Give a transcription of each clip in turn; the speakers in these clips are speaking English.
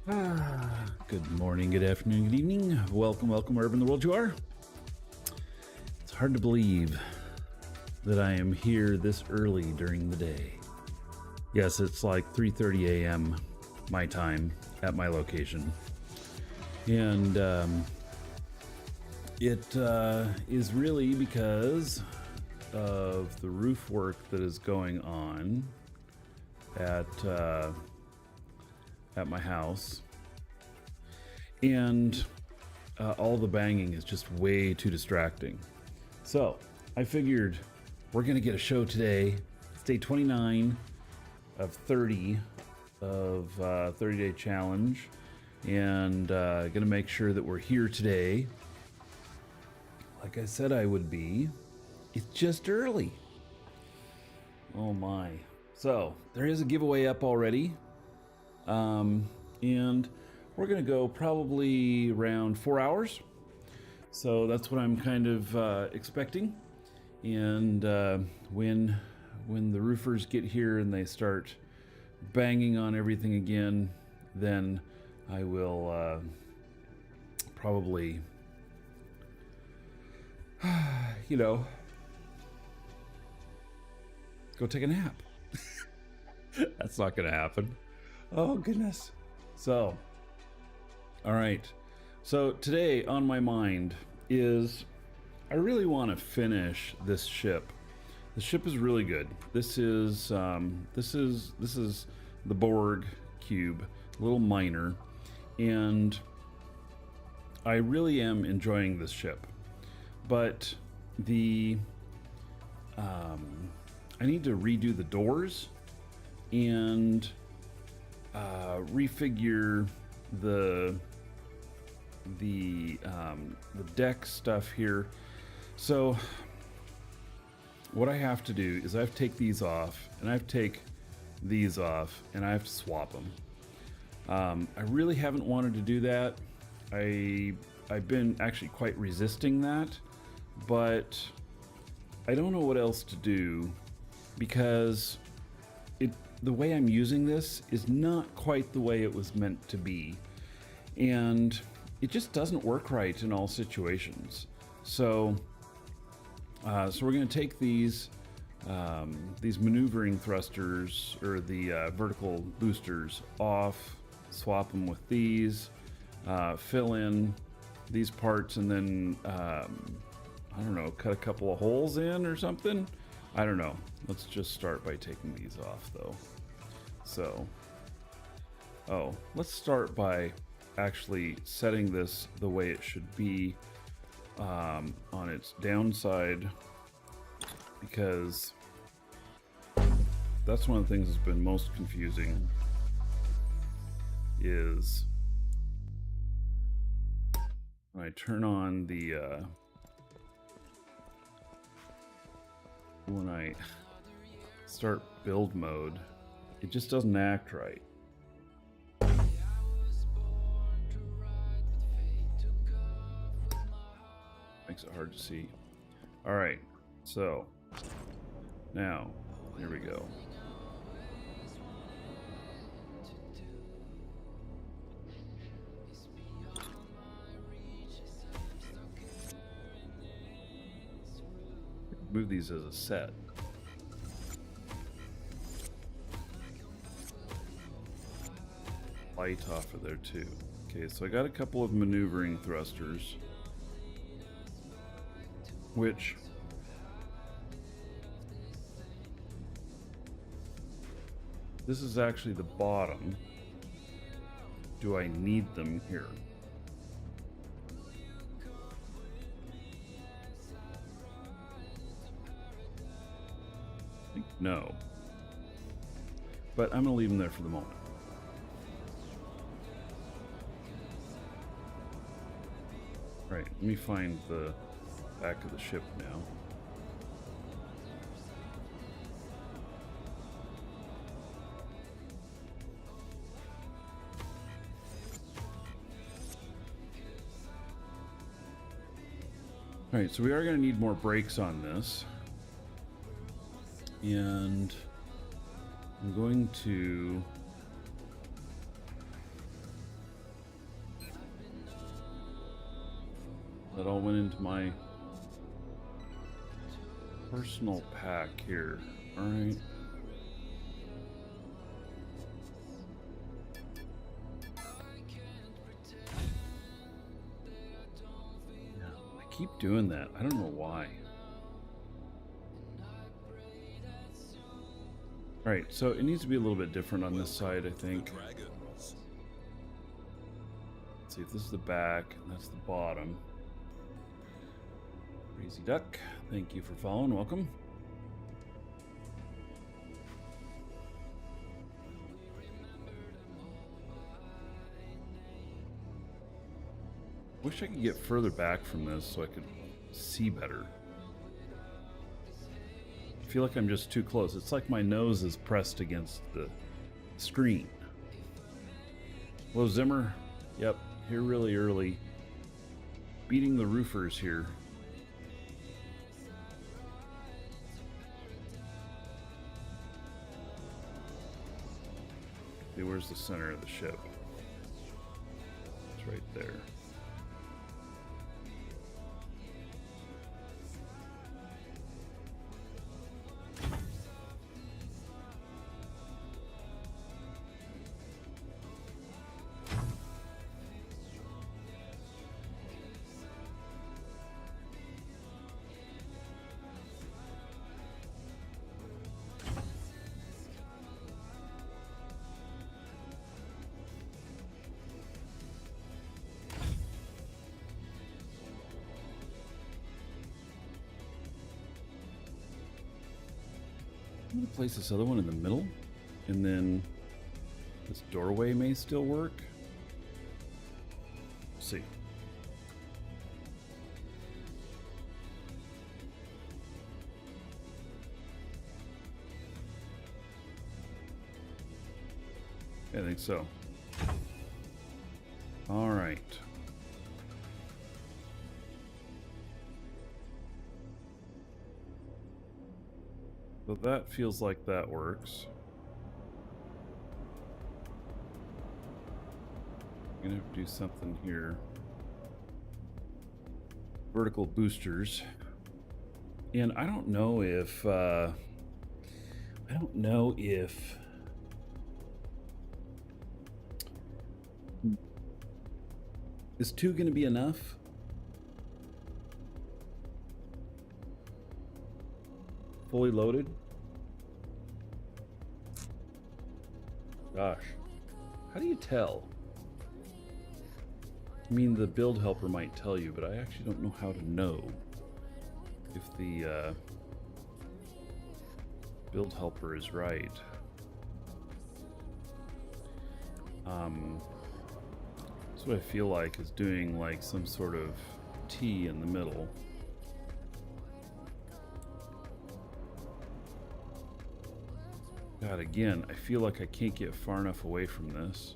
Good morning, good afternoon, good evening. Welcome, wherever in the world you are. It's hard to believe that I am here this early during the day. Yes, it's like 3:30 a.m. my time at my location. And it is really because of the roof work that is going on at my house, and all the banging is just way too distracting. So I figured we're gonna get a show today. It's day 29 of 30 of 30-day challenge, and gonna make sure that we're here today like I said I would be. It's just early. Oh my. So there is a giveaway up already. And we're gonna go probably around 4 hours. So that's what I'm kind of expecting. And when the roofers get here and they start banging on everything again, then I will probably, go take a nap. That's not gonna happen. Oh goodness. So, all right. So today on my mind is I really want to finish this ship. The ship is really good. This is the Borg cube, a little minor, and I really am enjoying this ship. But the I need to redo the doors and refigure the deck stuff here. So what I have to do is I have to take these off, and I have to take these off, and I have to swap them. I really haven't wanted to do that. I've been actually quite resisting that, but I don't know what else to do, because the way I'm using this is not quite the way it was meant to be, and it just doesn't work right in all situations. So we're going to take these maneuvering thrusters, or the vertical boosters, off, swap them with these, fill in these parts, and then I don't know, cut a couple of holes in or something. I don't know. Let's just start by taking these off though. So, let's start by actually setting this the way it should be on its downside, because that's one of the things that's been most confusing, is when I turn on the when I start build mode, it just doesn't act right. Makes it hard to see. All right, so now here we go. Move these as a set. Light off of there too. Okay, so I got a couple of maneuvering thrusters, which this is actually the bottom. Do I need them here? I think no. But I'm gonna leave them there for the moment. Right, let me find the back of the ship now. All right, so we are going to need more brakes on this. And I'm going to That all went into my personal pack here. All right. I keep doing that. I don't know why. All right, so it needs to be a little bit different on this side, I think. Let's see if this is the back, and that's the bottom. Crazy Duck, thank you for following. Welcome. Wish I could get further back from this so I could see better. I feel like I'm just too close. It's like my nose is pressed against the screen. Hello, Zimmer. Yep, here really early. Beating the roofers here. See, where's the center of the ship? It's right there. I'm gonna place this other one in the middle, and then this doorway may still work. Let's see. I think so. All right. So that feels like that works. I'm gonna have to do something here. Vertical boosters. And I don't know if is 2 gonna be enough? Fully loaded? Gosh, how do you tell? I mean, the build helper might tell you, but I actually don't know how to know if the build helper is right. That's what I feel like, is doing like some sort of T in the middle. God, again, I feel like I can't get far enough away from this.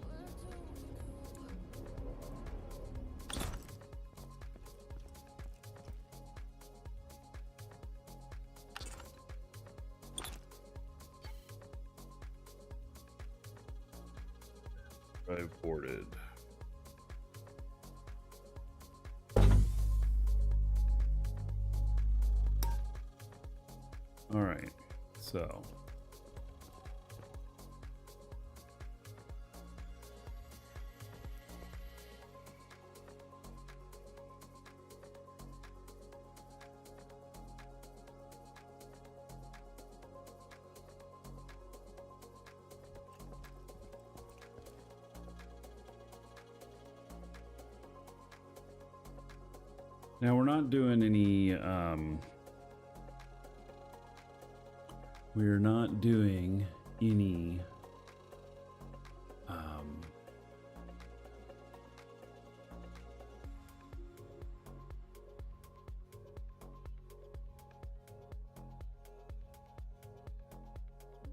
I've boarded. All right, so. Now we're not doing any, we're not doing any,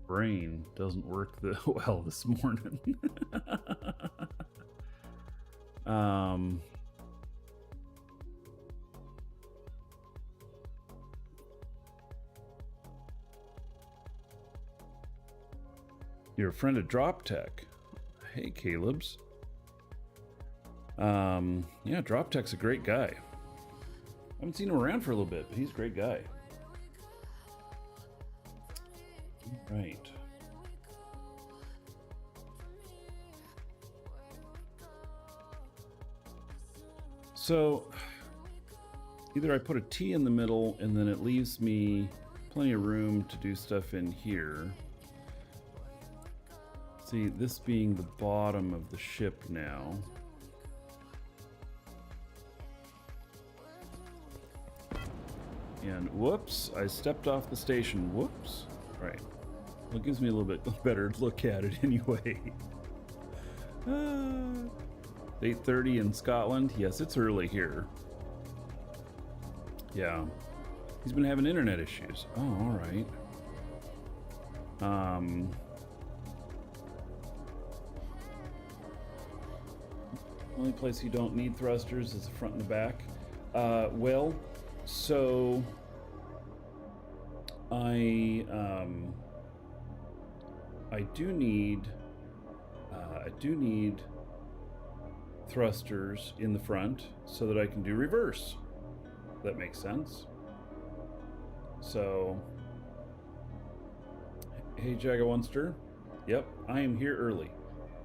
brain doesn't work well this morning. You're a friend of Drop Tech. Hey, Caleb's. Yeah, Drop Tech's a great guy. haven't seen him around for a little bit, but he's a great guy. Right. So either I put a T in the middle and then it leaves me plenty of room to do stuff in here. See, this being the bottom of the ship now. And whoops, I stepped off the station. Whoops. Right. Well, it gives me a little bit better look at it anyway. 8:30 in Scotland. Yes, it's early here. Yeah. He's been having internet issues. Oh, all right. Only place you don't need thrusters is the front and the back. Well, so I do need thrusters in the front so that I can do reverse. That makes sense. So, hey Jagawunster. Yep, I am here early.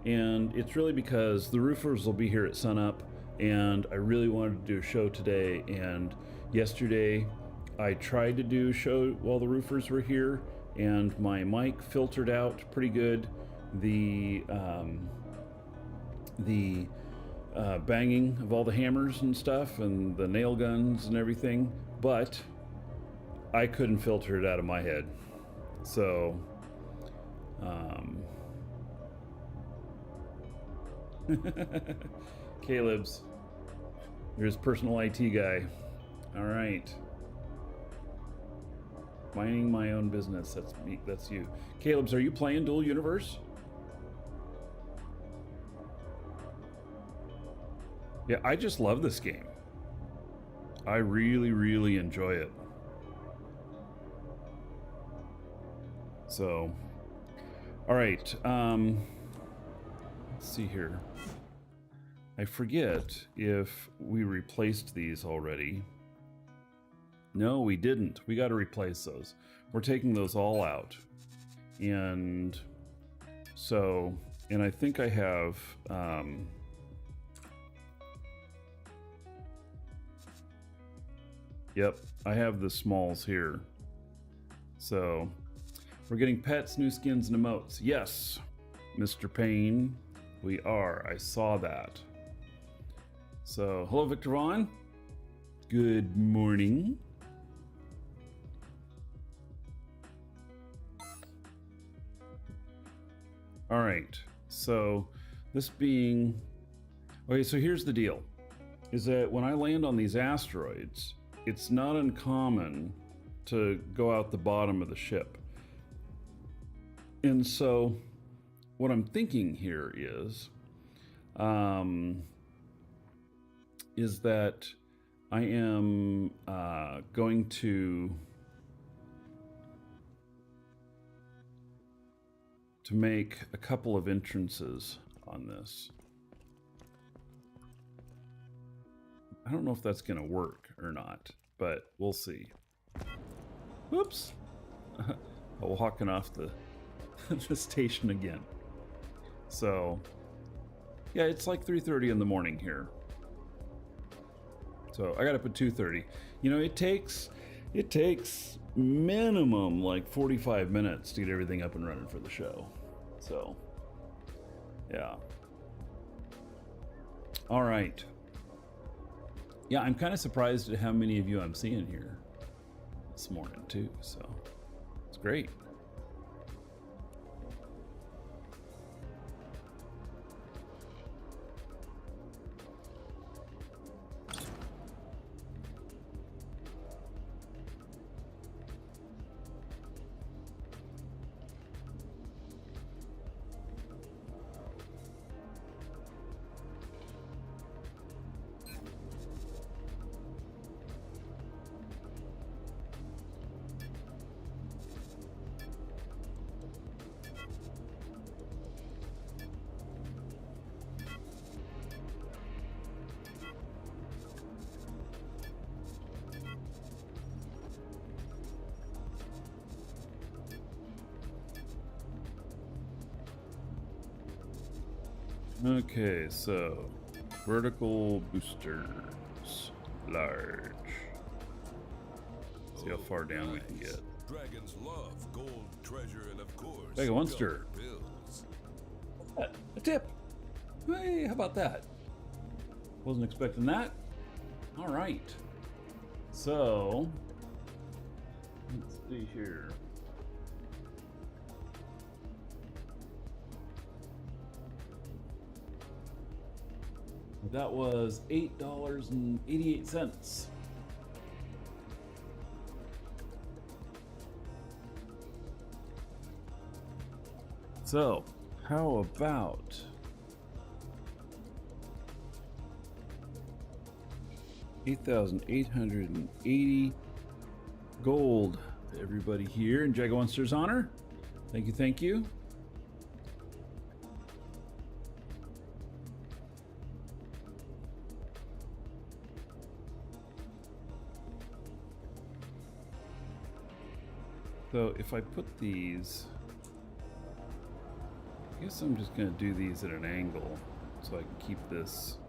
And it's really because the roofers will be here at sunup, and I really wanted to do a show today. And yesterday I tried to do a show while the roofers were here, and my mic filtered out pretty good the banging of all the hammers and stuff and the nail guns and everything, but I couldn't filter it out of my head. So Caleb's, there's personal IT guy. All right. Minding my own business. That's me. That's you. Caleb's, are you playing Dual Universe? Yeah, I just love this game. I really, really enjoy it. So, all right. Let's see here. I forget if we replaced these already. No, we didn't. We got to replace those. We're taking those all out. And so, and I think I have, yep, I have the smalls here. So we're getting pets, new skins, and emotes. Yes, Mr. Payne, we are. I saw that. So, hello, Victor Vaughn. Good morning. All right, so this being, okay, so here's the deal, is that when I land on these asteroids, it's not uncommon to go out the bottom of the ship. And so what I'm thinking here is that I am going to make a couple of entrances on this. I don't know if that's going to work or not, but we'll see. Whoops. Walking off the, the station again. So, yeah, it's like 3:30 in the morning here. So I got up at 2:30. You know, it takes minimum like 45 minutes to get everything up and running for the show. So, yeah. All right. Yeah, I'm kind of surprised at how many of you I'm seeing here this morning too. So it's great. Okay, so vertical boosters, large. See how far down we can get. Dragons love gold, treasure, and of course, Mega Monster. dollar bills. A tip. Hey, how about that? Wasn't expecting that. All right. So, let's see here. That was $8.88. So, how about $8,880 gold to everybody here in Jago Monster's honor? Thank you, thank you. So if I put these, I guess I'm just going to do these at an angle so I can keep this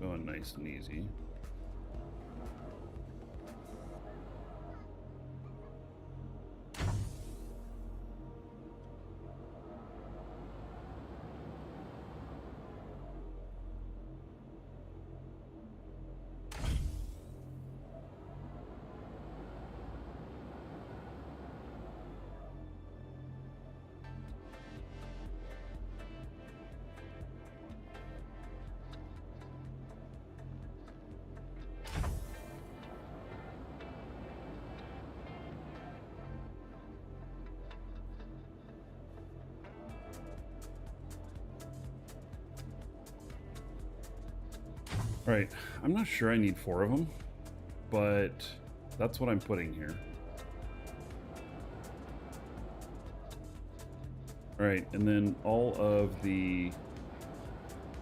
going nice and easy. Right, I'm not sure I need 4 of them, but that's what I'm putting here. Alright, and then all of the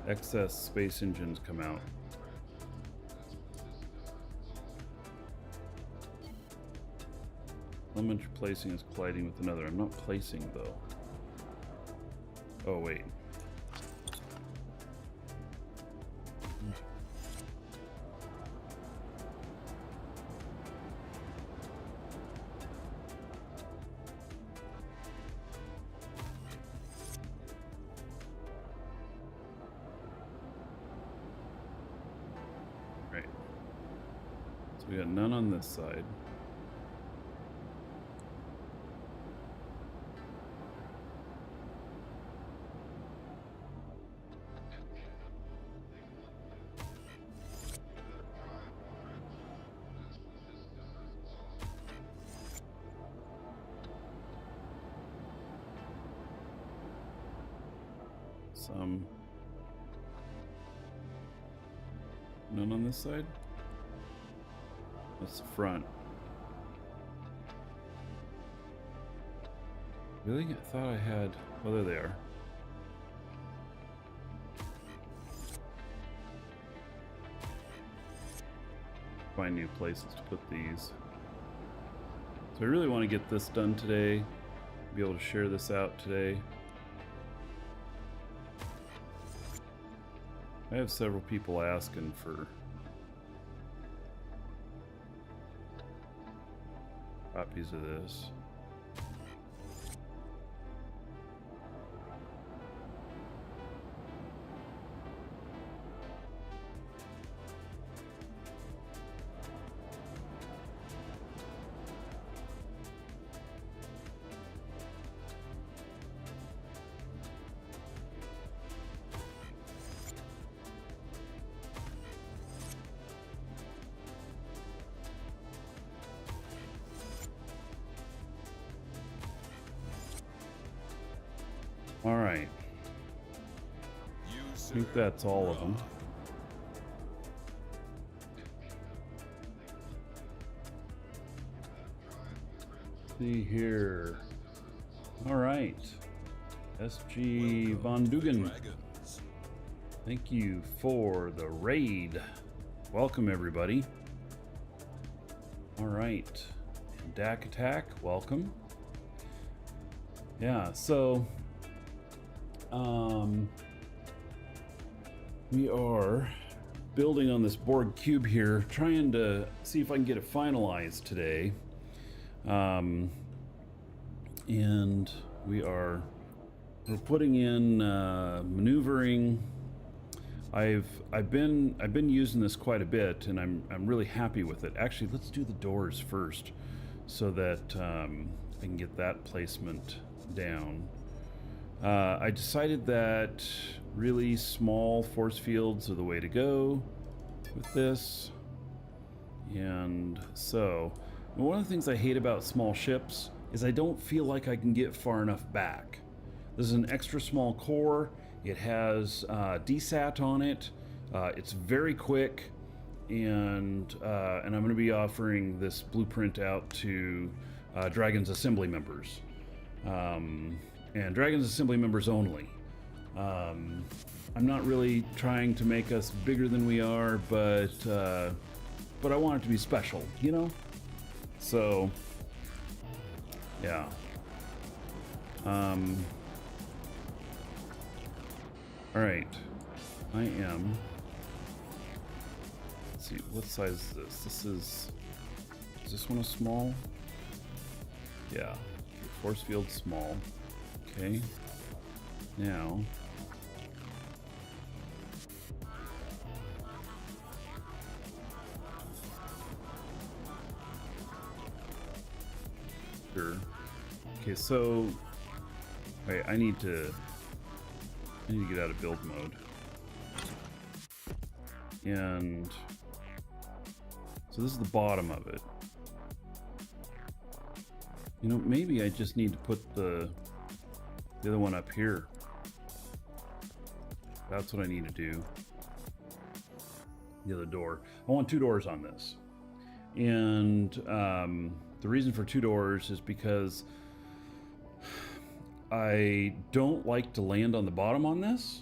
excess space engines come out. Element you're placing is colliding with another. I'm not placing though. Oh wait. Right. So we got none on this side. Some. None on this side? That's the front. Really? I thought I had... Oh, there they are. Find new places to put these. So I really want to get this done today. Be able to share this out today. I have several people asking for copies of this. All right. I think that's all of them. See here. All right. SG Von Dugan. Thank you for the raid. Welcome, everybody. All right. And DAC Attack, welcome. Yeah, so we are building on this Borg cube here, trying to see if I can get it finalized today. And we're putting in maneuvering. I've been using this quite a bit, and I'm really happy with it. Actually, let's do the doors first, so that I can get that placement down. I decided that really small force fields are the way to go with this. And so, one of the things I hate about small ships is I don't feel like I can get far enough back. This is an extra small core. It has DSAT on it. It's very quick, and I'm going to be offering this blueprint out to Dragon's assembly members, and Dragon's assembly members only. I'm not really trying to make us bigger than we are, but I want it to be special, you know? So, yeah. All right. I am. Let's see, what size is this? Is this one a small? Yeah. Okay, force field small. Okay. Now. Sure. Okay, so wait, I need to get out of build mode. And so this is the bottom of it. You know, maybe I just need to put the other one up here. That's what I need to do. The other door. I want 2 doors on this. And the reason for 2 doors is because I don't like to land on the bottom on this.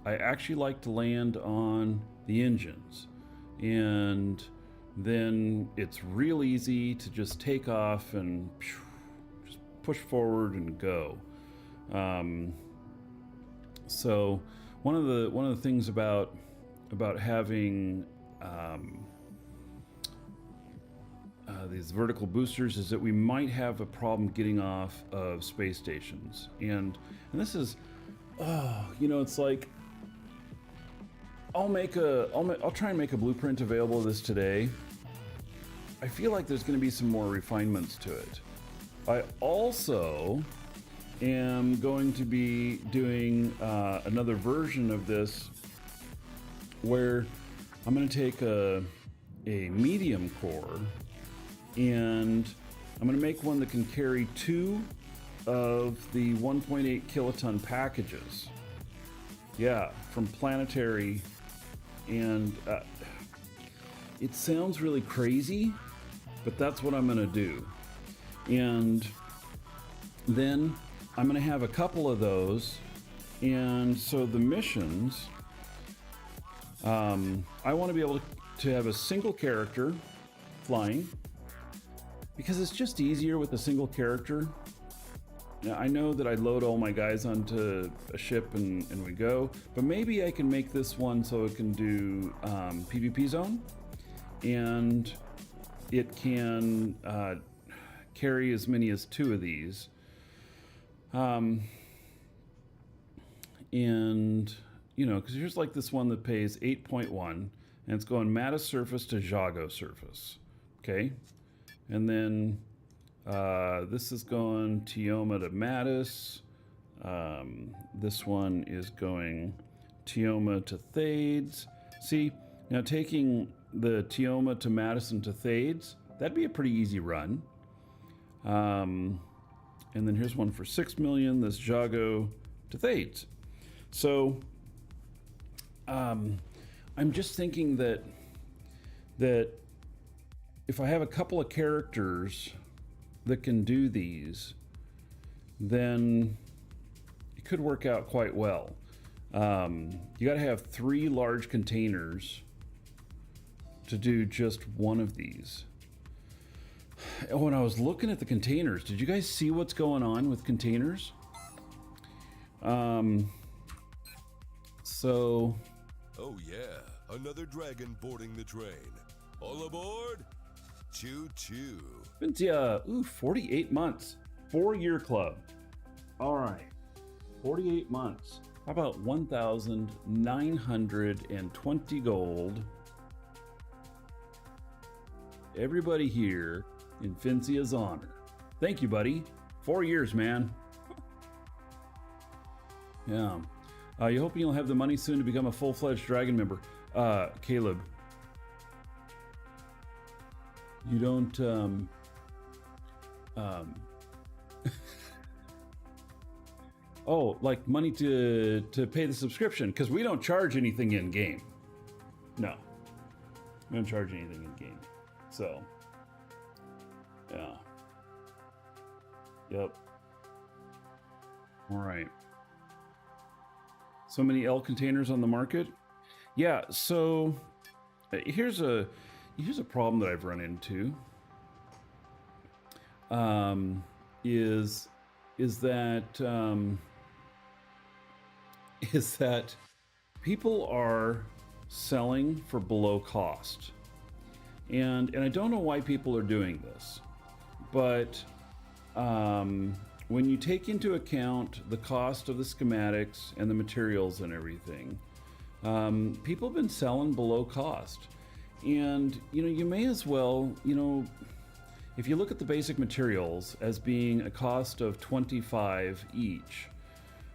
I actually like to land on the engines. And then it's real easy to just take off and just push forward and go. So one of the things about having these vertical boosters is that we might have a problem getting off of space stations, and this is, you know, it's like I'll try and make a blueprint available of this today. I feel like there's going to be some more refinements to it. I also am going to be doing another version of this where I'm going to take a medium core, and I'm going to make one that can carry 2 of the 1.8 kiloton packages. Yeah, from Planetary. And it sounds really crazy, but that's what I'm going to do. And then I'm going to have a couple of those. And so the missions, I want to be able to have a single character flying, because it's just easier with a single character. Now, I know that I load all my guys onto a ship and we go, but maybe I can make this one so it can do PvP zone, and it can carry as many as 2 of these. And, you know, because here's like this one that pays 8.1, and it's going Mattis surface to Jago surface. Okay. And then this is going Tioma to Mattis. This one is going Tioma to Thades. See, now taking the Tioma to Madison to Thades, that'd be a pretty easy run. And then here's one for 6 million, this Jago to Thades. So I'm just thinking that if I have a couple of characters that can do these, then it could work out quite well. You got to have 3 large containers to do just one of these. When I was looking at the containers, did you guys see what's going on with containers? So, Oh yeah, another dragon boarding the train. All aboard? Choo choo. Cynthia, 48 months. 4-year club. All right. 48 months. How about 1,920 gold? Everybody here in Fincia's honor. Thank you, buddy. 4 years, man. Yeah. You hoping you'll have the money soon to become a full-fledged dragon member? Caleb. You don't, oh, like money to pay the subscription, because we don't charge anything in game. No, we don't charge anything in game. So, yeah, yep. All right. So many L containers on the market. Yeah. So here's a problem that I've run into. Is that people are selling for below cost, and I don't know why people are doing this, but when you take into account the cost of the schematics and the materials and everything, people have been selling below cost, and you may as well, if you look at the basic materials as being a cost of 25 each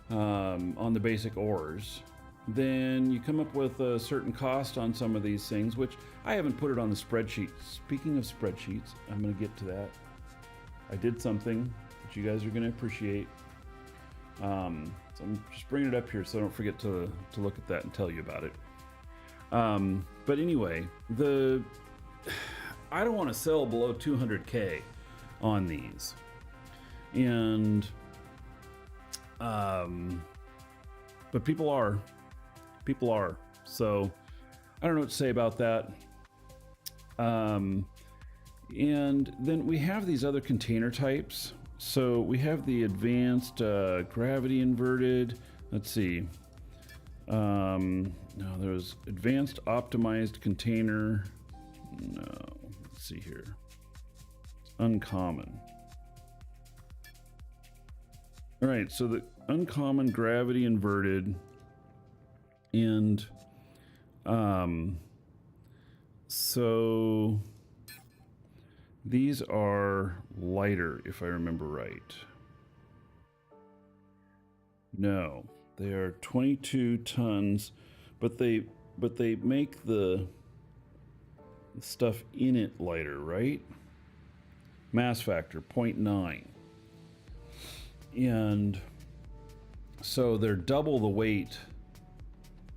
on the basic ores, then you come up with a certain cost on some of these things, which I haven't put it on the spreadsheet. Speaking of spreadsheets, I'm going to get to that. I did something that you guys are going to appreciate. So I'm just bringing it up here so I don't forget to look at that and tell you about it. But anyway, I don't want to sell below 200K on these. And, but people are. So I don't know what to say about that. And then we have these other container types. So we have the advanced gravity inverted. Let's see. No, there's advanced optimized container. No, let's see here. It's uncommon. All right, so the uncommon gravity inverted, and so these are lighter, if I remember right. No, they are 22 tons, but they make the stuff in it lighter, right? Mass factor 0.9. And so they're double the weight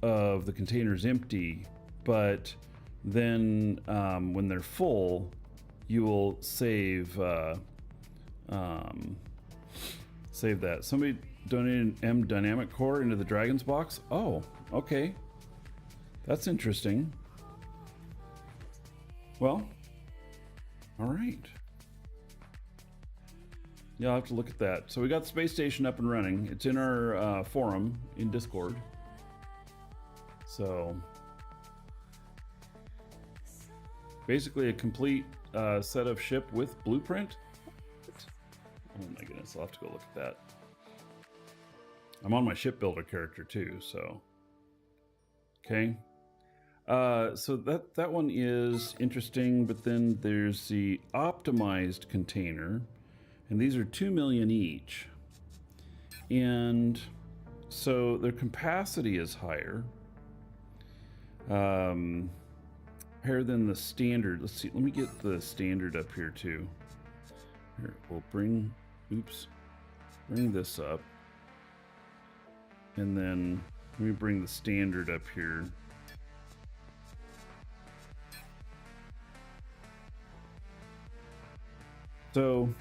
of the containers empty, but then when they're full, you will save that. Somebody donated an M dynamic core into the Dragon's box. Oh, okay. That's interesting. Well, all right. Yeah, I'll have to look at that. So we got the space station up and running. It's in our forum in Discord. So basically a complete set of ship with blueprint. Oh my goodness, I'll have to go look at that. I'm on my shipbuilder character too, so. Okay. So that one is interesting, but then there's the optimized container, and these are 2 million each. And so their capacity is higher. Higher than the standard. Let's see, let me get the standard up here too. Here, we'll bring this up. And then let me bring the standard up here. So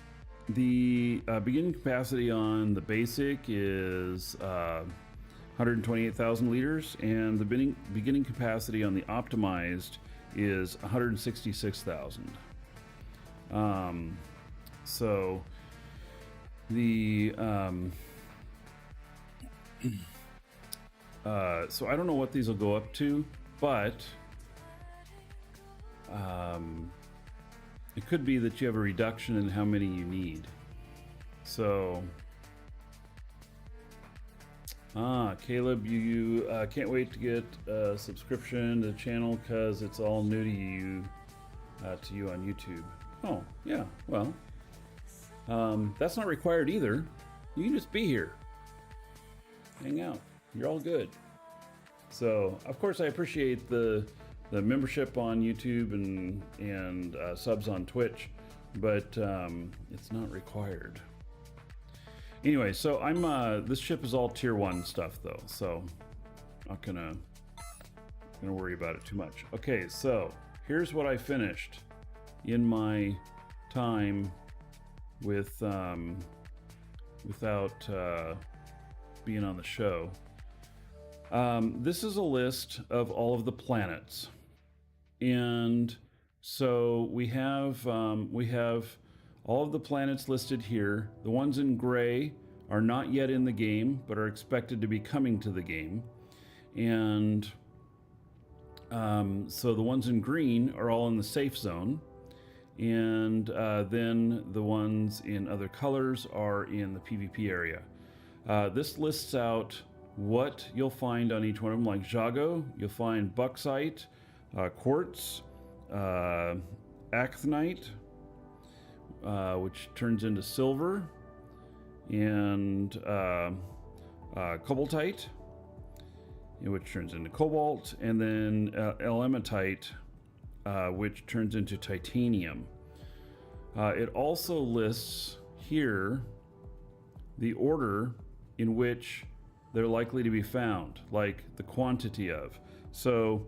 the beginning capacity on the basic is 128,000 liters, and the beginning capacity on the optimized is 166,000. So the So I don't know what these will go up to, but it could be that you have a reduction in how many you need. So, Caleb, you can't wait to get a subscription to the channel because it's all new to you on YouTube. Oh, yeah, well, that's not required either. You can just be here, hang out. You're all good. So, of course, I appreciate the membership on YouTube and subs on Twitch, but it's not required. Anyway, so I'm this ship is all tier 1 stuff though, so I'm not gonna worry about it too much. Okay, so here's what I finished in my time with without being on the show. This is a list of all of the planets, and so we have all of the planets listed here. The ones in gray are not yet in the game, but are expected to be coming to the game. And so the ones in green are all in the safe zone. And then the ones in other colors are in the PvP area. This lists out what you'll find on each one of them, like Jago, you'll find Bucksite, Quartz, Acthnite, which turns into silver, and Cobaltite, which turns into cobalt, and then Elementite, which turns into titanium. It also lists here the order in which they're likely to be found, like the quantity of. So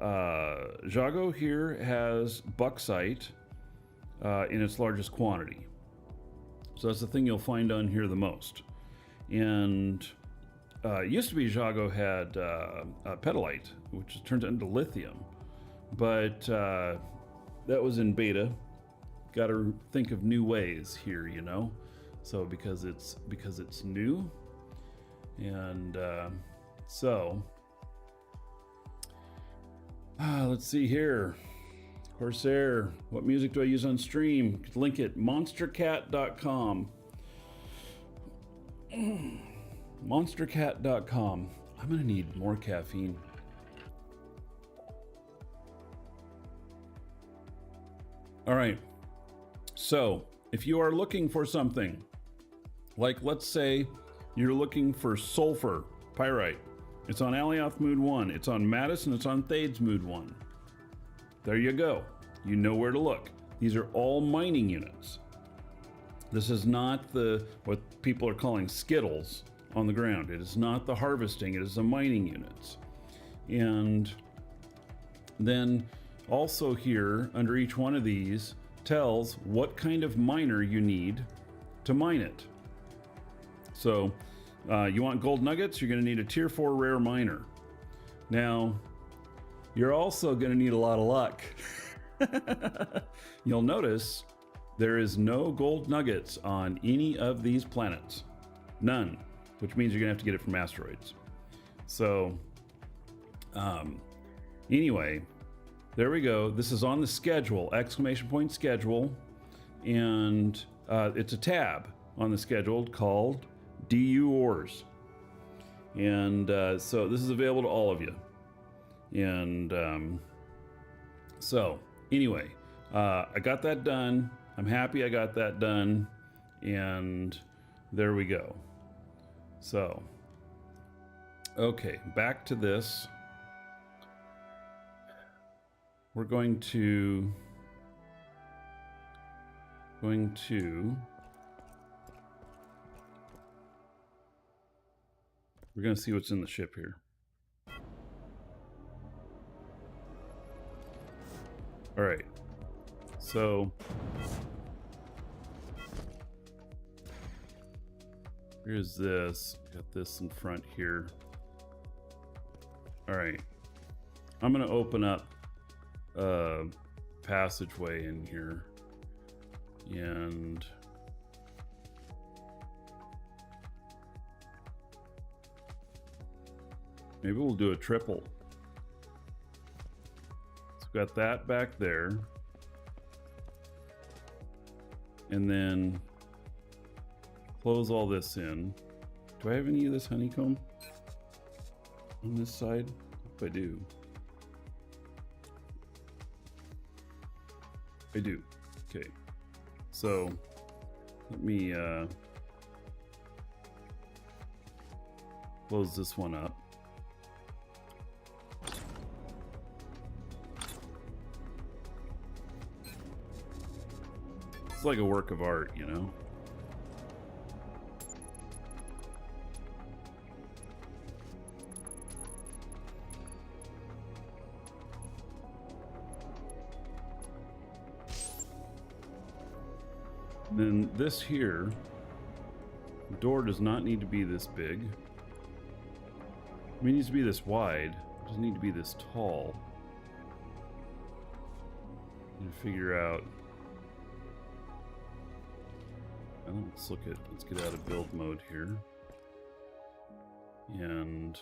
Jago here has Bucksite in its largest quantity. So that's the thing you'll find on here the most. And it used to be Jago had Petalite, which turns into lithium. But that was in beta. Got to think of new ways here, you know? So because it's new. And so let's see here. Corsair, what music do I use on stream? Link it, monstercat.com. Monstercat.com. I'm gonna need more caffeine. All right, so if you are looking for something, like let's say you're looking for sulfur pyrite, it's on Alioth Mood 1, it's on Madison, it's on Thades Mood 1. There you go. You know where to look. These are all mining units. This is not what people are calling skittles on the ground. It is not the harvesting, it is the mining units. And then also here, under each one of these, tells what kind of miner you need to mine it. So you want gold nuggets, you're gonna need a tier 4 rare miner. Now, you're also going to need a lot of luck. You'll notice there is no gold nuggets on any of these planets. None, which means you're going to have to get it from asteroids. So, anyway, there we go. This is on the schedule, exclamation point schedule. And it's a tab on the schedule called DU Ores. And so this is available to all of you. And so anyway, I got that done. I'm happy I got that done. And there we go. So, okay, back to this. We're going to we're going to see what's in the ship here. All right, so here's this. Got this in front here. All right, I'm gonna open up a passageway in here, and Maybe we'll do a triple. So got that back there. And then close all this in. Do I have any of this honeycomb on this side? If I do. I do. Okay. So let me close this one up. It's like a work of art, you know? Then this here, the door does not need to be this big. I mean, it needs to be this wide. It doesn't need to be this tall. And figure out. Well, let's get out of build mode here. And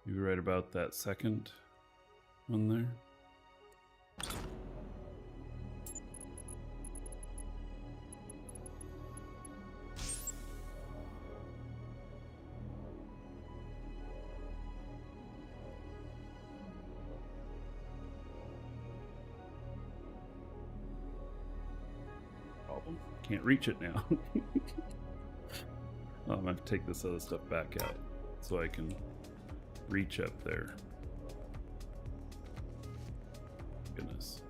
maybe right about that second one there. Can't reach it now. I'm gonna have to take this other stuff back out so I can reach up there. Goodness.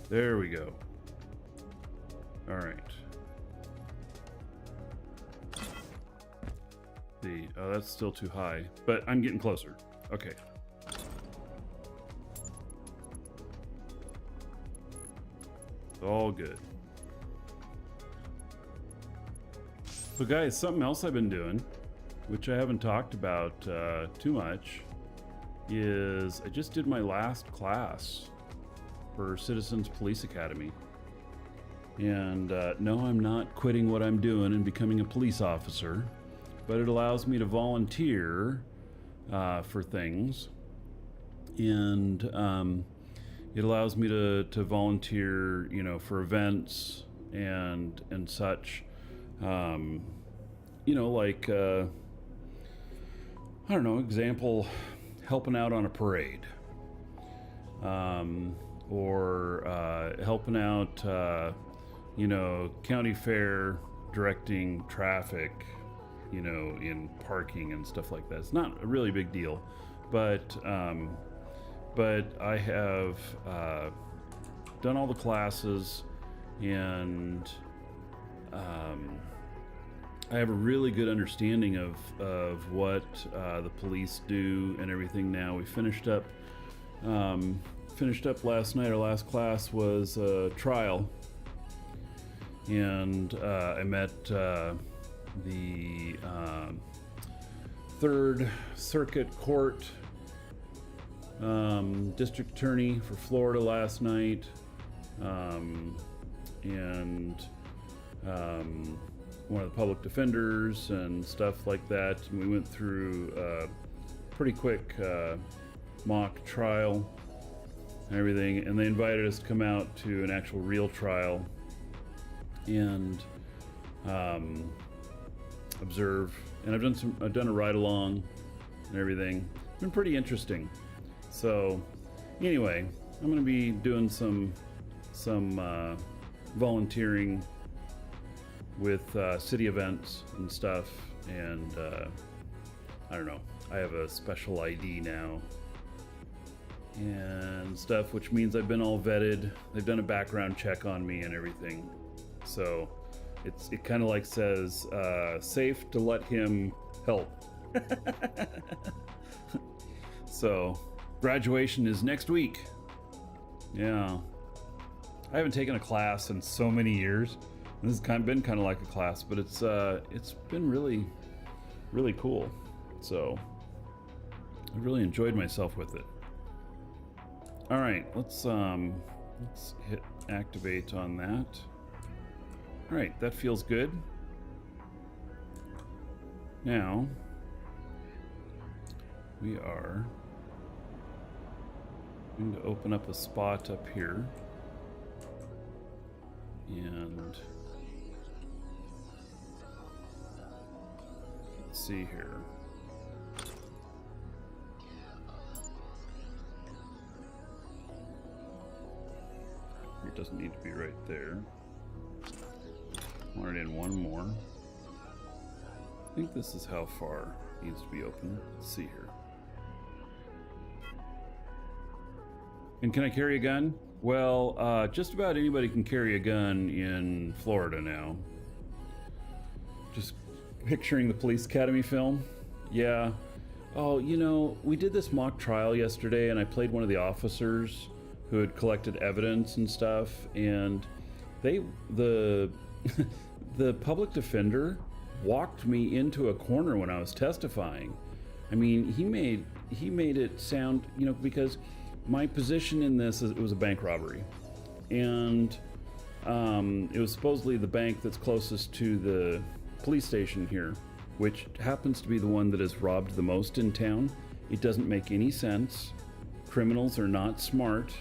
There we go. All right. Oh, that's still too high, but I'm getting closer. Okay. All good. So guys, something else I've been doing, which I haven't talked about too much, is I just did my last class for Citizens Police Academy. And no, I'm not quitting what I'm doing and becoming a police officer, but it allows me to volunteer for things. And it allows me to volunteer, you know, for events and such. You know, like, I don't know, example, helping out on a parade. Or helping out, you know, county fair, directing traffic, you know, in parking and stuff like that. It's not a really big deal, but I have done all the classes, and I have a really good understanding of what the police do and everything now. We finished up last night. Our last class was a trial, and I met the Third Circuit Court district attorney for Florida last night, and one of the public defenders and stuff like that. And we went through a pretty quick mock trial and everything, and they invited us to come out to an actual real trial and observe. And I've done a ride along and everything. It's been pretty interesting. So anyway, I'm going to be doing some volunteering with city events and stuff, and I don't know, I have a special ID now and stuff, which means I've been all vetted. They've done a background check on me and everything, so it kind of like says safe to let him help. So graduation is next week. Yeah. I haven't taken a class in so many years. This has been kind of like a class, but it's been really, really cool. So I really enjoyed myself with it. All right, let's hit activate on that. All right, that feels good. Now we are going to open up a spot up here, and let's see here. It doesn't need to be right there. Want it in one more. I think this is how far it needs to be open. Let's see here. And can I carry a gun? Well, just about anybody can carry a gun in Florida now. Just picturing the Police Academy film. Yeah. Oh, you know, we did this mock trial yesterday, and I played one of the officers who had collected evidence and stuff, and the public defender walked me into a corner when I was testifying. I mean, he made it sound, you know, because my position in this is it was a bank robbery, and it was supposedly the bank that's closest to the police station here, which happens to be the one that is robbed the most in town. It doesn't make any sense. Criminals are not smart.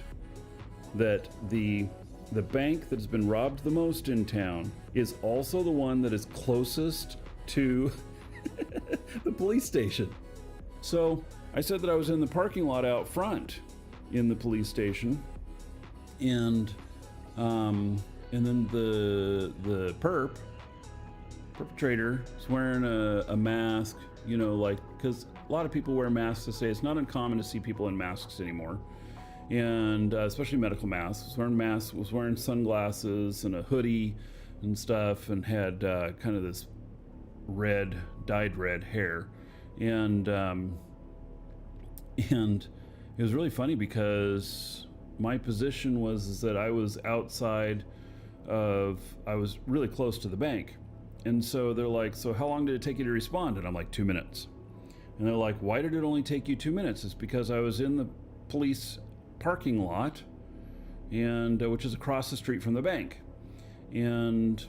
That the bank that has been robbed the most in town is also the one that is closest to the police station. So I said that I was in the parking lot out front in the police station, and then the perpetrator is wearing a mask, you know, like, because a lot of people wear masks to say it's not uncommon to see people in masks anymore. And especially medical masks. Was wearing sunglasses and a hoodie and stuff, and had kind of this dyed red hair, and it was really funny because my position was that I was I was really close to the bank, and so they're like, "So how long did it take you to respond?" And I'm like, 2 minutes. And they're like, "Why did it only take you 2 minutes?" It's because I was in the police parking lot, and which is across the street from the bank, and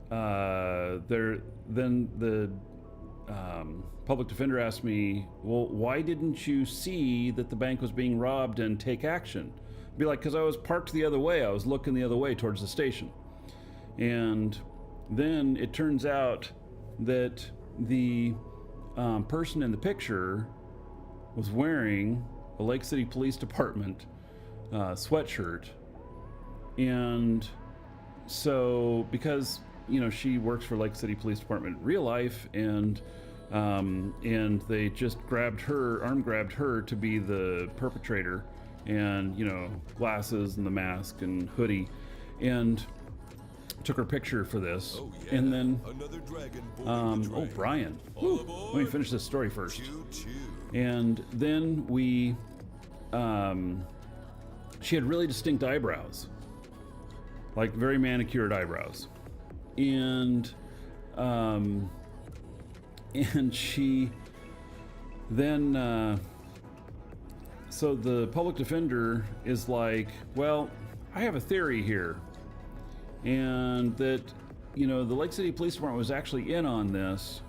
then the public defender asked me, "Well, why didn't you see that the bank was being robbed and take action?" I'd be like, "Because I was parked the other way. I was looking the other way towards the station." And then it turns out that the person in the picture was wearing a Lake City Police Department sweatshirt, and so because, you know, she works for Lake City Police Department in real life, and they just arm grabbed her to be the perpetrator, and, you know, glasses and the mask and hoodie, and took her picture for this. Oh, yeah. And then Another dragon boarding the train. Brian. All aboard. Let me finish this story first. Choo-choo. And then we, she had really distinct eyebrows, like very manicured eyebrows. And she then, so the public defender is like, "Well, I have a theory here, and that, you know, the Lake City Police Department was actually in on this,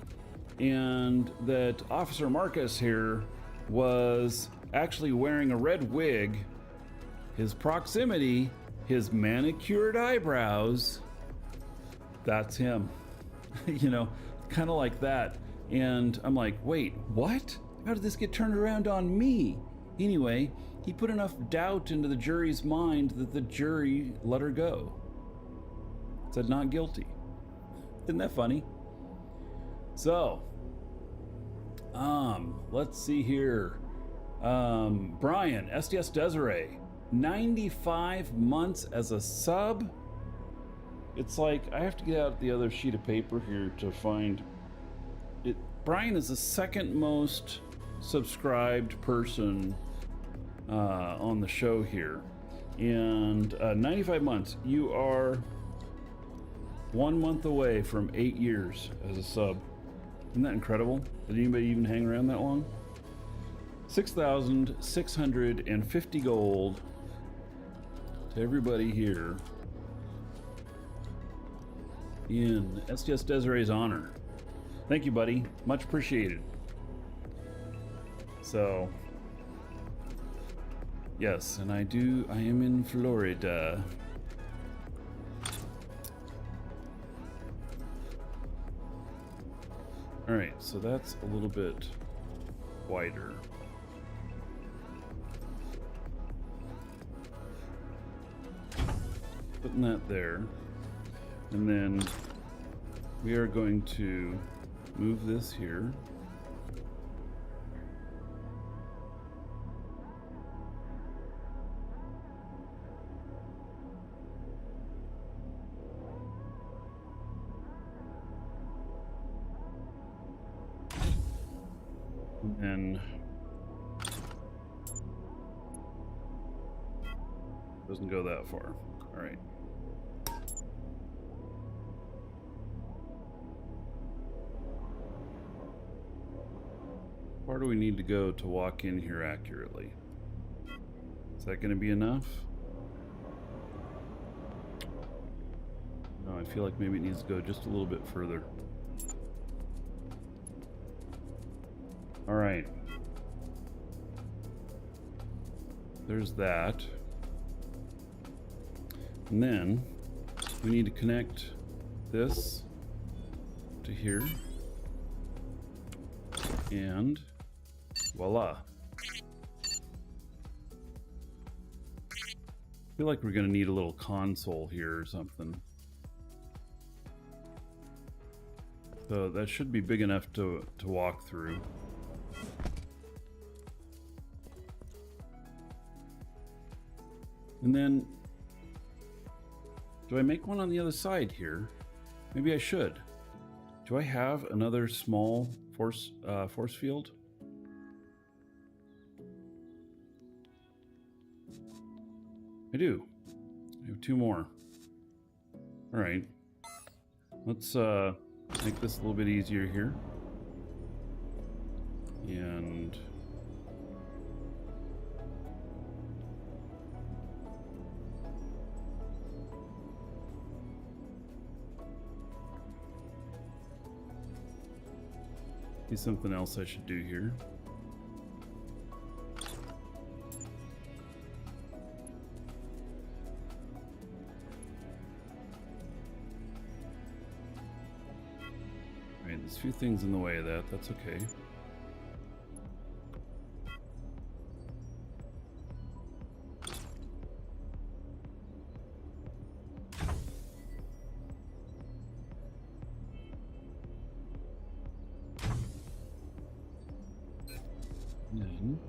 and that Officer Marcus here was actually wearing a red wig, his proximity, his manicured eyebrows, that's him." You know, kind of like that. And I'm like, wait, what? How did this get turned around on me? Anyway, he put enough doubt into the jury's mind that the jury let her go. Said not guilty. Isn't that funny? So, let's see here. Brian, SDS Desiree, 95 months as a sub. It's like, I have to get out the other sheet of paper here to find it. Brian is the second most subscribed person on the show here. And 95 months. You are 1 month away from 8 years as a sub. Isn't that incredible? Did anybody even hang around that long? 6,650 gold to everybody here in STS Desiree's honor. Thank you, buddy. Much appreciated. So, yes, and I am in Florida. All right, so that's a little bit wider. Putting that there. And then we are going to move this here. And doesn't go that far. All right. How far do we need to go to walk in here accurately? Is that going to be enough? No, I feel like maybe it needs to go just a little bit further. All right. There's that. And then we need to connect this to here. And voila. I feel like we're going to need a little console here or something. So that should be big enough to walk through. And then, do I make one on the other side here? Maybe I should. Do I have another small force field? I do. I have 2 more. All right. Let's make this a little bit easier here. And see something else I should do here. Alright, there's a few things in the way of that. That's okay. Then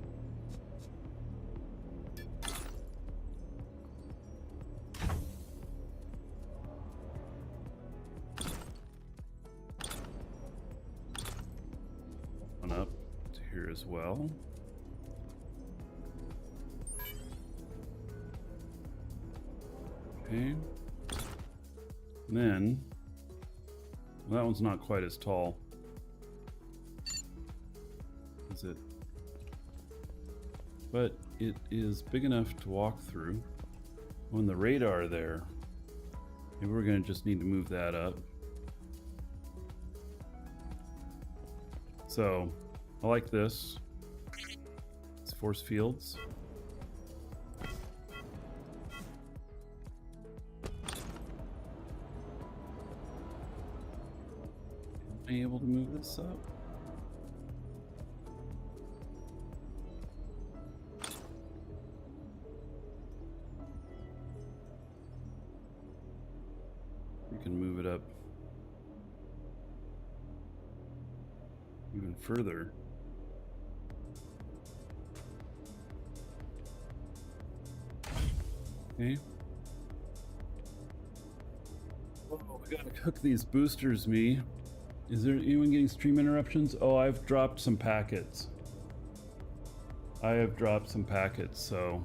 one up to here as well. Okay. And then, well, that one's not quite as tall. Is it? But it is big enough to walk through. On the radar there, maybe we're going to just need to move that up. So I like this. It's force fields. Am I able to move this up? We can move it up even further. Okay. Oh, we gotta cook these boosters, me. Is there anyone getting stream interruptions? Oh, I've dropped some packets. I have dropped some packets, so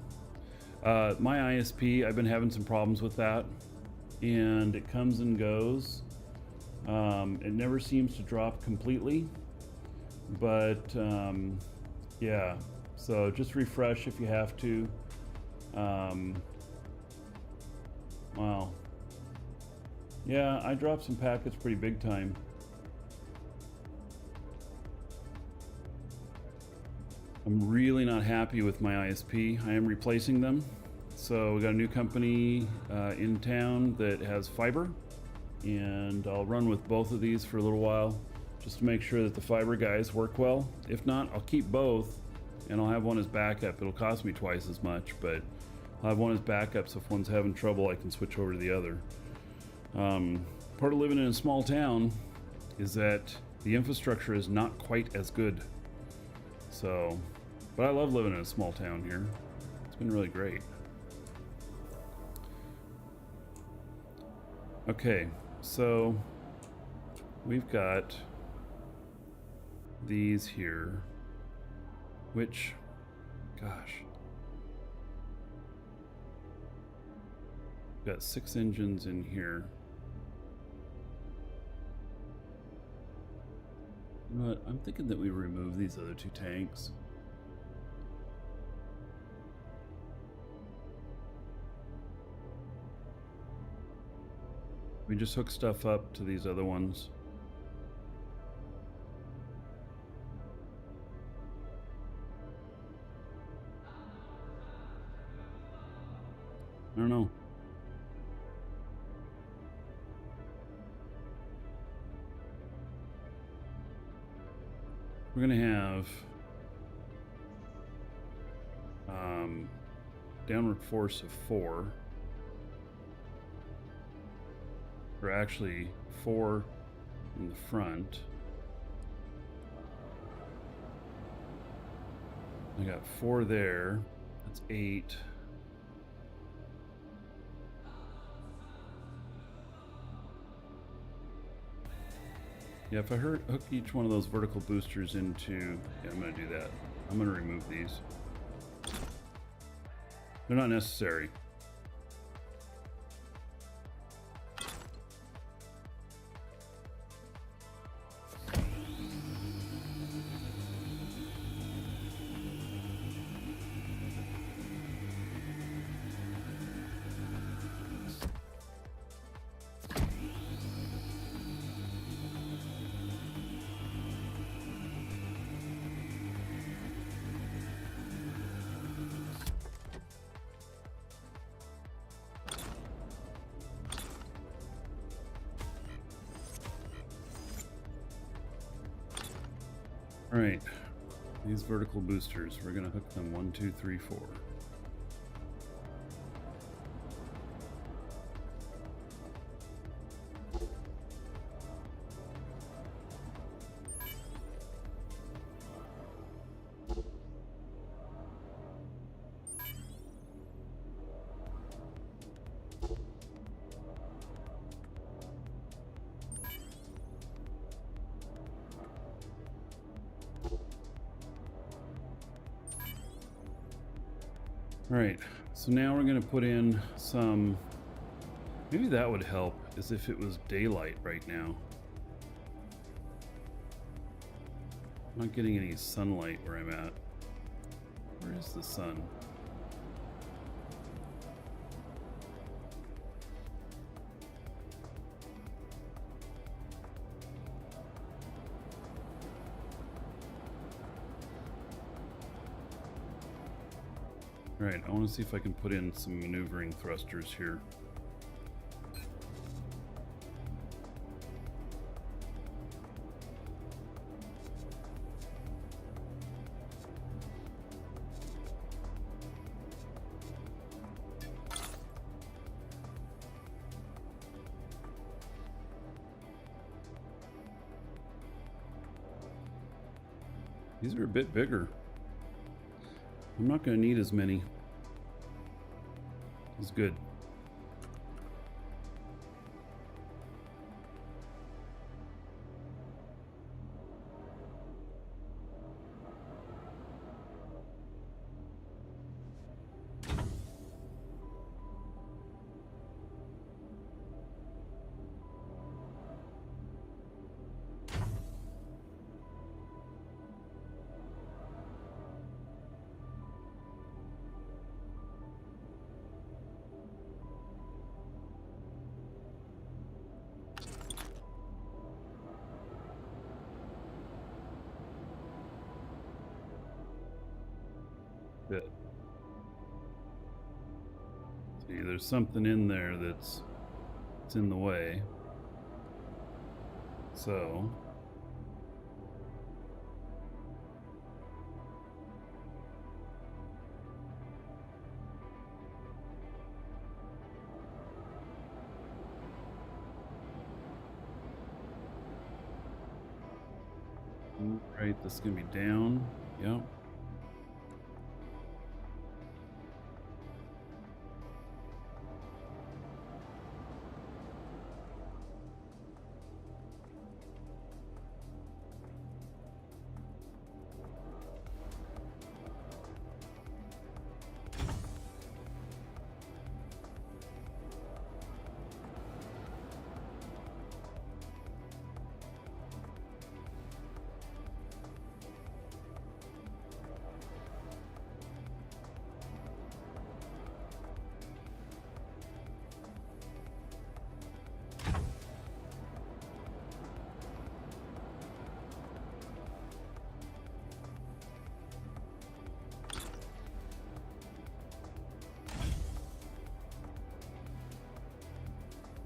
My ISP, I've been having some problems with that, and it comes and goes. It never seems to drop completely, but yeah, so just refresh if you have to. Wow. Yeah, I dropped some packets pretty big time. I'm really not happy with my ISP. I am replacing them. So we got a new company in town that has fiber, and I'll run with both of these for a little while just to make sure that the fiber guys work well. If not, I'll keep both and I'll have one as backup. It'll cost me twice as much, but I'll have one as backup, so if one's having trouble, I can switch over to the other. Part of living in a small town is that the infrastructure is not quite as good. So, but I love living in a small town here. It's been really great. Okay, so we've got these here, which, gosh, we've got 6 engines in here. You know what? I'm thinking that we remove these other 2 tanks. We just hook stuff up to these other ones. I don't know. We're gonna have downward force of 4, or actually 4 in the front. I got 4 there. That's 8. Yeah, if I hook each one of those vertical boosters into... Yeah, I'm going to do that. I'm going to remove these. They're not necessary. All right, these vertical boosters, we're gonna hook them 1, 2, 3, 4. All right, so now we're gonna put in some, maybe that would help, is if it was daylight right now. I'm not getting any sunlight where I'm at. Where is the sun? All right, I want to see if I can put in some maneuvering thrusters here. These are a bit bigger. I'm not going to need as many. It's good. See, there's something in there that's in the way. So right, this is gonna be down. Yep.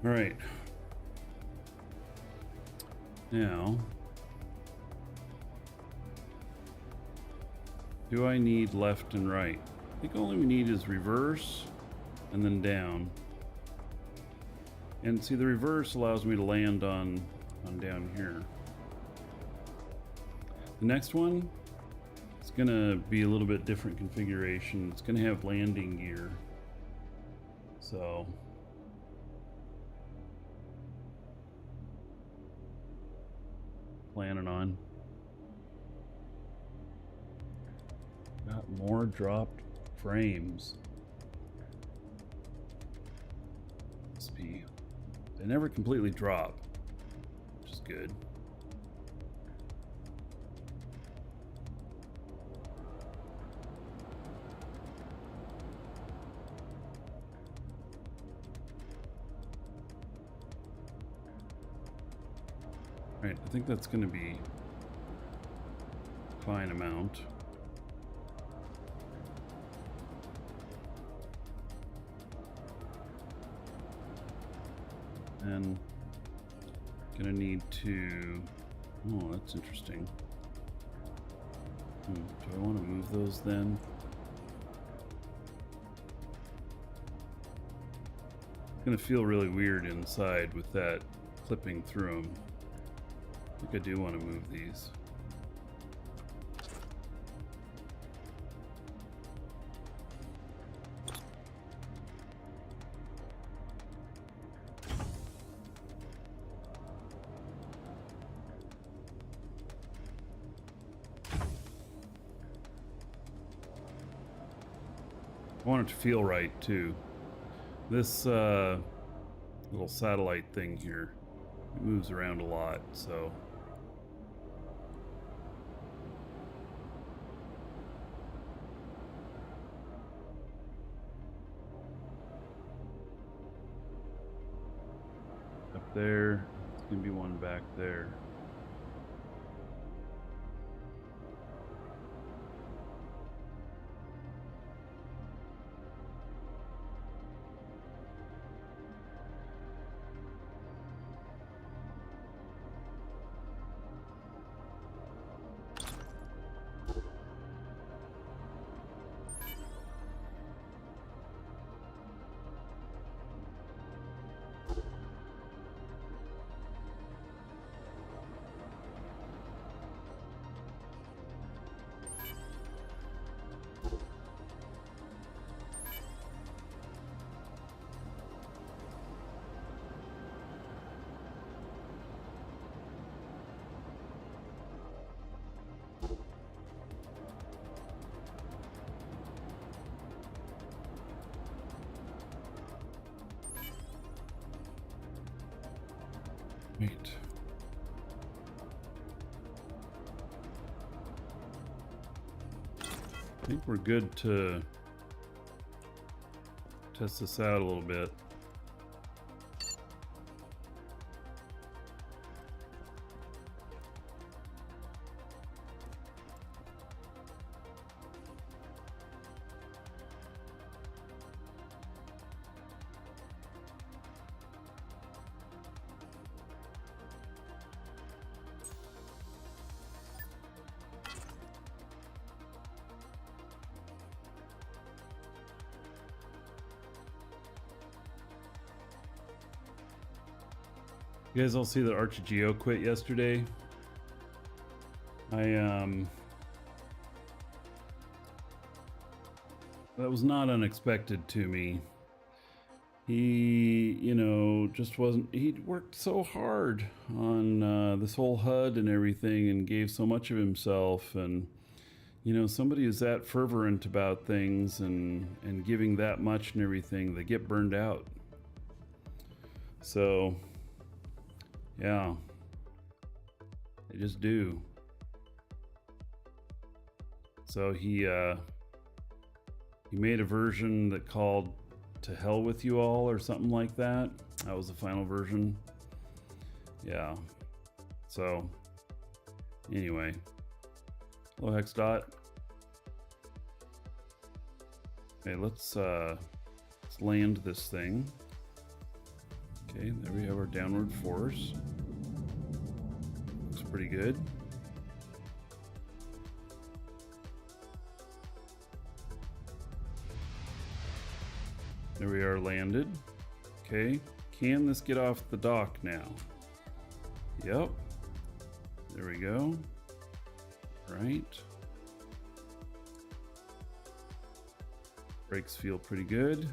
All right. Now, do I need left and right? I think all we need is reverse and then down. And see, the reverse allows me to land on down here. The next one, it's gonna be a little bit different configuration. It's gonna have landing gear. So planning on. Got more dropped frames. Must be. They never completely drop, which is good. Right, I think that's going to be a fine amount. And gonna need to. Oh, that's interesting. Do I want to move those then? It's gonna feel really weird inside with that clipping through them. I think I do want to move these. I want it to feel right too. This little satellite thing here, it moves around a lot, so up there, it's gonna be one back there. Wait. I think we're good to test this out a little bit. You guys all see that ArchGeo quit yesterday? That was not unexpected to me. He, you know, just wasn't, he worked so hard on this whole HUD and everything and gave so much of himself. And, you know, somebody who's that fervent about things and giving that much and everything, they get burned out. So, yeah, they just do. So he made a version that called "To Hell with You All" or something like that. That was the final version. Yeah. So anyway, hello Hexdot. Okay, let's land this thing. Okay, there we have our downward force. Looks pretty good. There we are, landed. Okay, can this get off the dock now? Yep. There we go. Right. Brakes feel pretty good.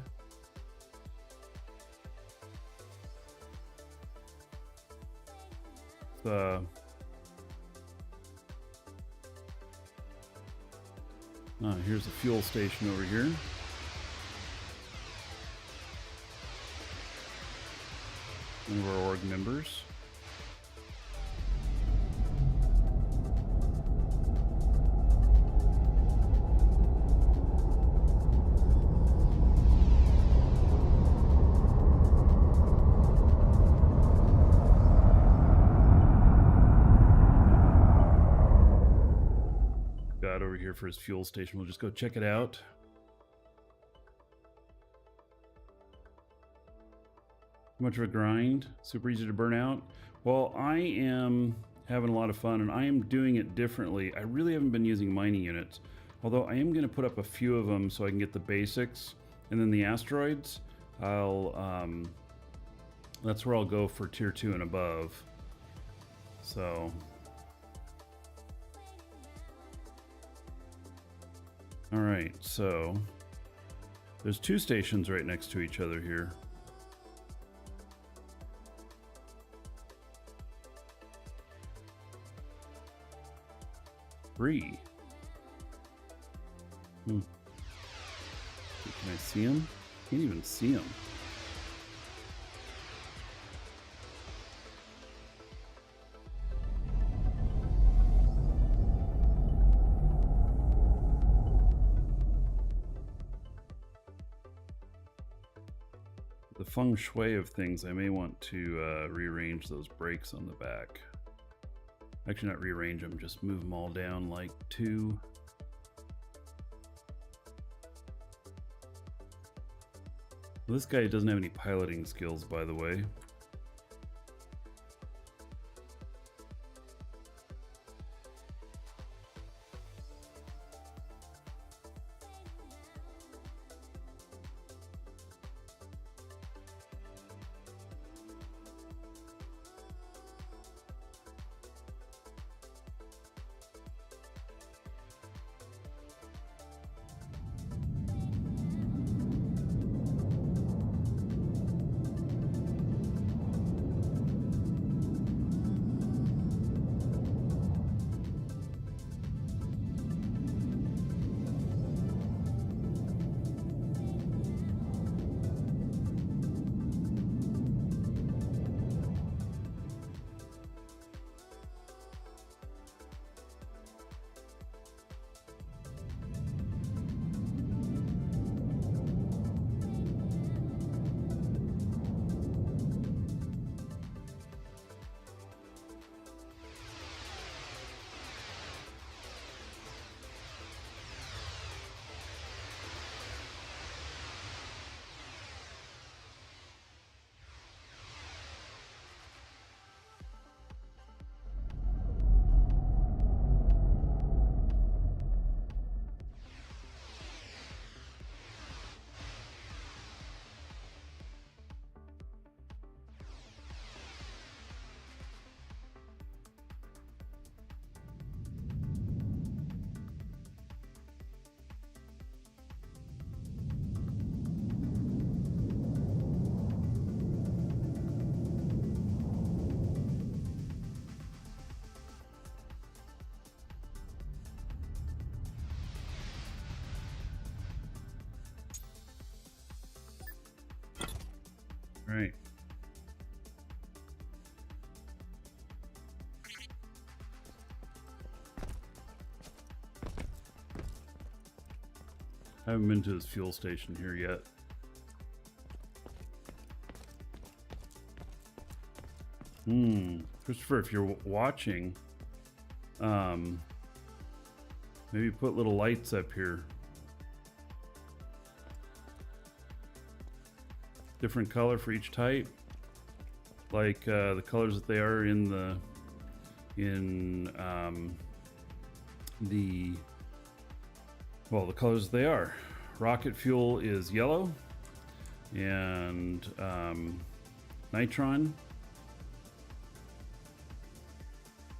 Here's a fuel station over here. One of our org members. Got over here for his fuel station. We'll just go check it out. Much of a grind, super easy to burn out. Well, I am having a lot of fun and I am doing it differently. I really haven't been using mining units, although I am going to put up a few of them so I can get the basics, and then the asteroids that's where I'll go for tier 2 and above. So all right, so there's 2 stations right next to each other here. Free. Can I see him? Can't even see him. The feng shui of things, I may want to rearrange those brakes on the back. Actually, not rearrange them, just move them all down like 2. Well, this guy doesn't have any piloting skills, by the way. All right. I haven't been to his fuel station here yet. Christopher, if you're watching, maybe put little lights up here. Different color for each type, like the colors that they are in the colors they are. Rocket fuel is yellow, and Nitron,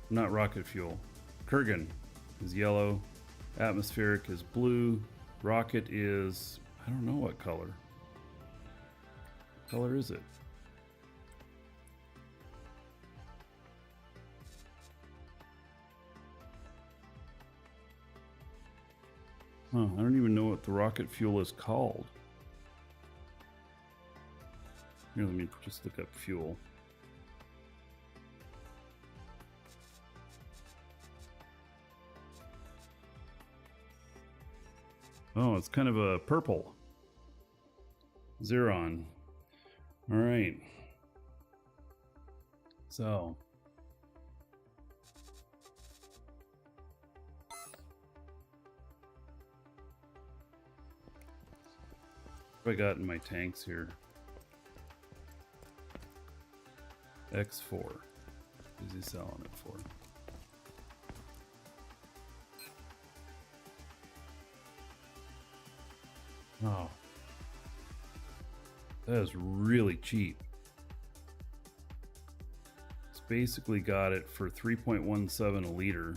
not rocket fuel, Kurgan is yellow, atmospheric is blue, rocket is, I don't know what color. What color is it? Huh, I don't even know what the rocket fuel is called. Here, let me just look up fuel. Oh, it's kind of a purple. Xeron. All right. So. What have I got in my tanks here? X4. What is he selling it for? Oh. That is really cheap. It's basically got it for 3.17 a liter.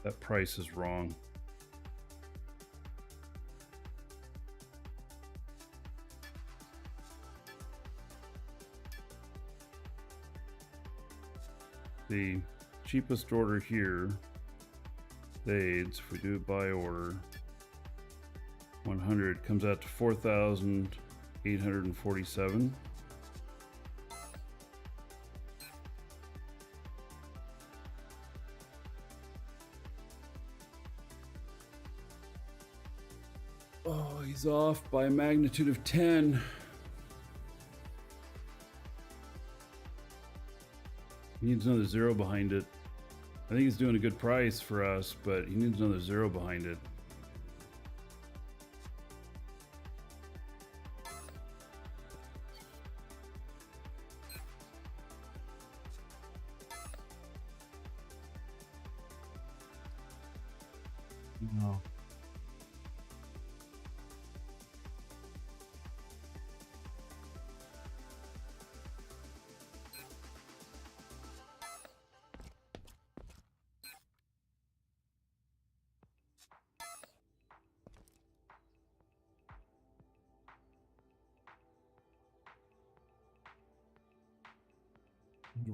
That price is wrong. The cheapest order here, Spades, if we do it by order, 100 comes out to 4,847. Oh, he's off by a magnitude of 10. He needs another zero behind it. I think he's doing a good price for us, but he needs another zero behind it. No.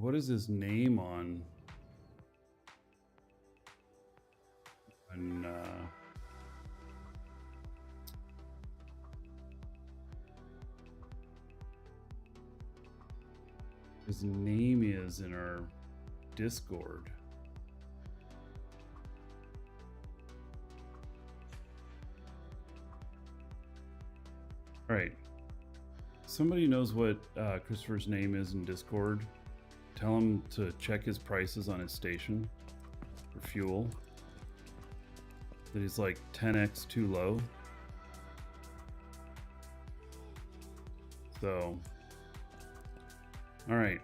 What is his name on? His name is in our Discord. All right. Somebody knows what Christopher's name is in Discord. Tell him to check his prices on his station for fuel. That he's like 10x too low. So, all right.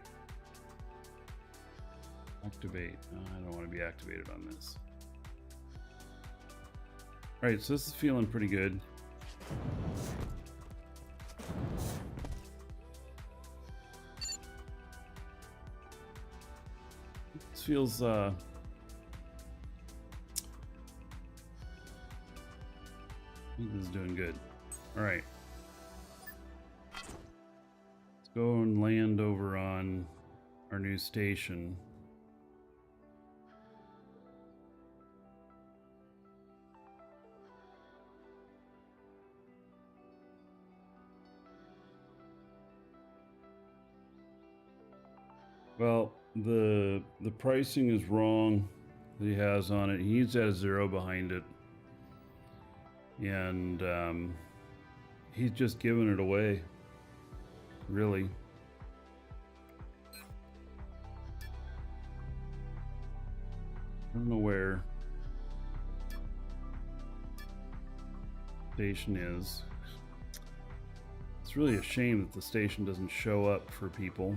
Activate. No, I don't want to be activated on this. All right, so this is feeling pretty good. This feels I think this is doing good. All right. Go and land over on our new station. Well, the pricing is wrong that he has on it. He needs to add a 0 behind it. And he's just giving it away. Really. I don't know where station is. It's really a shame that the station doesn't show up for people.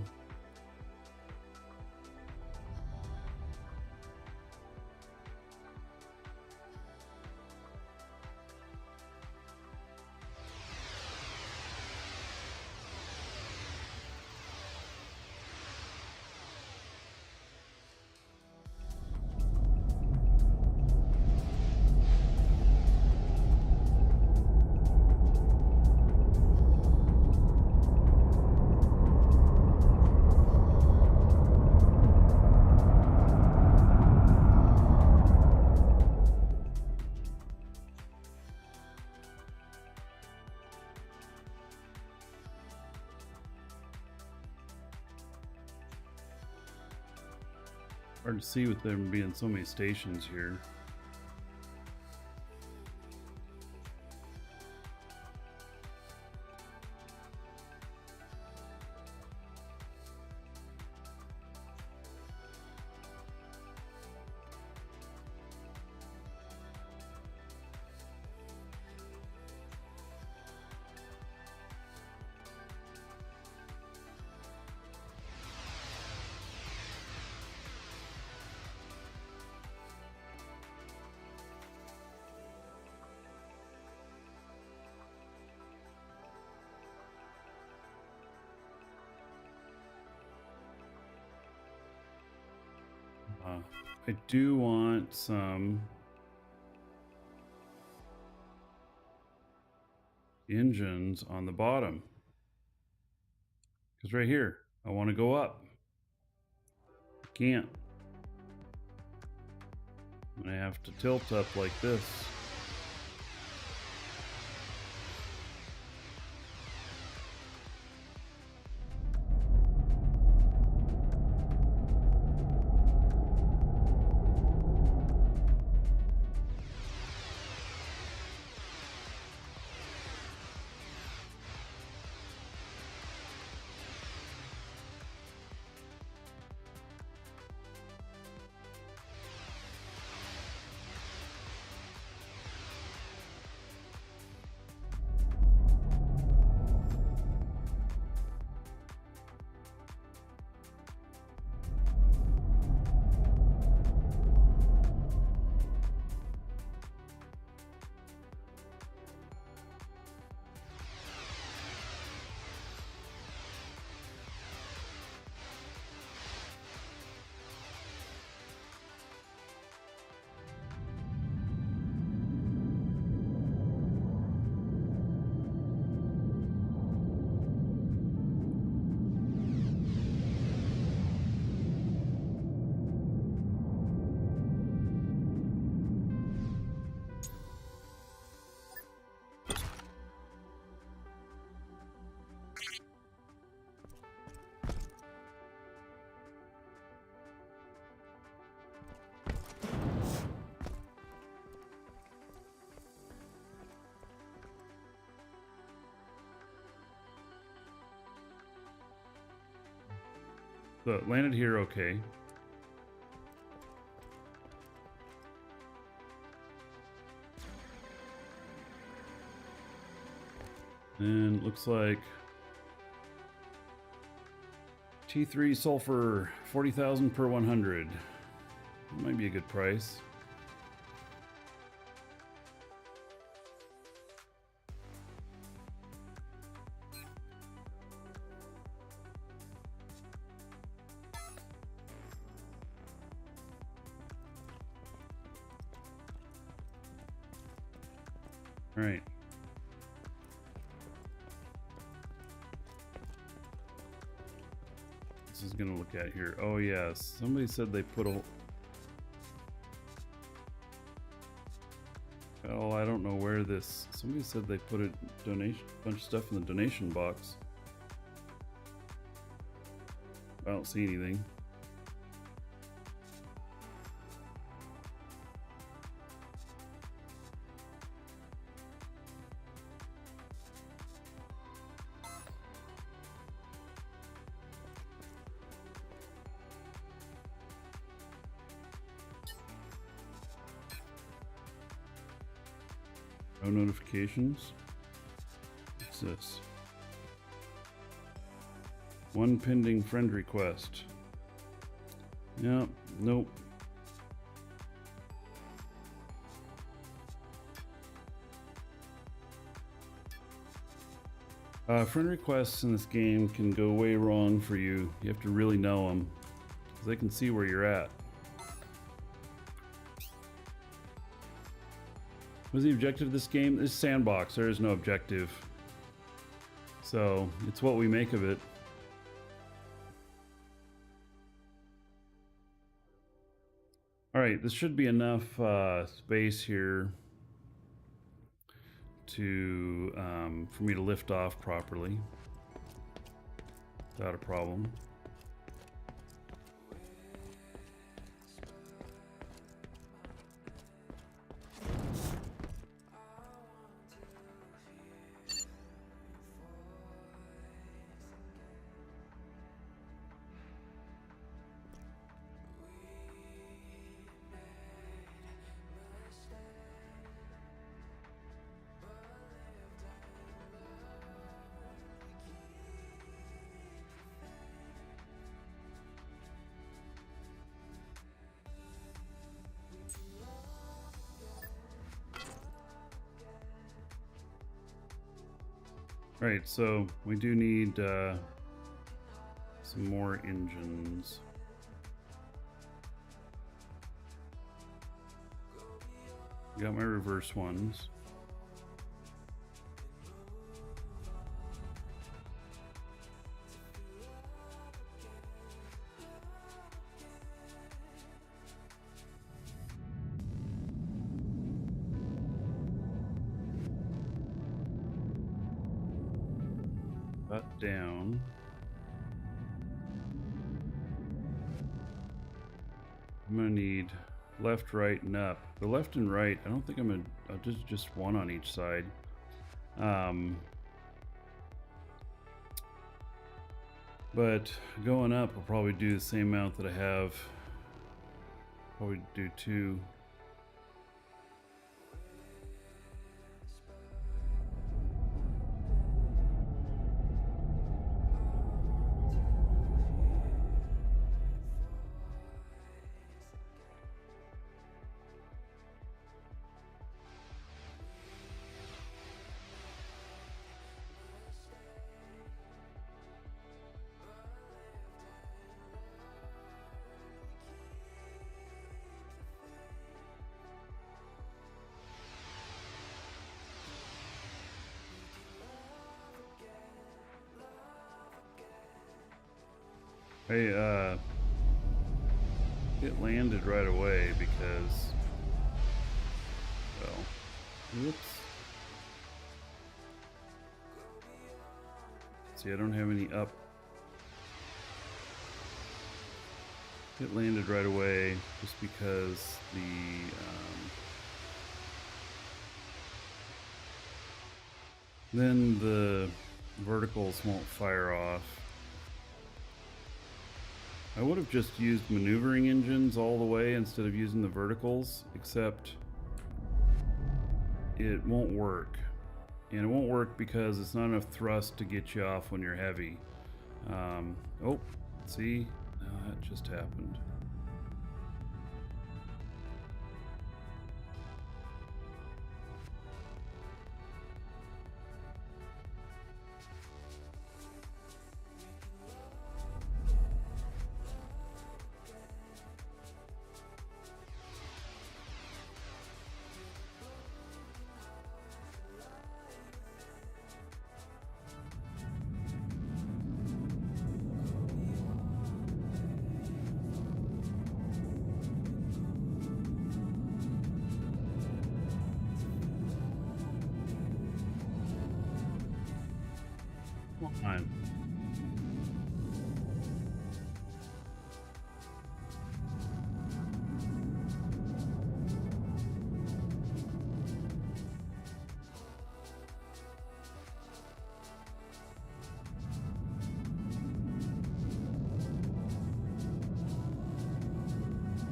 Hard to see with there being so many stations here. I do want some engines on the bottom. Because right here, I want to go up. I can't. I'm going to have to tilt up like this. So it landed here okay. And looks like T3 sulfur, 40,000 per 100. That might be a good price. All right. this is gonna look at here. Oh yes, somebody said they put a. Oh, I don't know where this. Somebody said they put a bunch of stuff in the donation box. I don't see anything. No notifications. What's this? One pending friend request. Yep, nope. Friend requests in this game can go way wrong for you. You have to really know them, because they can see where you're at. What's the objective of this game? This sandbox. There is no objective. So, it's what we make of it. Alright, this should be enough space here to for me to lift off properly without a problem. Right, so we do need some more engines. Got my reverse ones. Down. I'm gonna need left, right, and up. The left and right, I don't think I'm gonna. I'll just one on each side. But going up, I'll probably do the same amount that I have. Probably do 2. Hey, it landed right away because, well, oops. See, I don't have any up. It landed right away just because then the verticals won't fire off. I would have just used maneuvering engines all the way instead of using the verticals, except it won't work. And it won't work because it's not enough thrust to get you off when you're heavy. Oh, see? No, that just happened. Come on.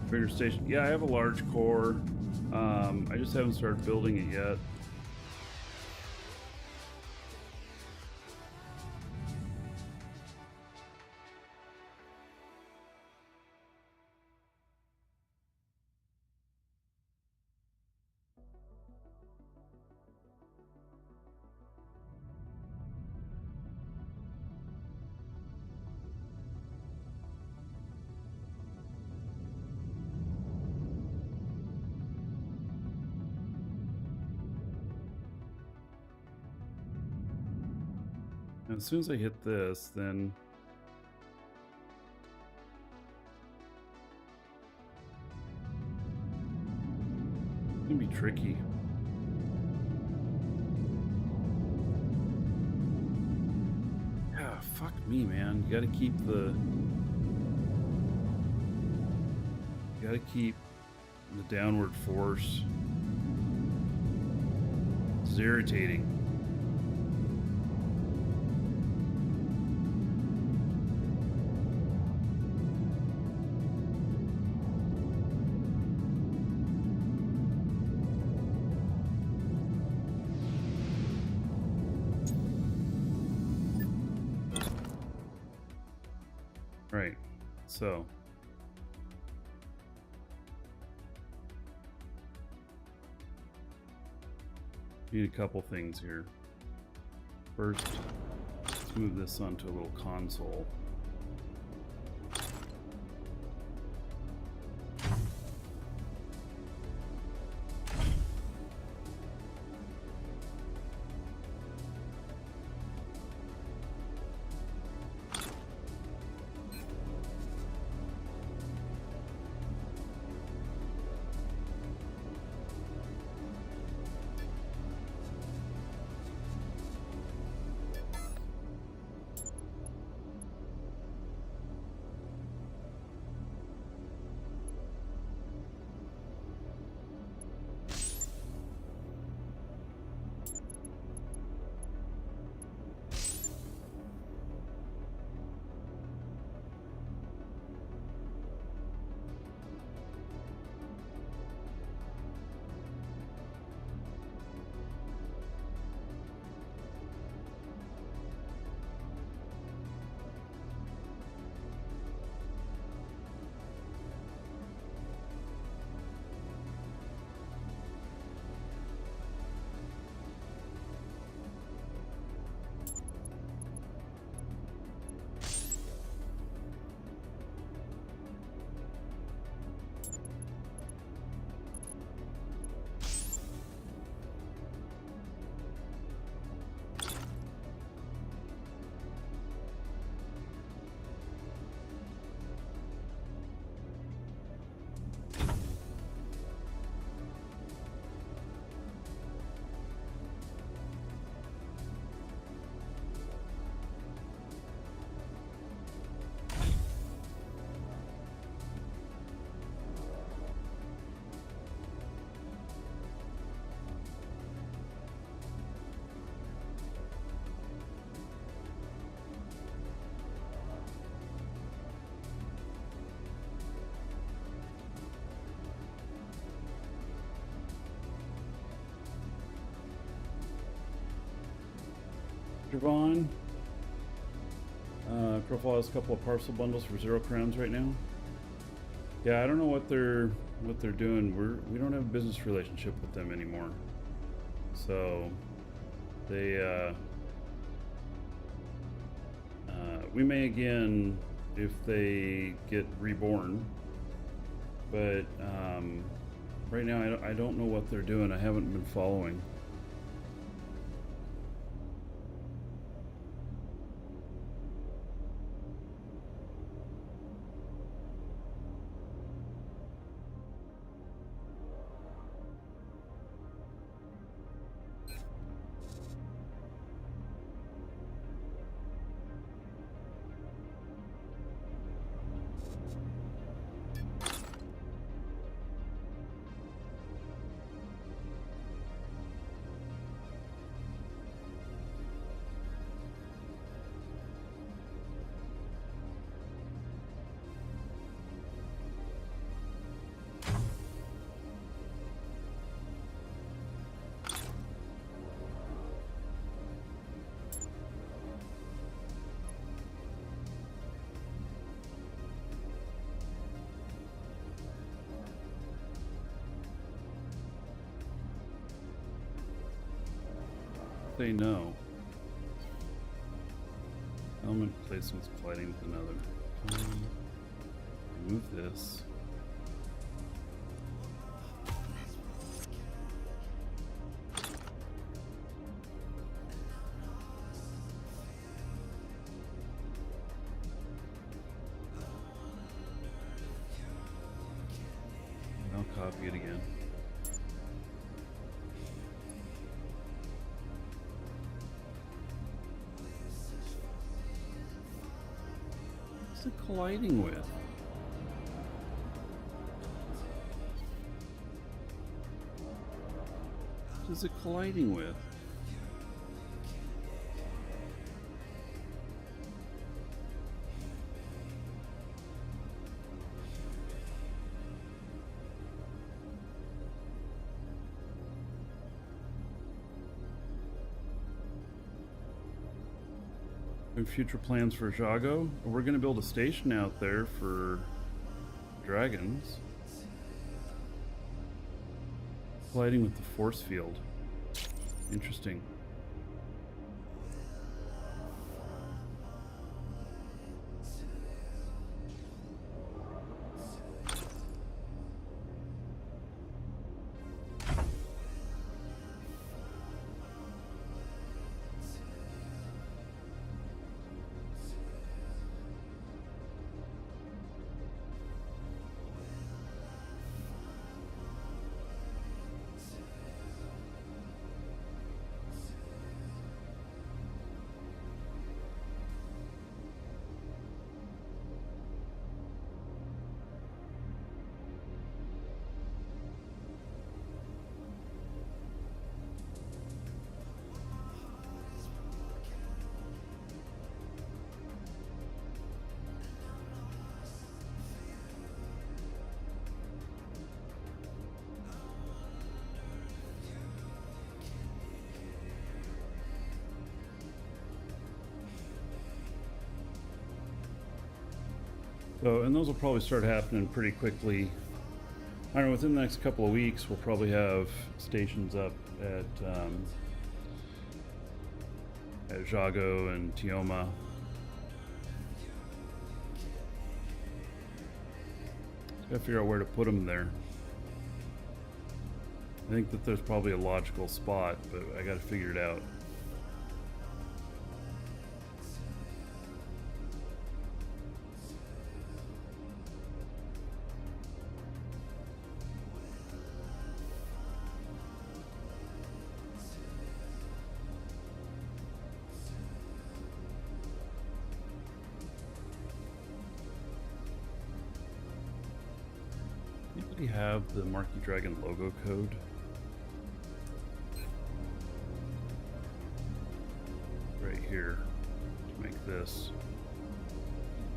Bigger station. Yeah, I have a large core. I just haven't started building it yet. And as soon as I hit this, then it's gonna be tricky. Yeah, fuck me, man. You gotta keep the downward force. It's irritating. Right. So need a couple things here. First, let's move this onto a little console. Javon. Profile has a couple of parcel bundles for 0 crowns right now. Yeah, I don't know what they're doing. We don't have a business relationship with them anymore. So they we may again if they get reborn. But right now I don't know what they're doing. I haven't been following. say no. Element placements colliding with another. Remove this. And I'll copy it again. What's it colliding with? What is it colliding with? And future plans for Jago? We're going to build a station out there for dragons. Colliding with the force field. Interesting. So, and those will probably start happening pretty quickly. I don't know, within the next couple of weeks, we'll probably have stations up at Jago and Tioma. Gotta figure out where to put them there. I think that there's probably a logical spot, but I gotta figure it out. Anybody have the Marquee Dragon logo code? Right here to make this.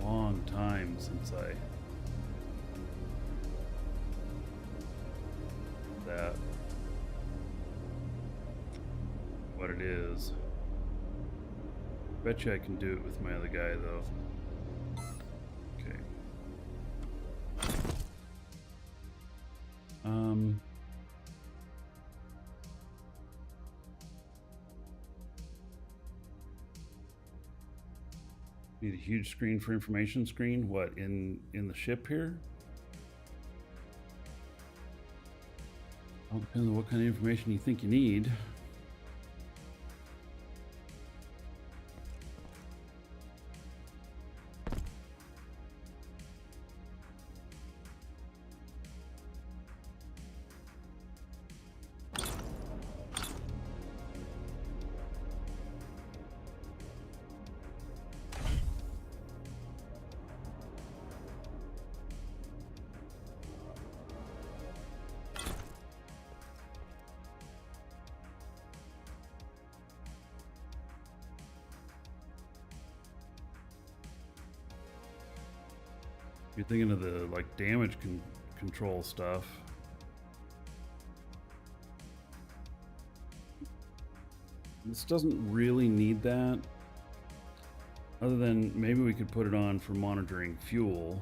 Long time since that. What it is. Bet you I can do it with my other guy though. Okay. Need a huge screen for information screen. What, in the ship here? All depends on what kind of information you think you need. You're thinking of the like damage control stuff. This doesn't really need that, other than maybe we could put it on for monitoring fuel.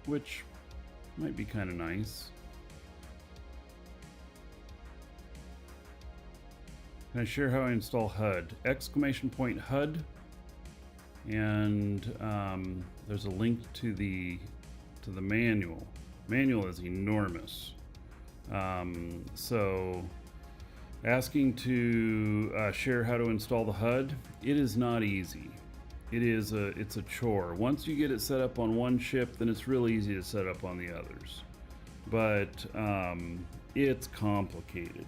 Which Might be kind of nice. Can I share how I install HUD? Exclamation point HUD. And there's a link to the manual. Manual is enormous. So asking to share how to install the HUD, it is not easy. It's a chore. Once you get it set up on one ship, then it's real easy to set up on the others. But it's complicated.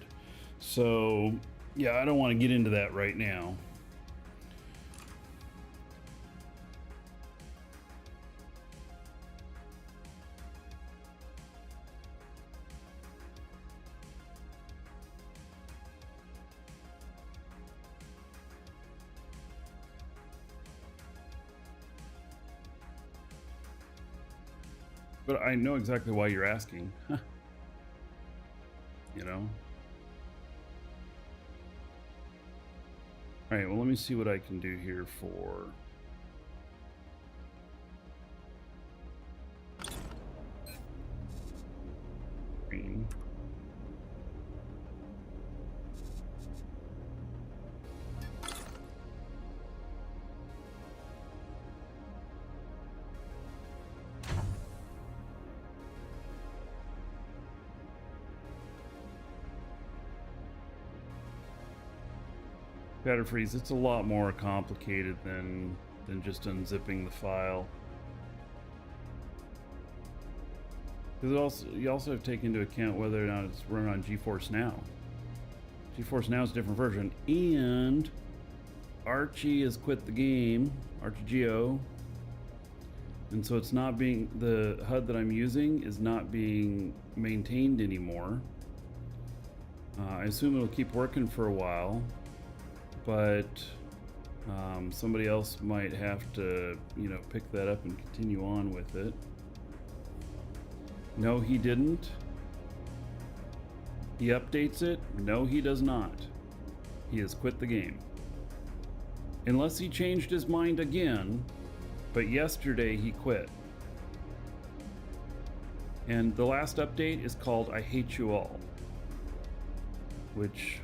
So yeah, I don't want to get into that right now. But I know exactly why you're asking. You know? Alright, well, let me see what I can do here for... green. Data freeze, it's a lot more complicated than just unzipping the file. Because you also have to take into account whether or not it's run on GeForce Now. GeForce Now is a different version, and Archie has quit the game, ArchieGeo, and so it's not being, the HUD that I'm using is not being maintained anymore. I assume it'll keep working for a while, but somebody else might have to, you know, pick that up and continue on with it. No, he didn't. He updates it. No, he does not. He has quit the game. Unless he changed his mind again, but yesterday he quit. And the last update is called I Hate You All, which...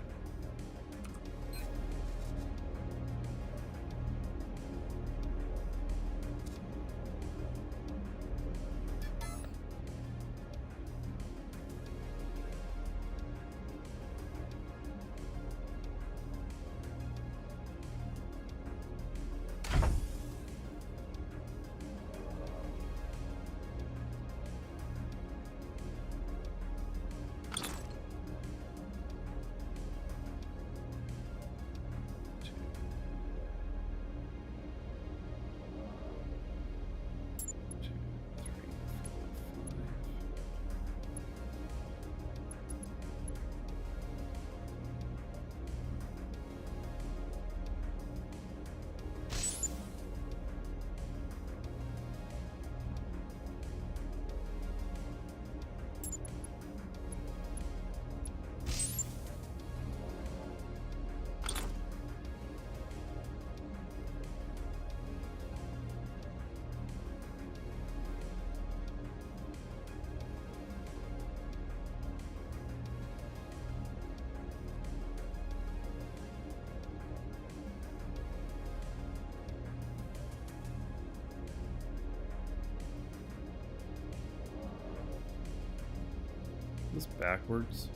this backwards.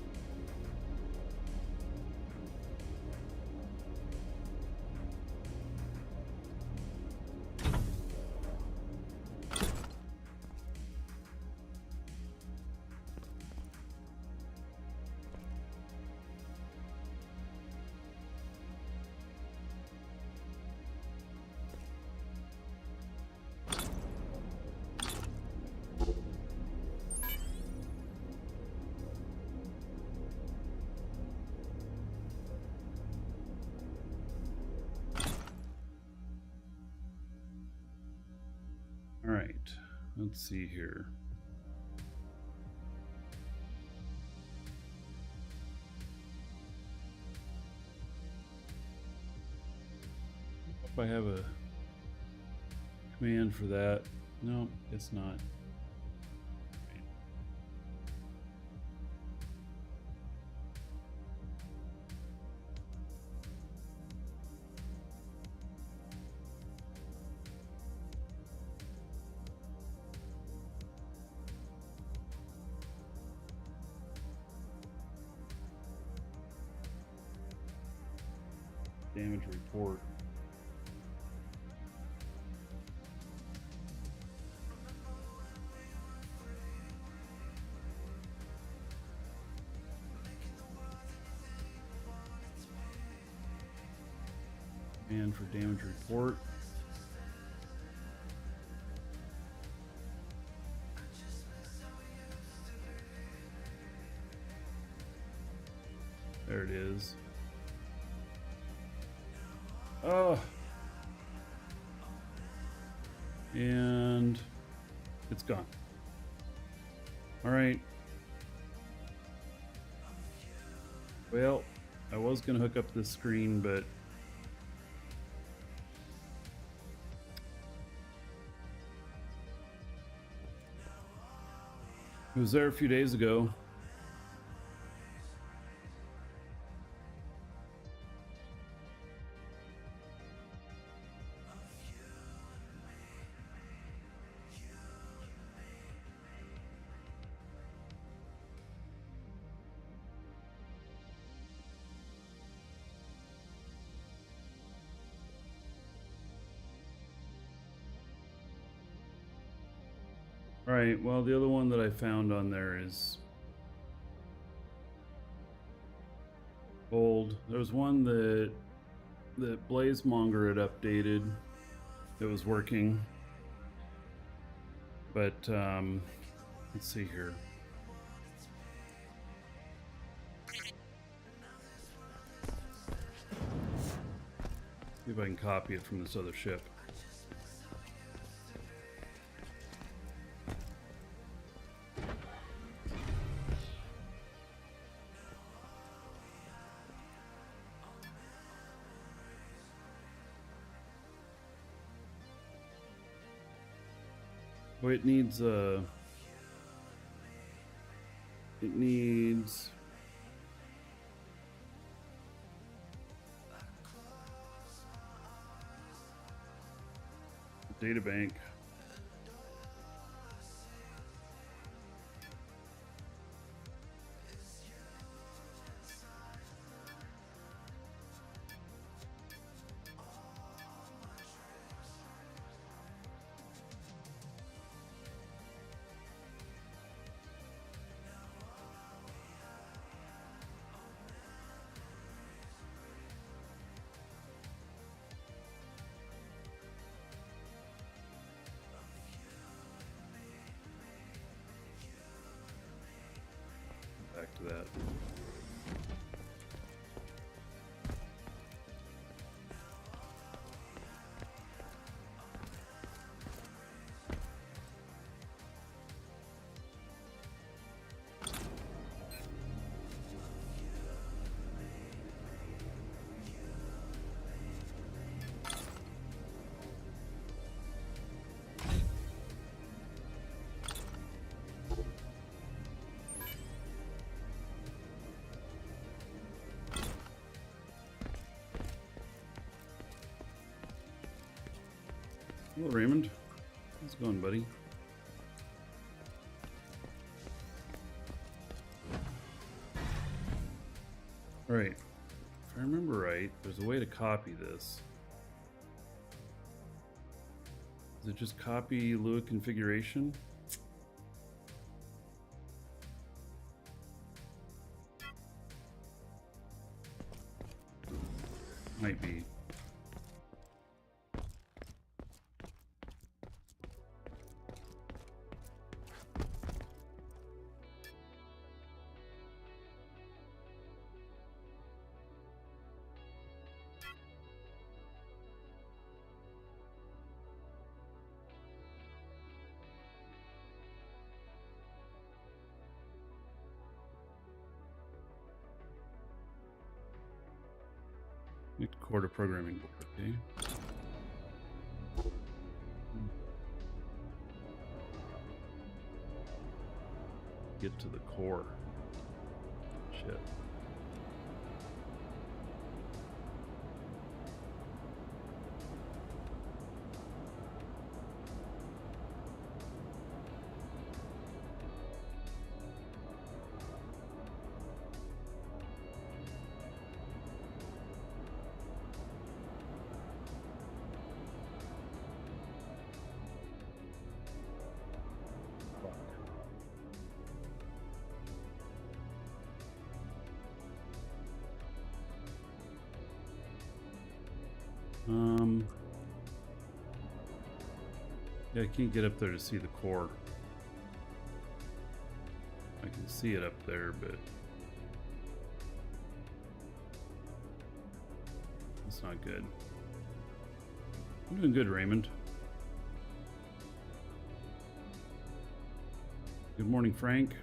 All right, let's see here. If I have a command for that. No, it's not. Damage report. And for damage report. There it is. Oh. And it's gone. All right. Well, I was going to hook up this screen, but it was there a few days ago. All right, well, the other one that I found on there is old. There was one that Blazemonger had updated that was working. But let's see here. See if I can copy it from this other ship. Oh, it needs data bank. Back to that. Hello, Raymond. How's it going, buddy? All right. If I remember right, there's a way to copy this. Is it just copy Lua configuration? Might be. Need to core to programming board, okay? Get to the core. Shit. Yeah, I can't get up there to see the core. I can see it up there, but it's not good. I'm doing good, Raymond. Good morning, Frank.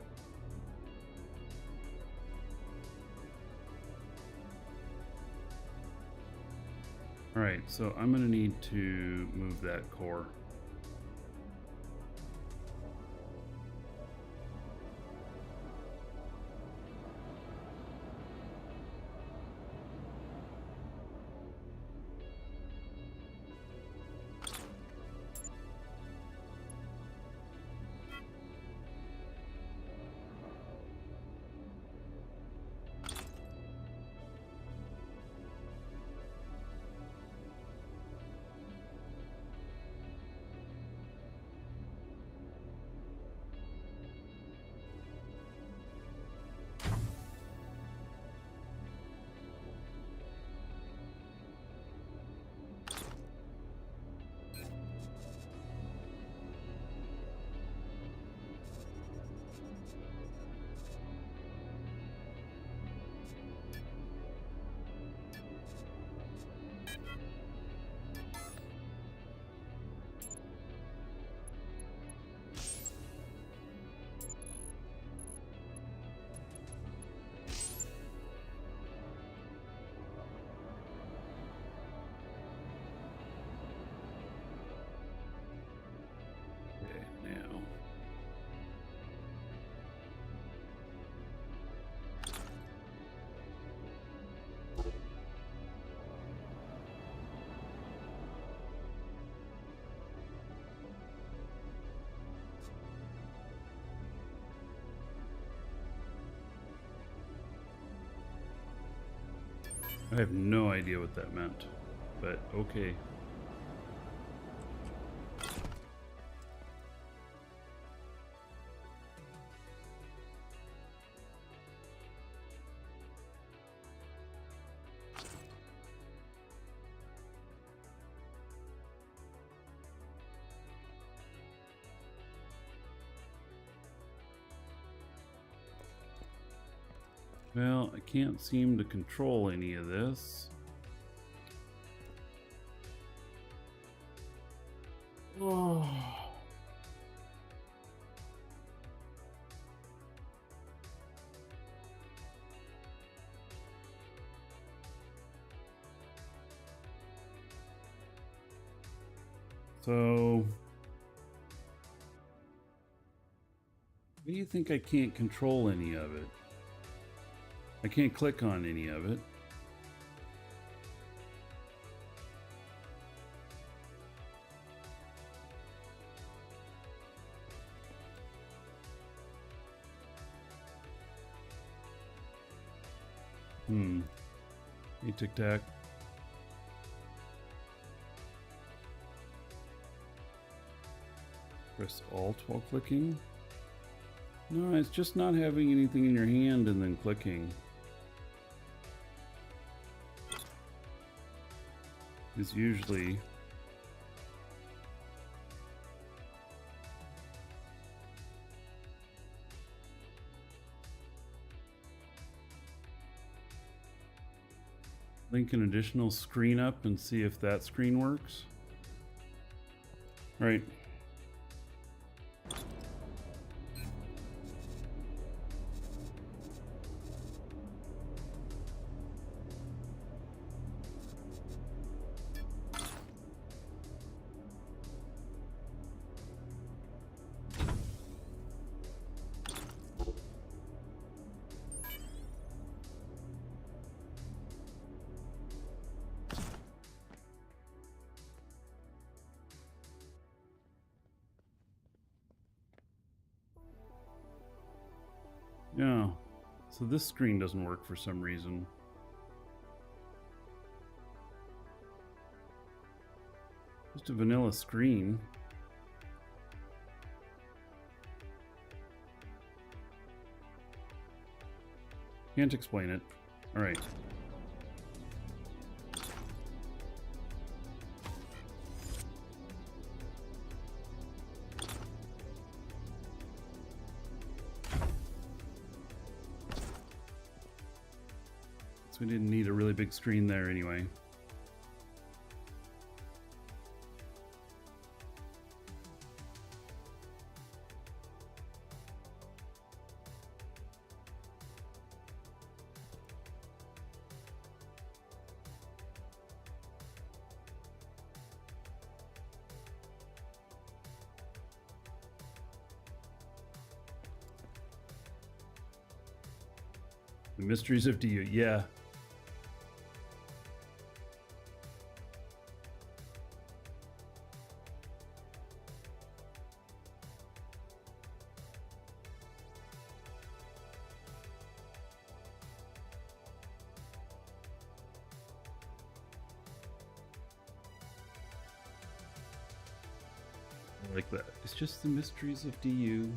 All right, so I'm gonna need to move that core. Now. I have no idea what that meant, but okay. Well, I can't seem to control any of this. Oh. So, what do you think? I can't control any of it? I can't click on any of it. Hey, Tic Tac. Press Alt while clicking. No, it's just not having anything in your hand and then clicking. Is usually link an additional screen up and see if that screen works. All right. Yeah, so this screen doesn't work for some reason. Just a vanilla screen. Can't explain it. All right. So we didn't need a really big screen there anyway. The mysteries of DU, yeah. I like that. It's just the mysteries of DU.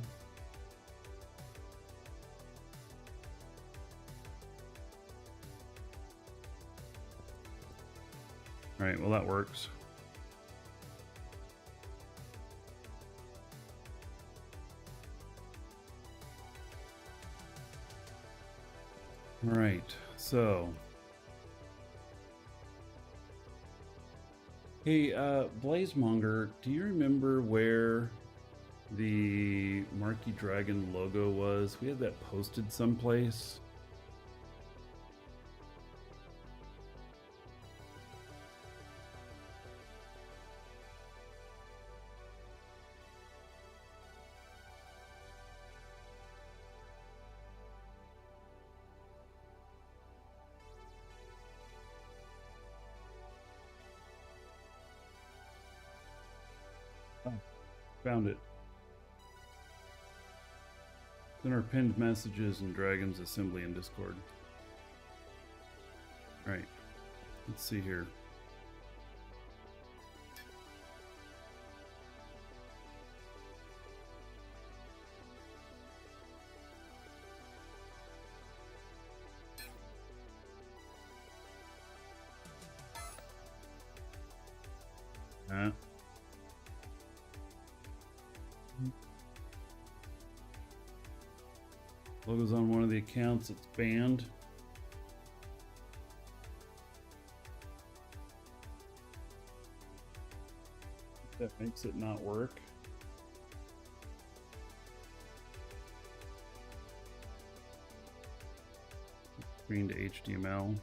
All right, well that works. All right, so. Hey, Blazemonger, do you remember where the Marquee Dragon logo was? We had that posted someplace. Oh, found it. It's in our pinned messages and Dragons Assembly in Discord. All right, let's see here. Logo's on one of the accounts, it's banned. That makes it not work. Screen to HTML.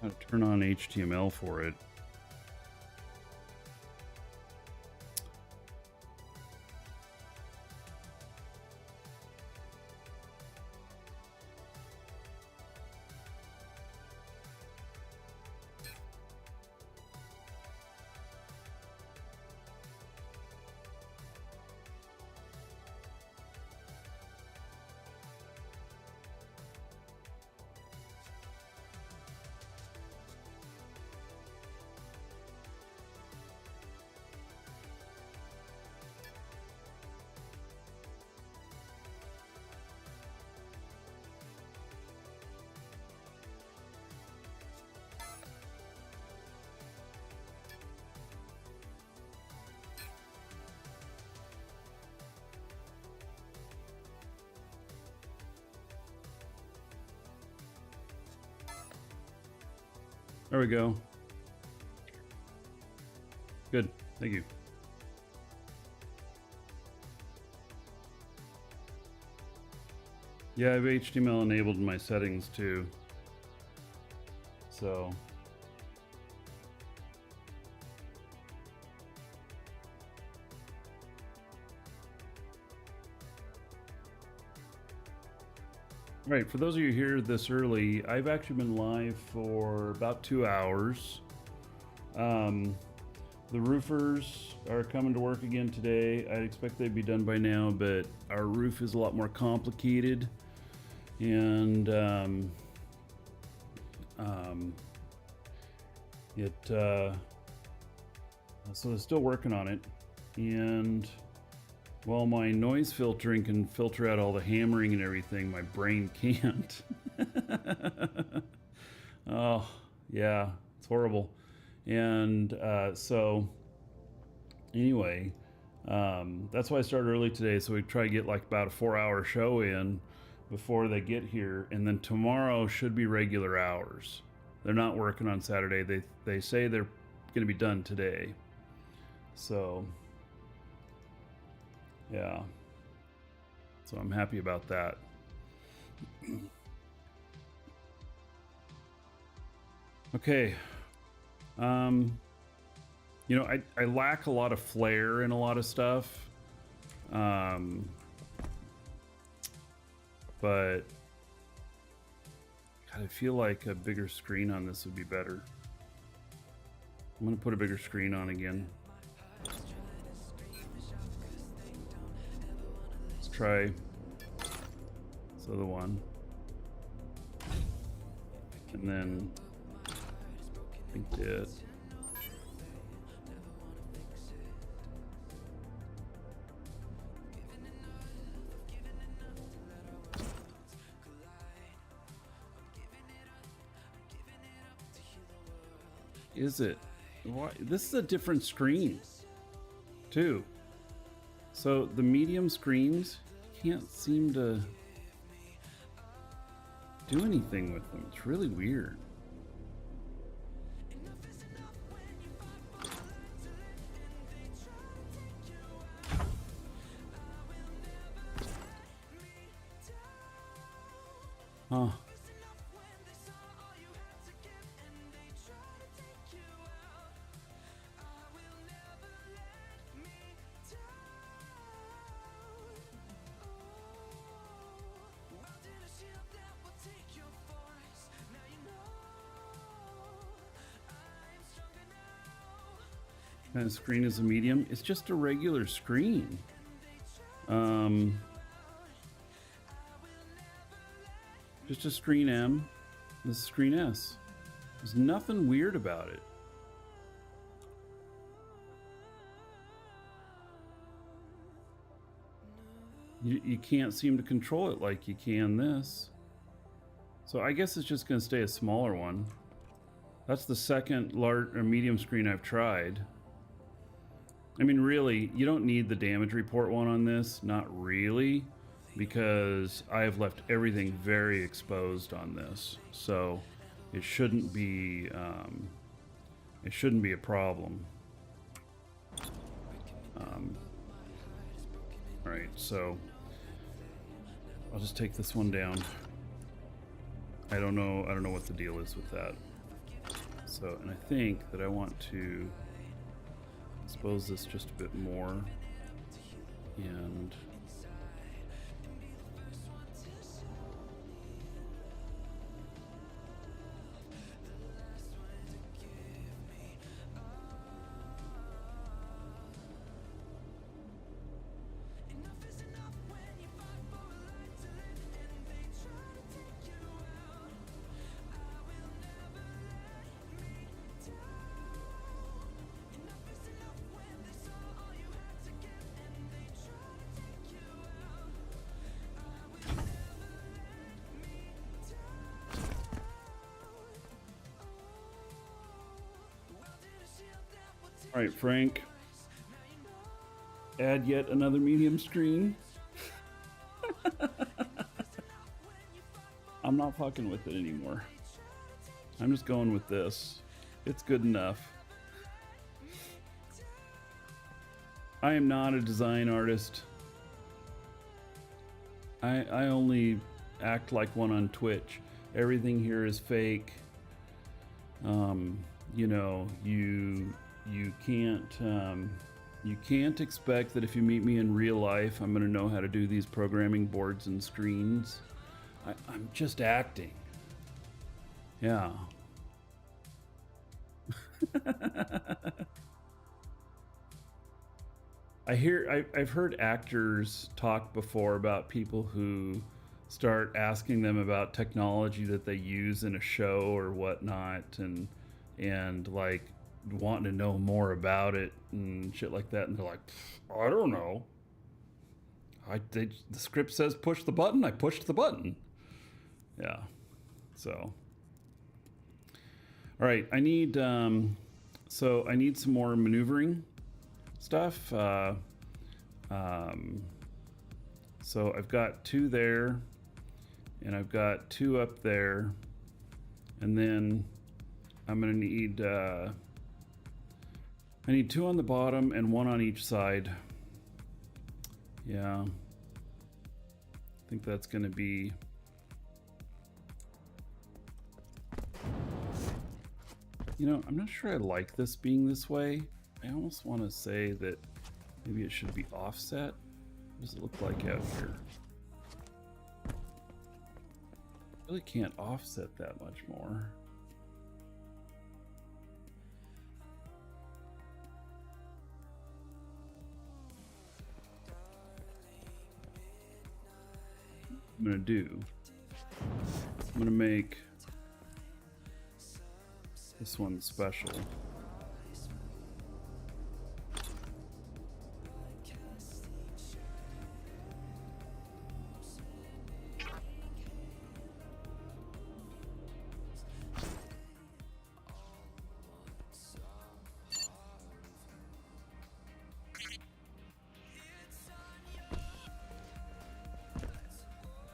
How to turn on HTML for it. There we go. Good, thank you. Yeah, I have HTML enabled in my settings too. So. Right, for those of you here this early, I've actually been live for about 2 hours. The roofers are coming to work again today. I expect they'd be done by now, but our roof is a lot more complicated. And So they're still working on it, and while my noise filtering can filter out all the hammering and everything, my brain can't. Oh, yeah, it's horrible. And so, anyway, that's why I started early today, so we try to get like about a 4-hour show in before they get here, and then tomorrow should be regular hours. They're not working on Saturday. They say they're going to be done today. So, yeah. So I'm happy about that. Okay. You know, I lack a lot of flair in a lot of stuff. But God, I feel like a bigger screen on this would be better. I'm gonna put a bigger screen on again. Let's try this other one. And then I think that is it? Why? This is a different screen too. So the medium screens can't seem to do anything with them. It's really weird. Huh. Kind of screen is a medium. It's just a regular screen. Just a screen M. This is screen S. There's nothing weird about it. You can't seem to control it like you can this. So I guess it's just going to stay a smaller one. That's the second large or medium screen I've tried. I mean, really, you don't need the damage report one on this. Not really, because I have left everything very exposed on this. So it shouldn't be a problem. All right, so I'll just take this one down. I don't know what the deal is with that. So, and I think that I want to expose this just a bit more, and all right, Frank, add yet another medium screen. I'm not fucking with it anymore. I'm just going with this. It's good enough. I am not a design artist. I only act like one on Twitch. Everything here is fake. You know, you can't expect that if you meet me in real life, I'm going to know how to do these programming boards and screens. I'm just acting. Yeah. I've heard actors talk before about people who start asking them about technology that they use in a show or whatnot, and and like wanting to know more about it and shit like that, and they're like, I don't know. The script says push the button. I pushed the button. Yeah. So. All right. I need so I need some more maneuvering stuff. So I've got 2 there, and I've got 2 up there, and then I'm gonna need I need 2 on the bottom and 1 on each side. Yeah, I think that's gonna be. You know, I'm not sure I like this being this way. I almost want to say that maybe it should be offset. What does it look like out here? Really can't offset that much more. I'm gonna do. I'm gonna make this one special.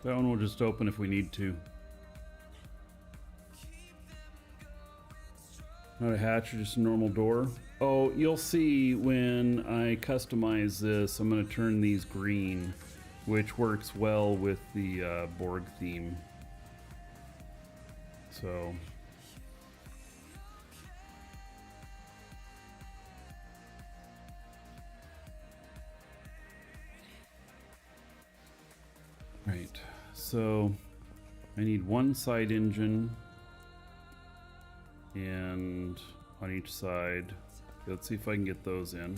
That one will just open if we need to. Not a hatch, or just a normal door. Oh, you'll see when I customize this, I'm going to turn these green, which works well with the Borg theme. So. Right, so I need 1 side engine and on each side. Let's see if I can get those in.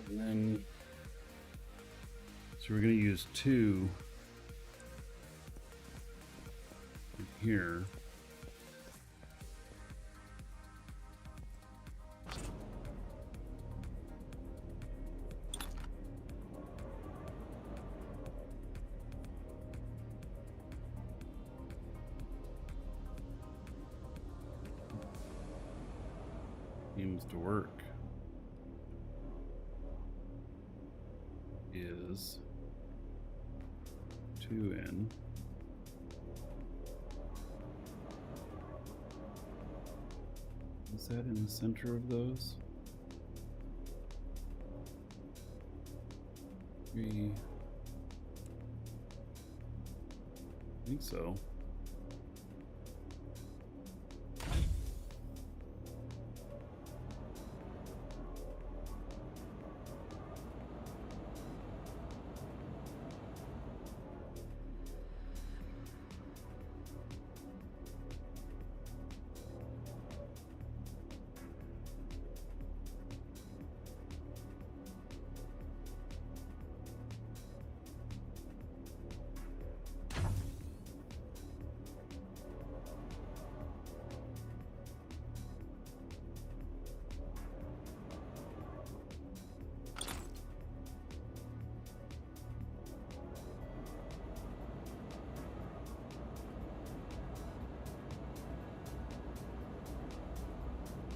And then, so we're going to use 2 here. Seems to work. Is 2 in. Is that in the center of those? 3. I think so.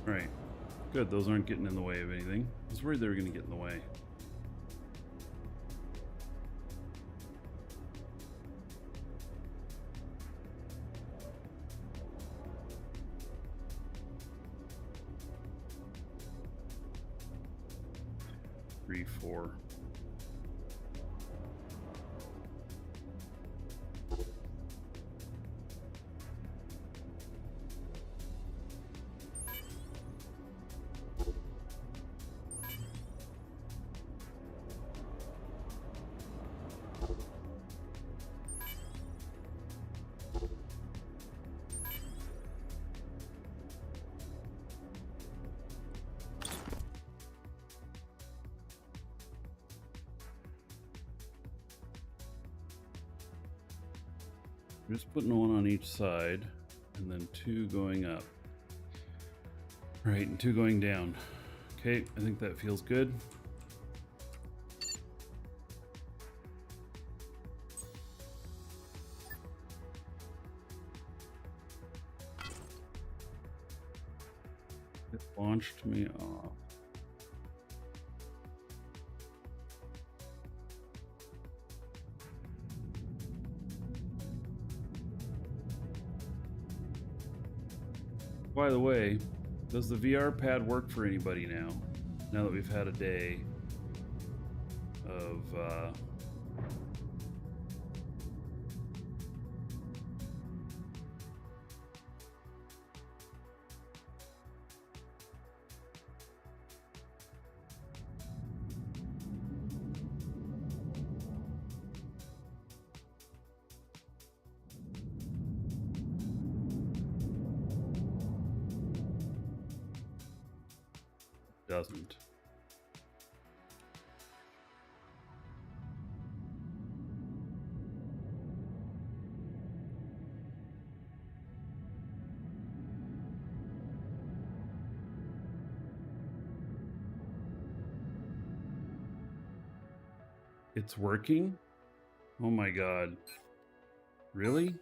Alright. Good, those aren't getting in the way of anything. I was worried they were going to get in the way. Three, four. Just putting one on each side, and then two going up. Right, and two going down. Okay, I think that feels good. It launched me off. By the way, does the VR pad work for anybody now? Now that we've had a day of doesn't. It's working? Oh my god. Really?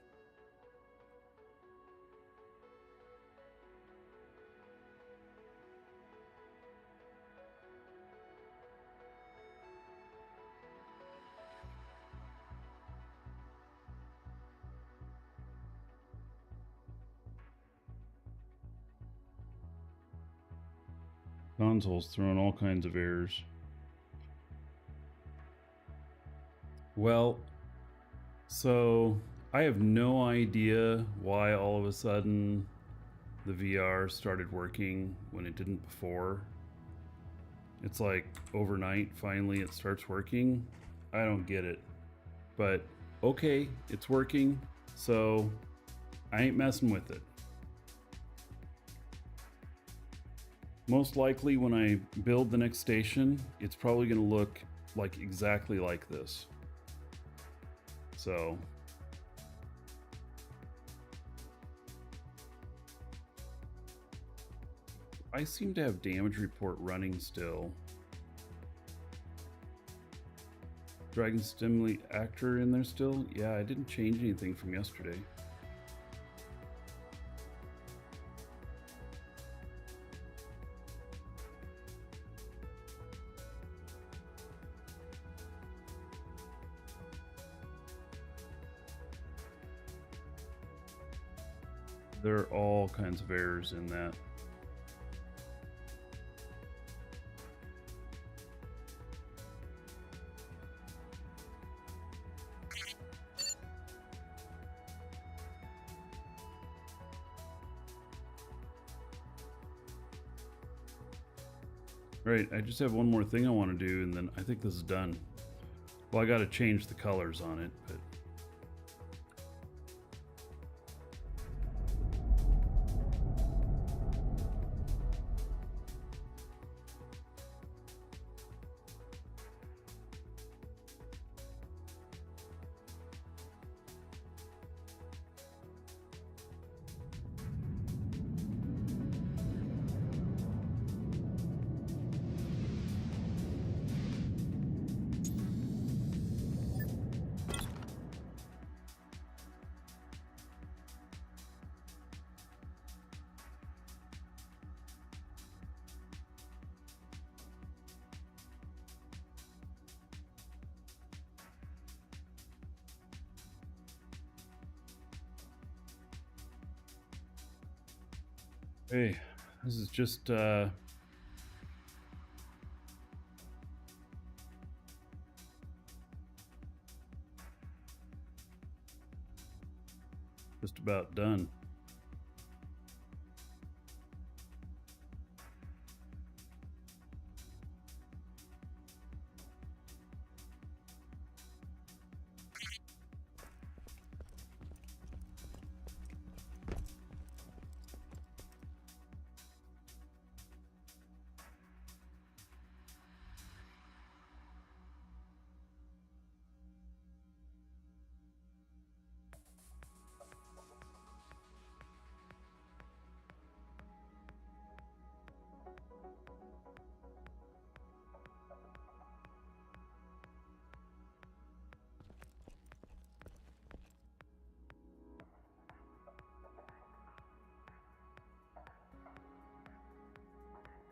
Console's throwing all kinds of errors. Well, so I have no idea why all of a sudden the VR started working when it didn't before. It's like overnight, finally it starts working. I don't get it. But okay, it's working, so I ain't messing with it. Most likely when I build the next station, it's probably going to look like exactly like this. So I seem to have damage report running still. Dragon Stimuli actor in there still? Yeah, I didn't change anything from yesterday. There are all kinds of errors in that. Right, I just have one more thing I want to do, and then I think this is done. Well, I got to change the colors on it, but... Hey, this is just about done.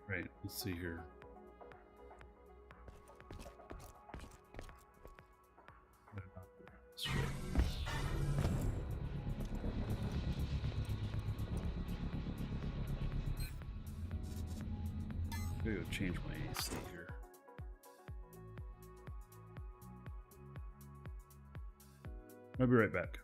Right, let's see here. Shit. I'm gonna go change my AC here. I'll be right back.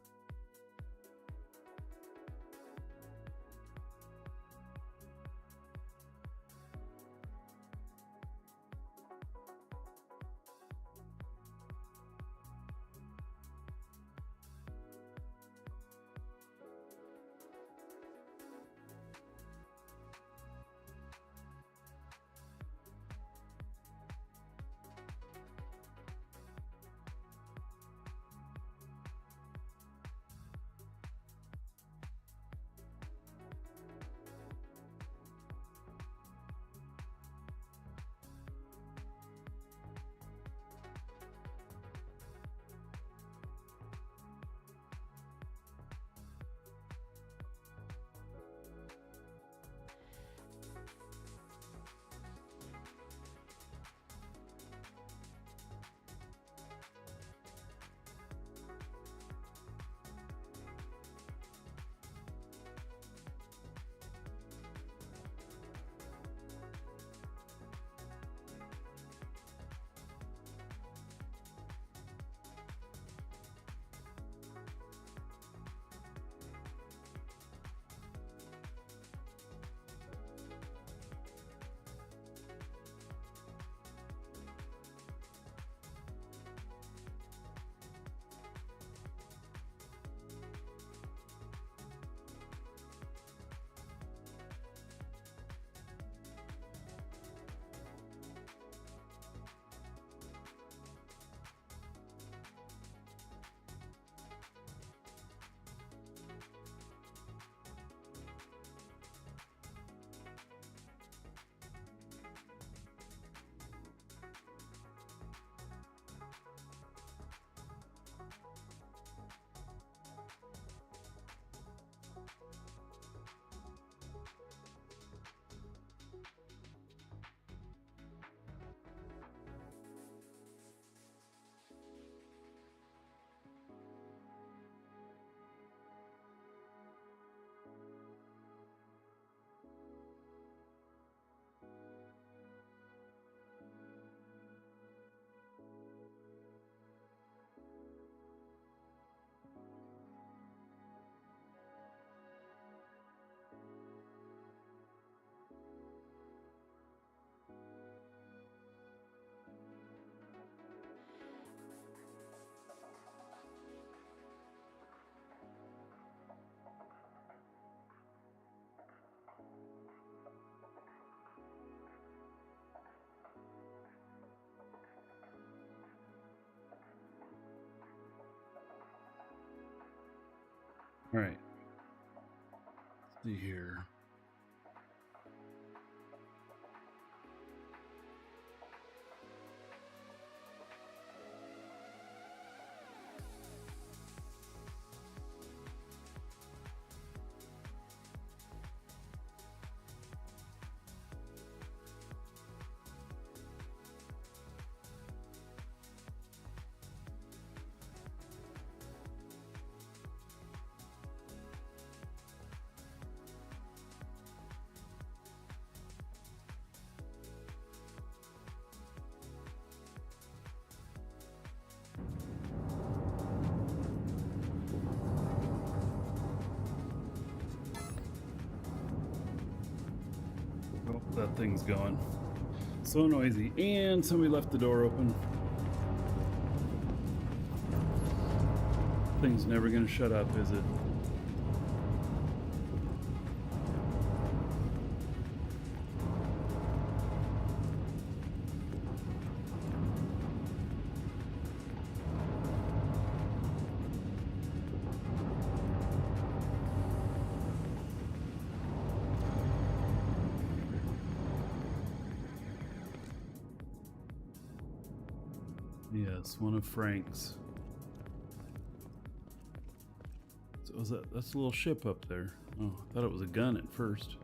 All right. Let's see here. that thing's going. So noisy. And somebody left the door open. Thing's never gonna shut up, is it? Yes, one of Frank's. So was that's a little ship up there. Oh, I thought it was a gun at first.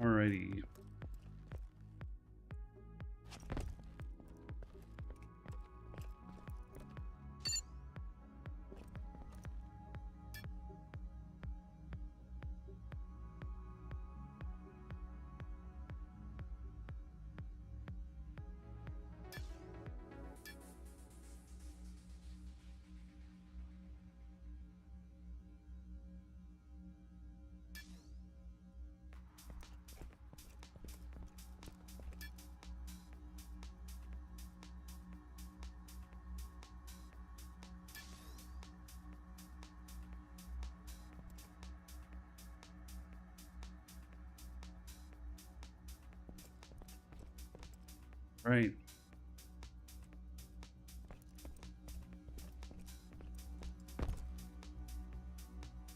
Alrighty. Right.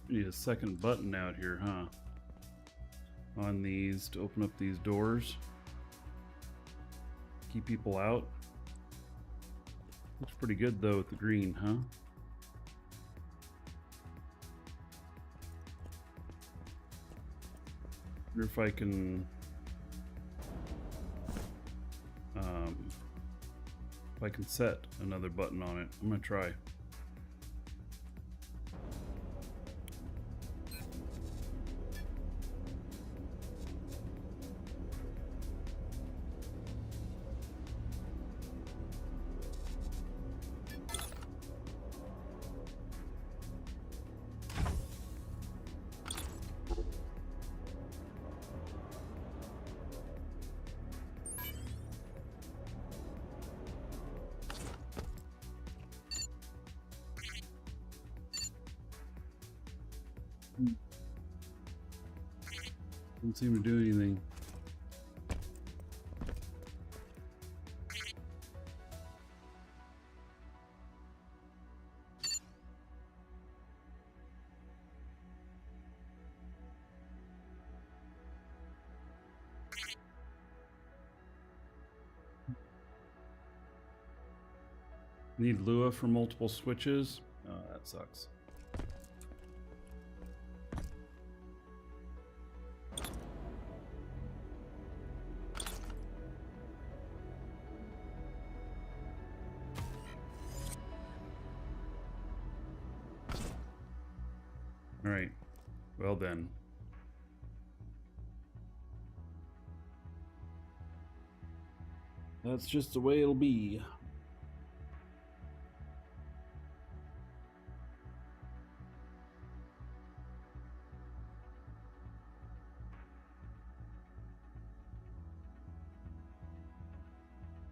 We need a second button out here, huh? On these to open up these doors. Keep people out. Looks pretty good though with the green, huh? Wonder if I can set another button on it. I'm gonna try. Doesn't seem to do anything. Need Lua for multiple switches? Oh, that sucks. All right, well then. That's just the way it'll be.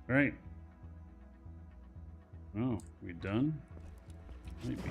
All right. Oh, we done? Might be.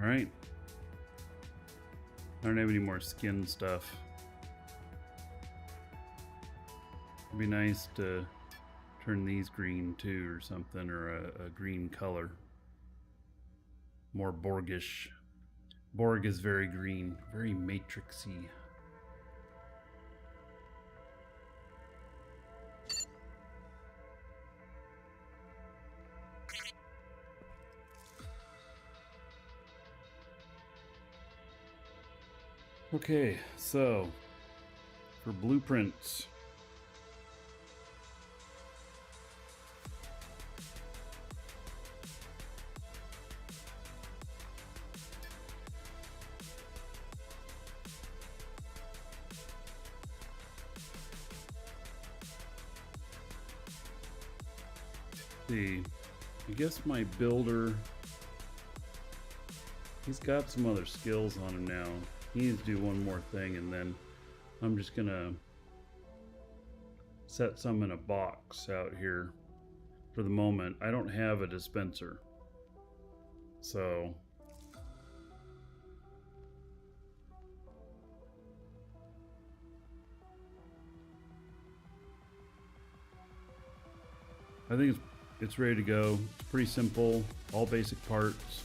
Alright. I don't have any more skin stuff. It'd be nice to turn these green too or something, or a green color. More Borgish. Borg is very green, very matrixy. Okay, so for blueprints, I guess my builder, he's got some other skills on him now. He needs to do one more thing, and then I'm just gonna set some in a box out here for the moment. I don't have a dispenser, so I think it's ready to go. It's pretty simple, all basic parts.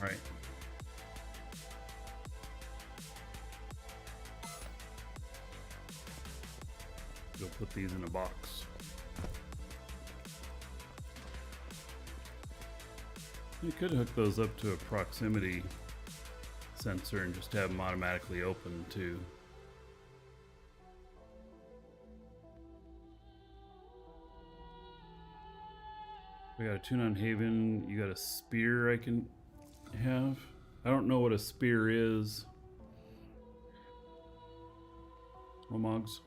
All right. Go put these in a box. You could hook those up to a proximity sensor and just have them automatically open too. We got a tune on Haven. You got a spear I can have. I don't know what a spear is. Mogs.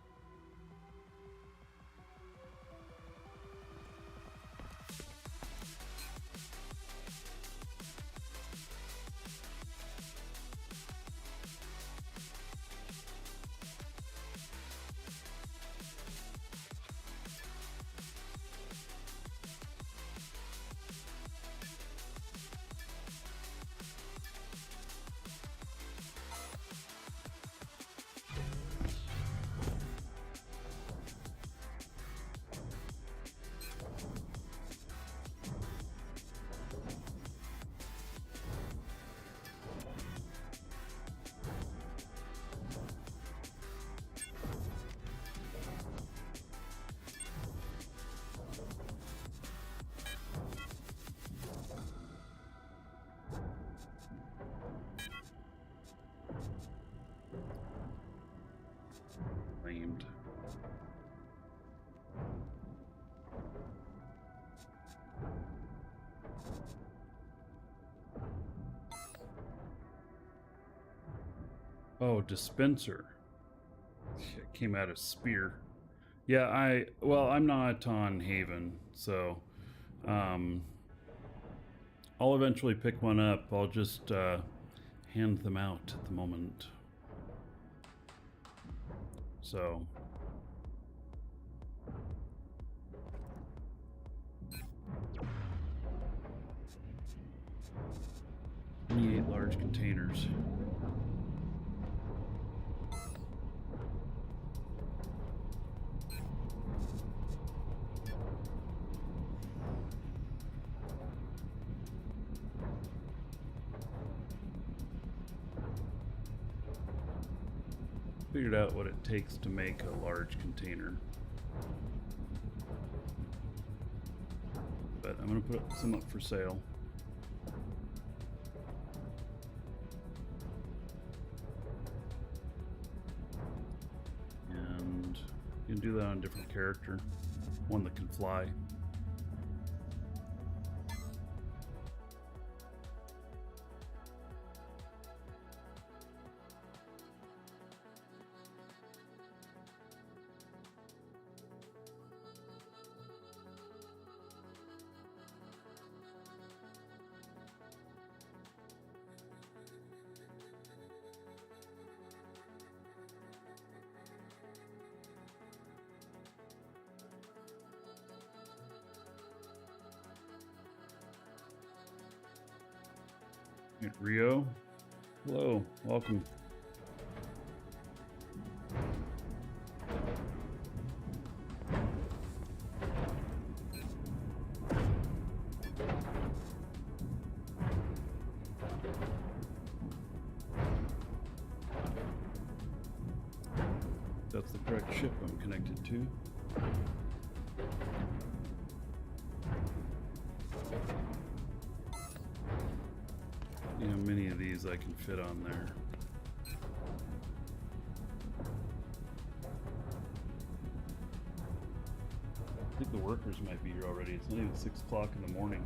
Claimed. Oh, dispenser. It came out of spear. Yeah, I'm not on Haven, so I'll eventually pick one up. I'll just hand them out at the moment. So 28 large containers. figured out what it takes to make a large container. But I'm going to put some up for sale. And you can do that on a different character, one that can fly. Rio, hello, welcome. That's the correct ship I'm connected to. You know, many of these I can fit on there. I think the workers might be here already. It's not even 6 o'clock in the morning.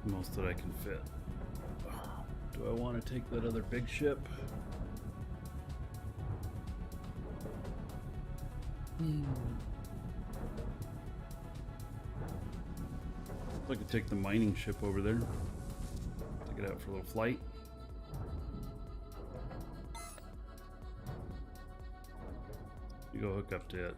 Most that I can fit. Do I want to take that other big ship? I could take the mining ship over there. Take it out for a little flight. You go hook up to it.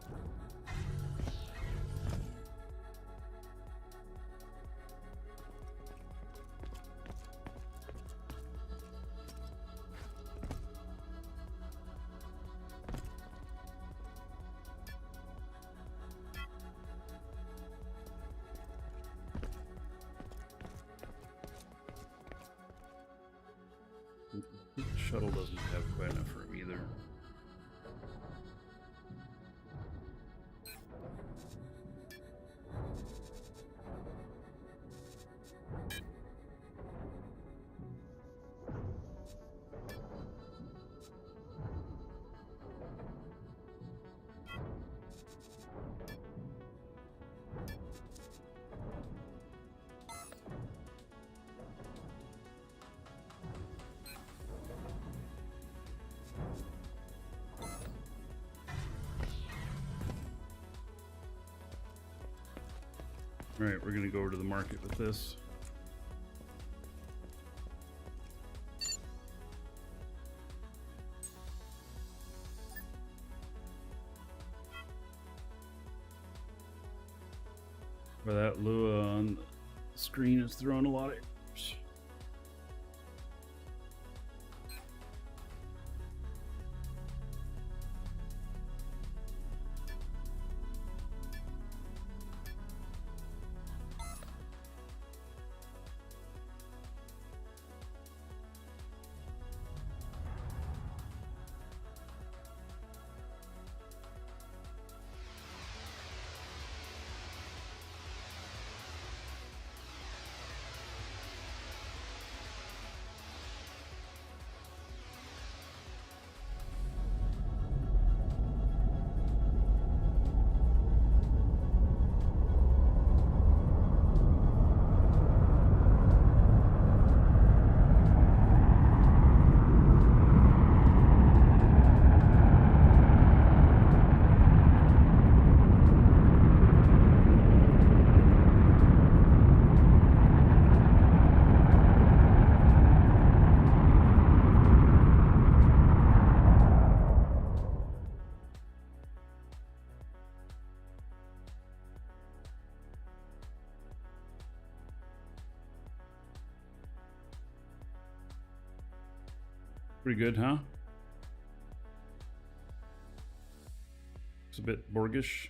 The shuttle doesn't have quite enough room either. Alright, we're going to go over to the market with this. Where that Lua on the screen is throwing a lot of errors. Pretty good, huh? It's a bit Borgish.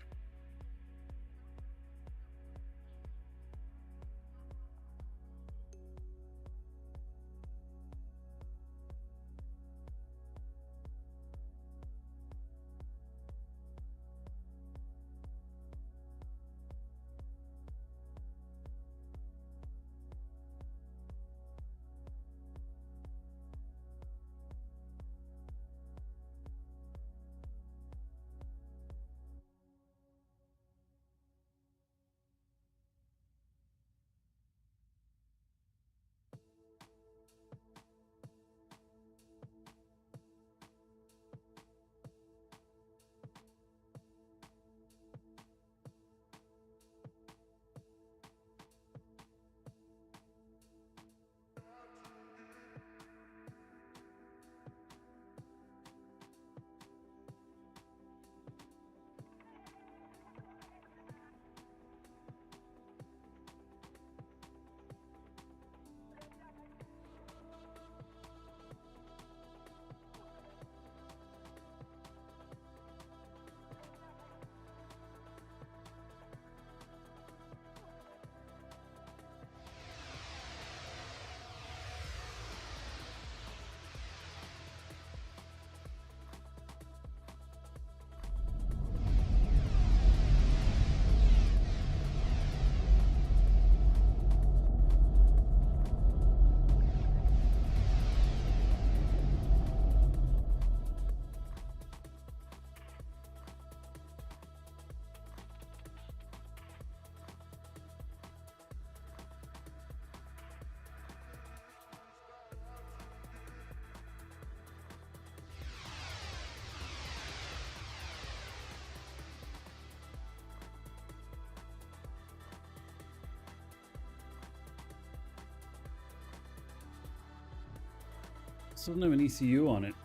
Still doesn't have an ECU on it.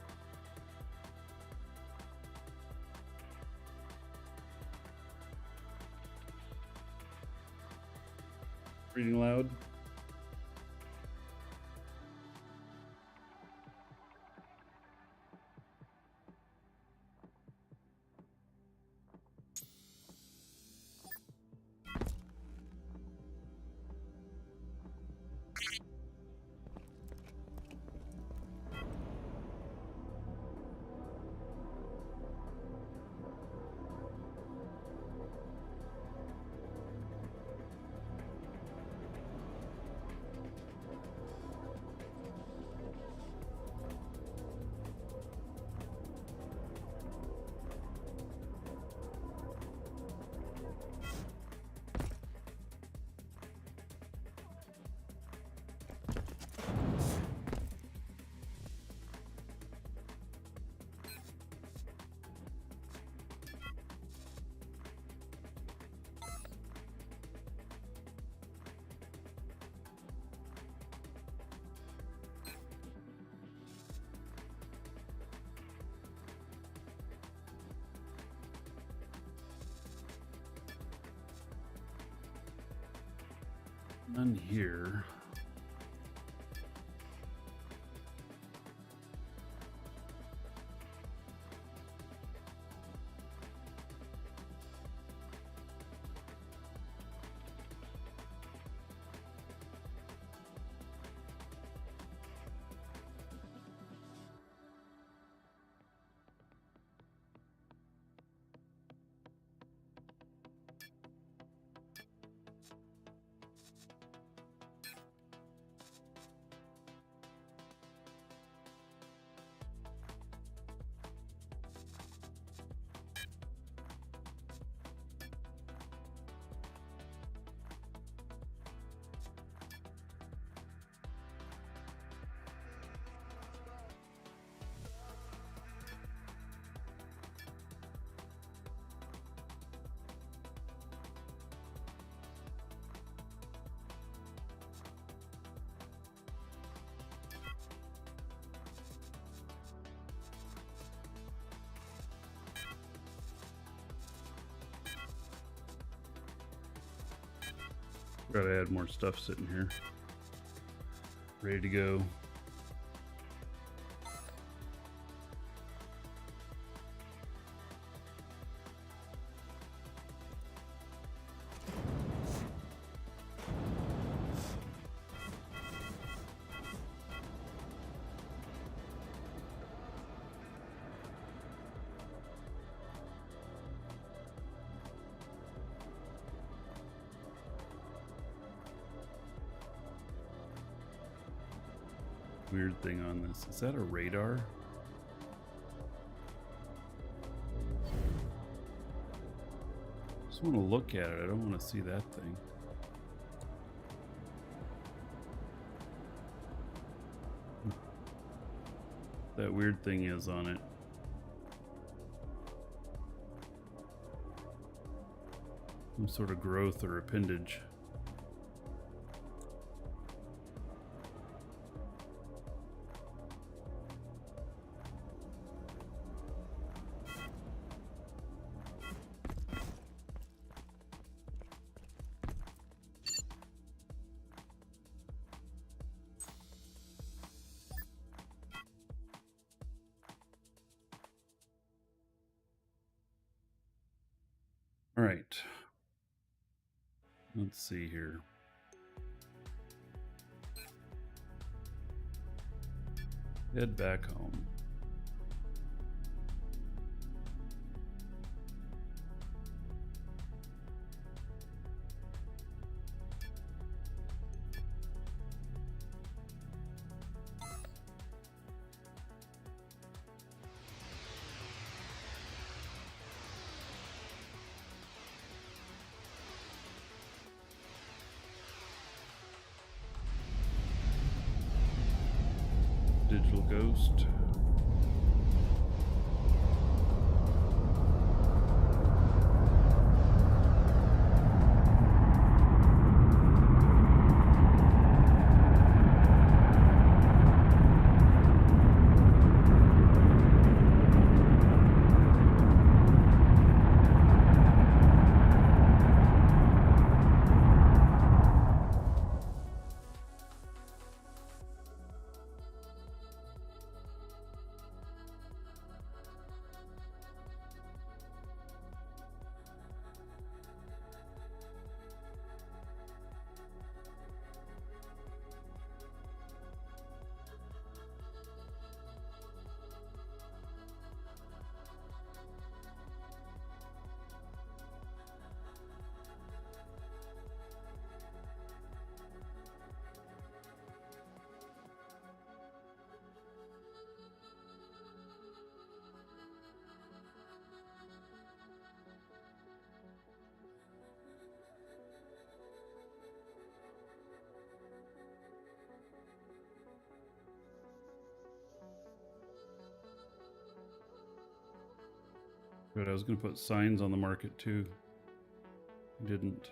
Reading loud. None here. Gotta add more stuff sitting here. Ready to go. weird thing on this. Is that a radar? Just want to look at it. I don't want to see that thing. That weird thing is on it. Some sort of growth or appendage. All right. Let's see here. Head back home. Digital ghost. But I was going to put signs on the market too. Didn't.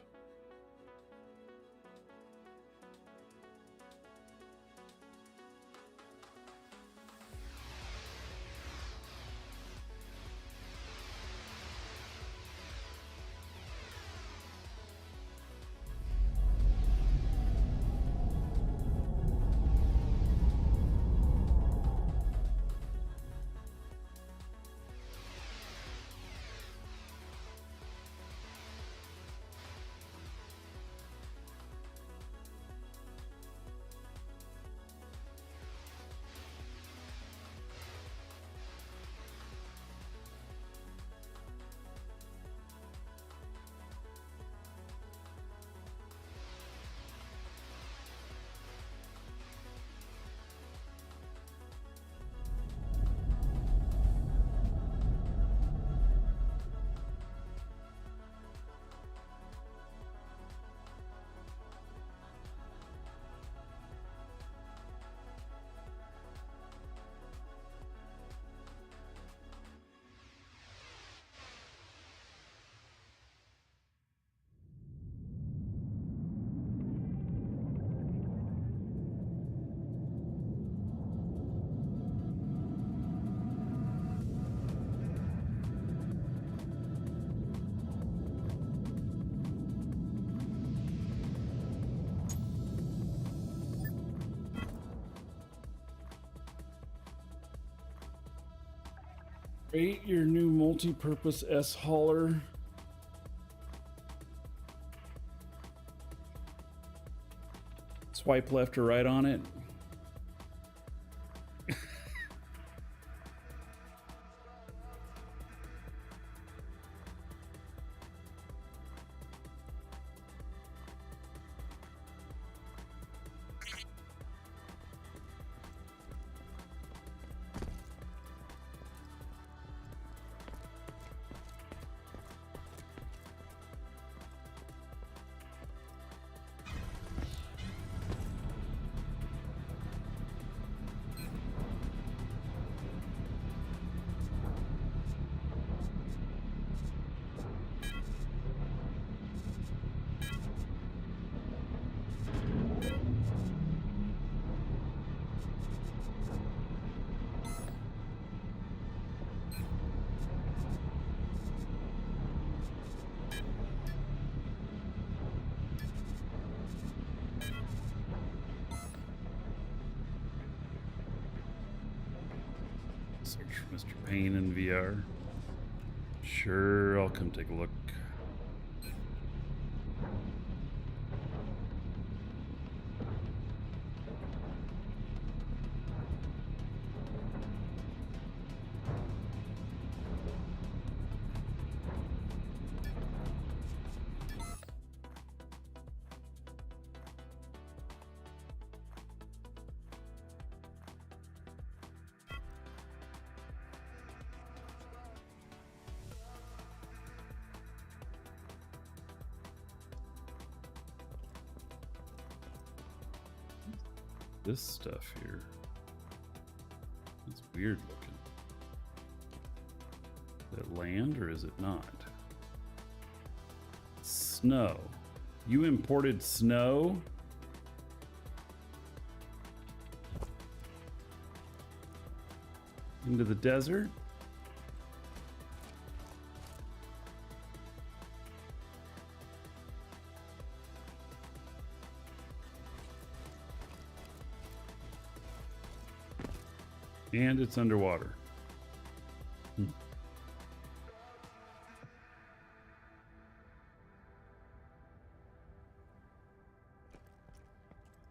Rate your new multi-purpose S hauler. Swipe left or right on it. Search for Mr. Payne in VR. Sure, I'll come take a look. This stuff here, it's weird looking. Is it land or is it not? Snow. You imported snow? Into the desert? And it's underwater. All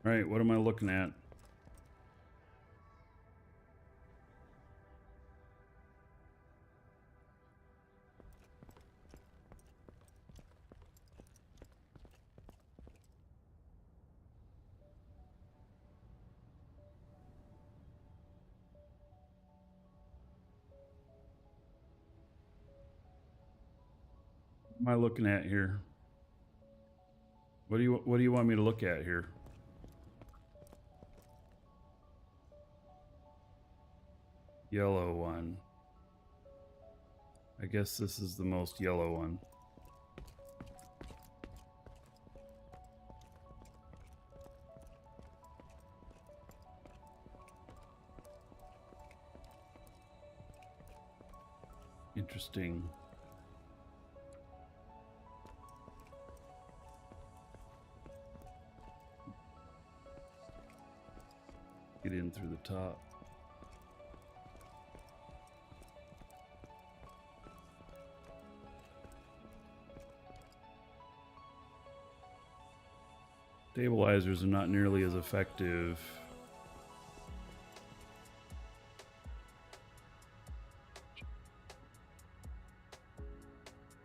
right, what am I looking at? What am I looking at here? What do you want me to look at here? Yellow one. I guess this is the most yellow one. Interesting. Get in through the top. Stabilizers are not nearly as effective.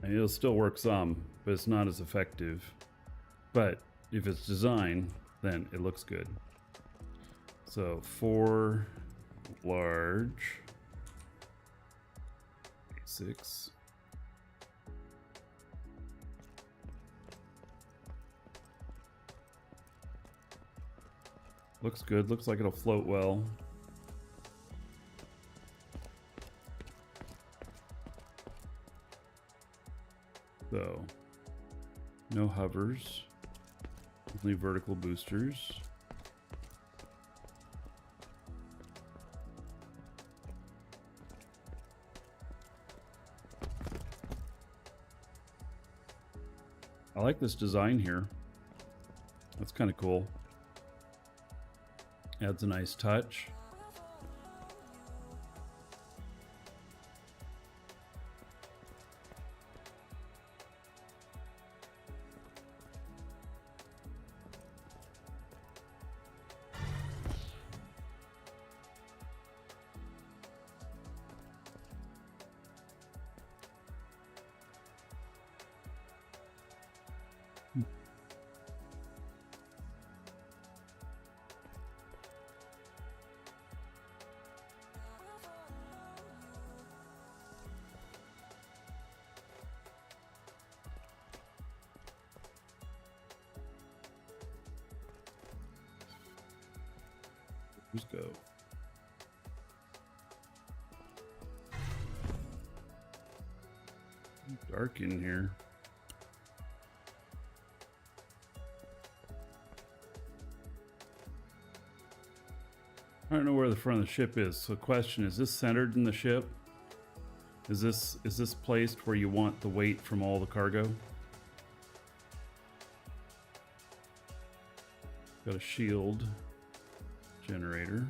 And it'll still work some, but it's not as effective. But if it's designed, then it looks good. So 4 large, 6. Looks good. Looks like it'll float well. So, no hovers. Only vertical boosters. I like this design here. That's kind of cool. Adds a nice touch. Let's go. Dark in here. I don't know where the front of the ship is. So question, is this centered in the ship? Is this placed where you want the weight from all the cargo? Got a shield generator.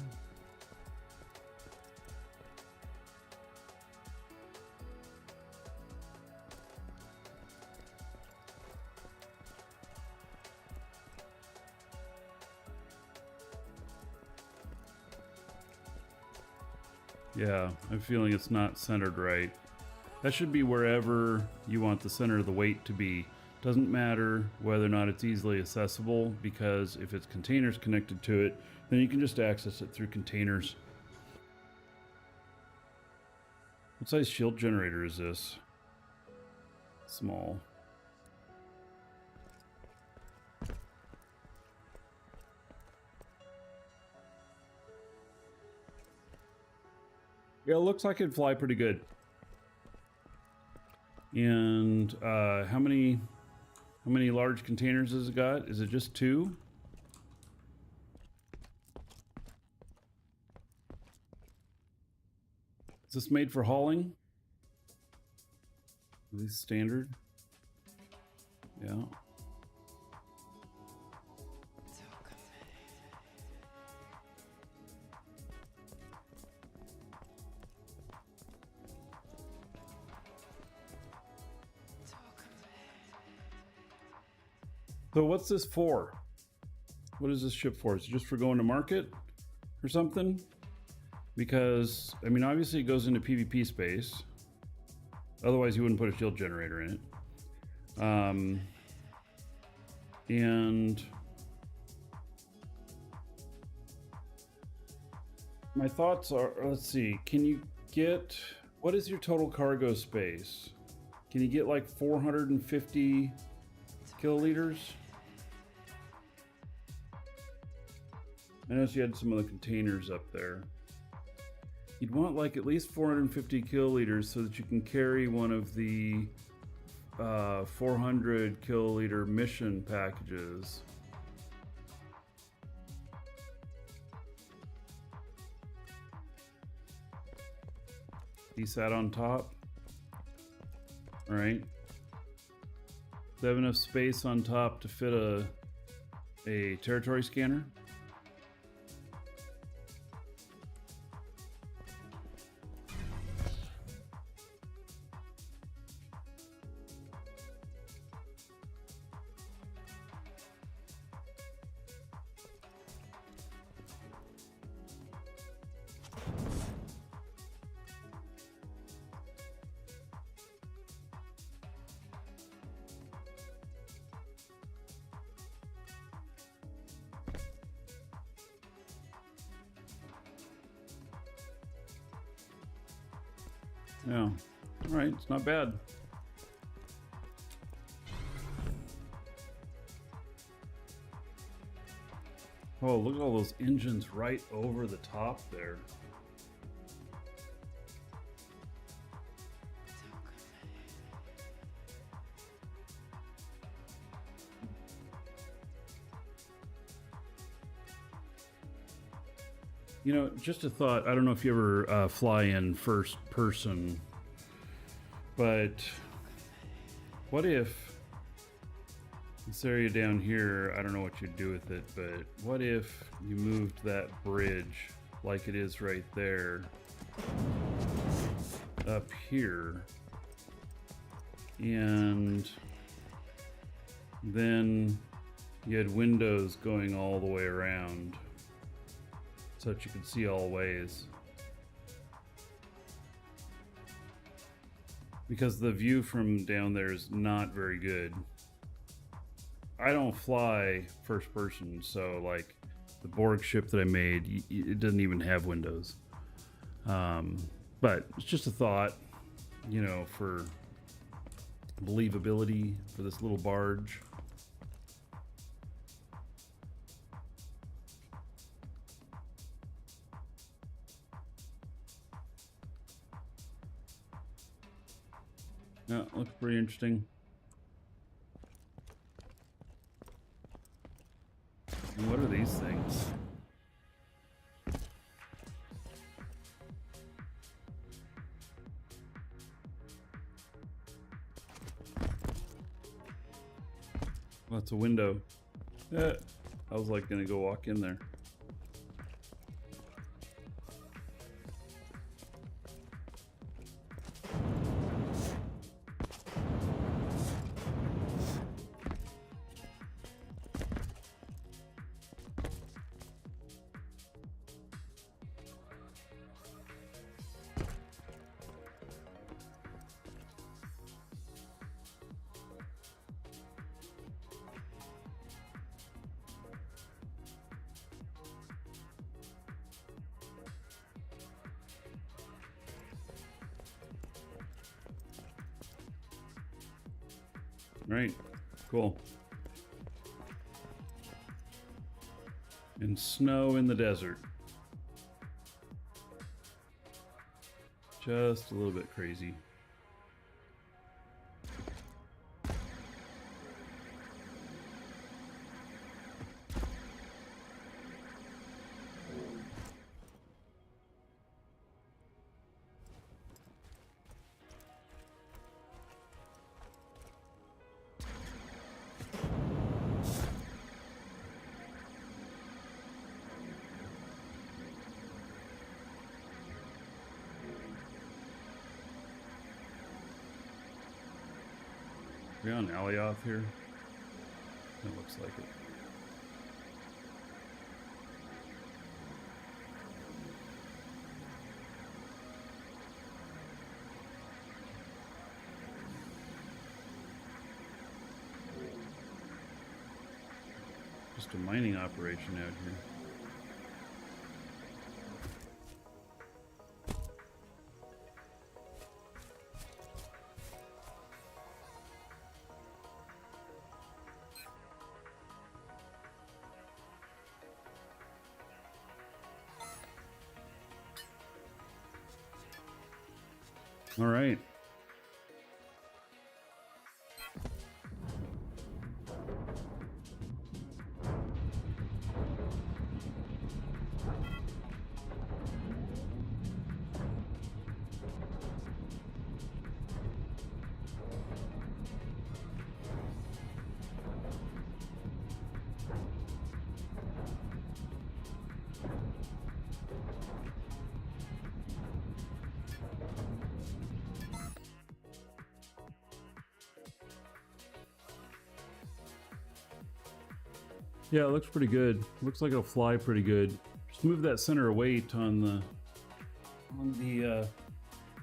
Yeah, I'm feeling it's not centered right. That should be wherever you want the center of the weight to be. Doesn't matter whether or not it's easily accessible, because if it's containers connected to it, then you can just access it through containers. What size shield generator is this? Small. Yeah, it looks like it'd fly pretty good. And how many large containers has it got? Is it just 2? Is this made for hauling? Is this standard? Yeah. So what's this for? What is this ship for? Is it just for going to market or something? Because, I mean, obviously it goes into PvP space. Otherwise you wouldn't put a shield generator in it. And my thoughts are, let's see, can you get, what is your total cargo space? Can you get like 450 kiloliters? I noticed you had some of the containers up there. You'd want like at least 450 kiloliters so that you can carry one of the 400 kiloliter mission packages. He sat on top. All right. They have enough space on top to fit a territory scanner. Yeah. All right. It's not bad. Oh, look at all those engines right over the top there. You know, just a thought. I don't know if you ever fly in first person, but what if this area down here, I don't know what you'd do with it, but what if you moved that bridge like it is right there up here, and then you had windows going all the way around, so that you could see all ways. Because the view from down there is not very good. I don't fly first person, so like the Borg ship that I made, it doesn't even have windows. But it's just a thought, you know, for believability for this little barge. Yeah, looks pretty interesting. And what are these things? Well, that's a window. Yeah, I was like gonna go walk in there. Right. Cool. And snow in the desert. Just a little bit crazy. Are we on Alioth here? That looks like it. Just a mining operation out here. All right. Yeah, it looks pretty good. Looks like it'll fly pretty good. Just move that center of weight on the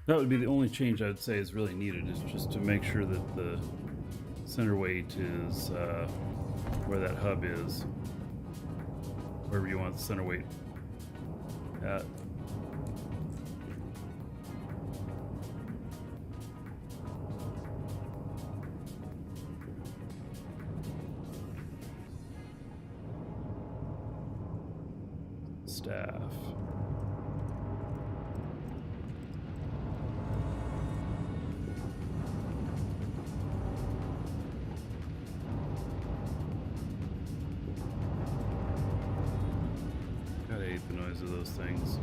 that would be the only change I'd say is really needed, is just to make sure that the center weight is where that hub is, wherever you want the center weight at. Staff. Gotta hate the noise of those things.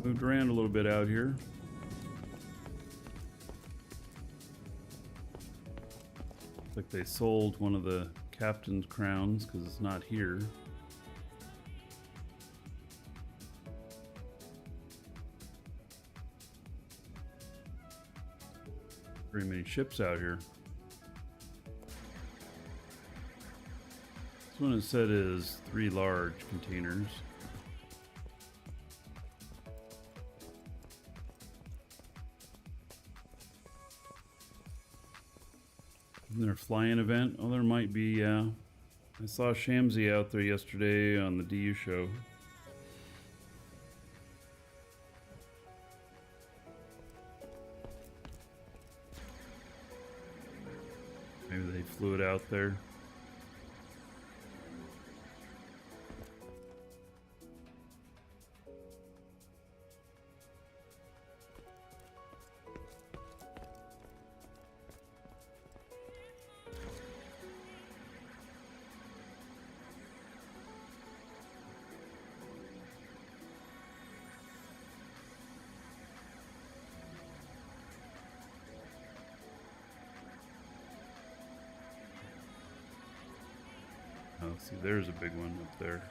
Moved around a little bit out here. Looks like they sold one of the captain's crowns because it's not here. Very many ships out here. This one it said is 3 large containers. Isn't there a flying event? Oh, there might be, yeah. I saw Shamsi out there yesterday on the DU show. Maybe they flew it out there. Oh, see, there's a big one up there.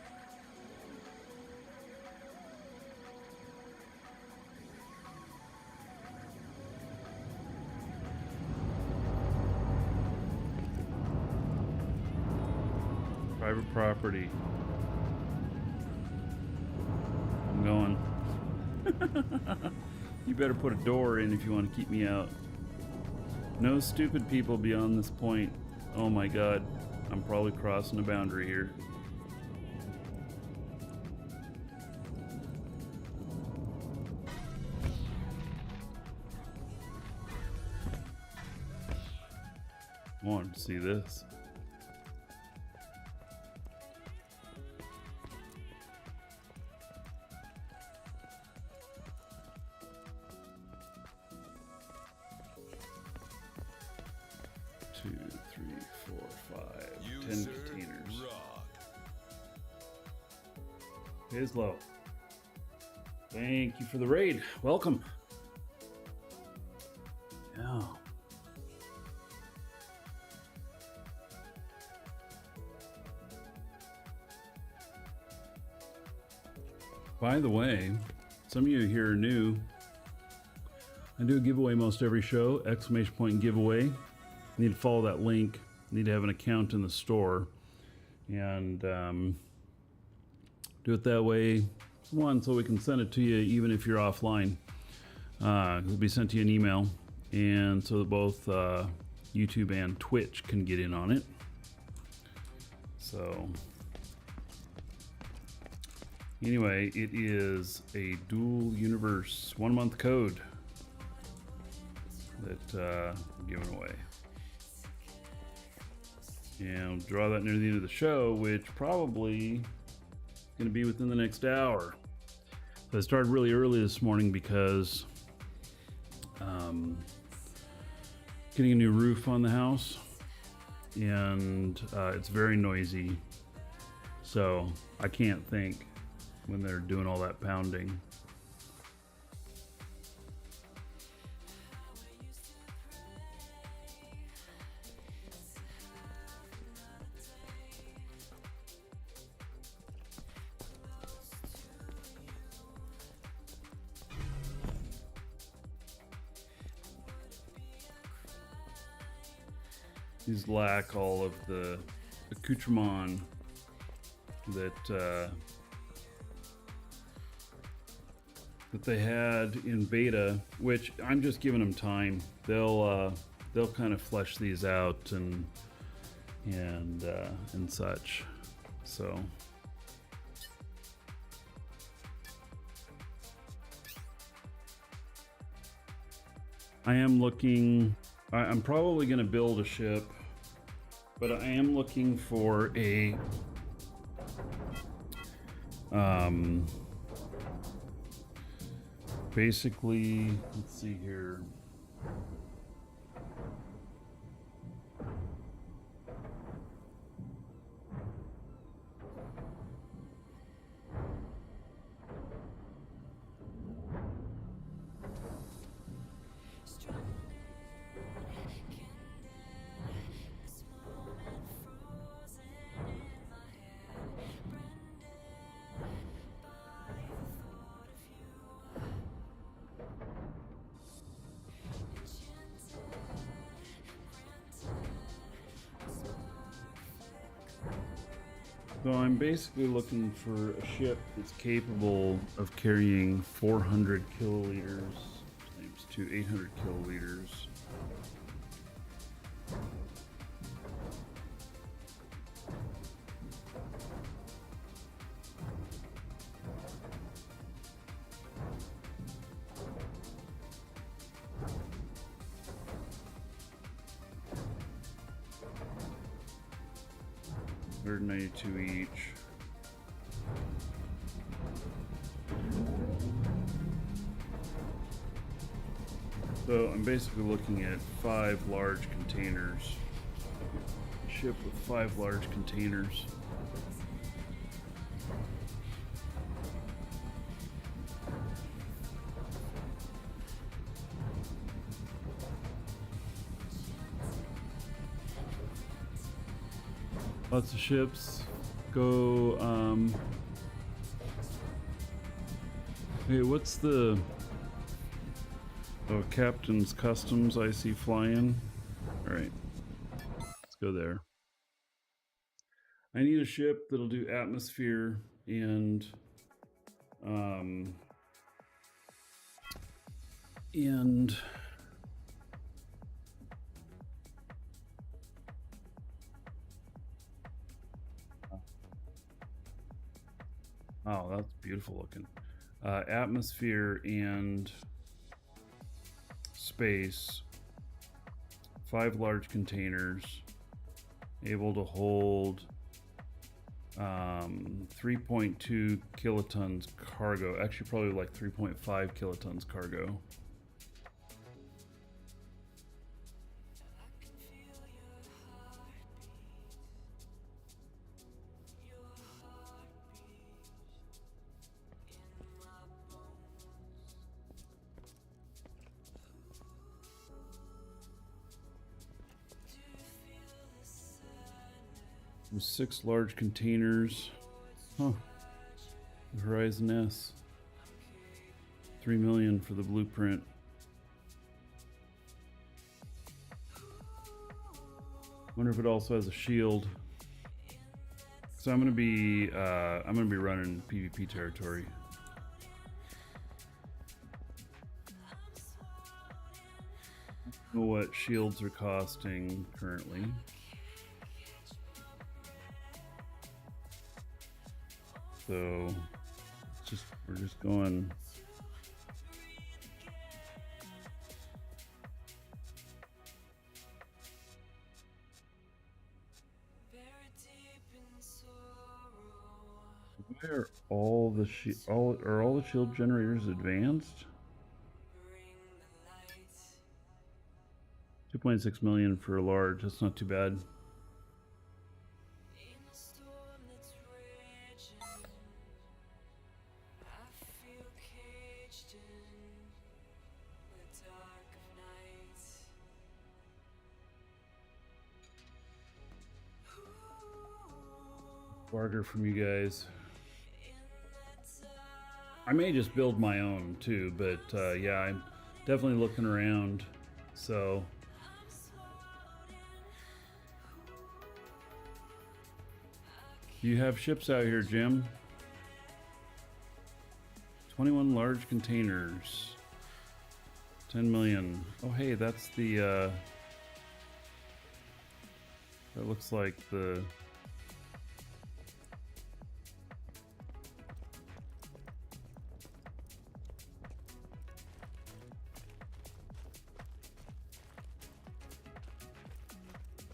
Private property. I'm going. You better put a door in if you want to keep me out. No stupid people beyond this point. Oh my god. I'm probably crossing a boundary here. I wanted to see this. Two, three, four, five, 10 containers. Islo, thank you for the raid. Welcome. Yeah. By the way, some of you here are new. I do a giveaway most every show, exclamation point giveaway. You need to follow that link. You need to have an account in the store. And do it that way. One, so we can send it to you even if you're offline. It'll be sent to you an email. And so that both YouTube and Twitch can get in on it. So anyway, it is a dual universe 1 month code that I'm giving away. And I'll draw that near the end of the show, which probably is going to be within the next hour. So I started really early this morning because getting a new roof on the house, and it's very noisy. So I can't think when they're doing all that pounding. These lack all of the accoutrement that they had in beta, which I'm just giving them time. They'll kind of flesh these out and such. So I am looking. I'm probably going to build a ship, but I am looking for a basically, let's see here. So I'm basically looking for a ship that's capable of carrying 400 kiloliters times 800 kiloliters. $192 each. So I'm basically looking at 5 large containers. A ship with 5 large containers. Lots of ships. Go, hey, what's the... Oh, Captain's Customs I see flying. Alright. Let's go there. I need a ship that'll do atmosphere and beautiful looking. Atmosphere and space. 5 large containers, able to hold 3.2 kilotons cargo. Actually, probably like 3.5 kilotons cargo. There's 6 large containers. Huh. The Horizon S. 3 million for the blueprint. Wonder if it also has a shield. So I'm gonna be running PvP territory. I don't know what shields are costing currently. So we're just going. Why are all the shield generators advanced? 2.6 million for a large. That's not too bad. Barter from you guys. I may just build my own too, but yeah, I'm definitely looking around. So you have ships out here, Jim. 21 large containers. 10 million. Oh hey, that's the that looks like the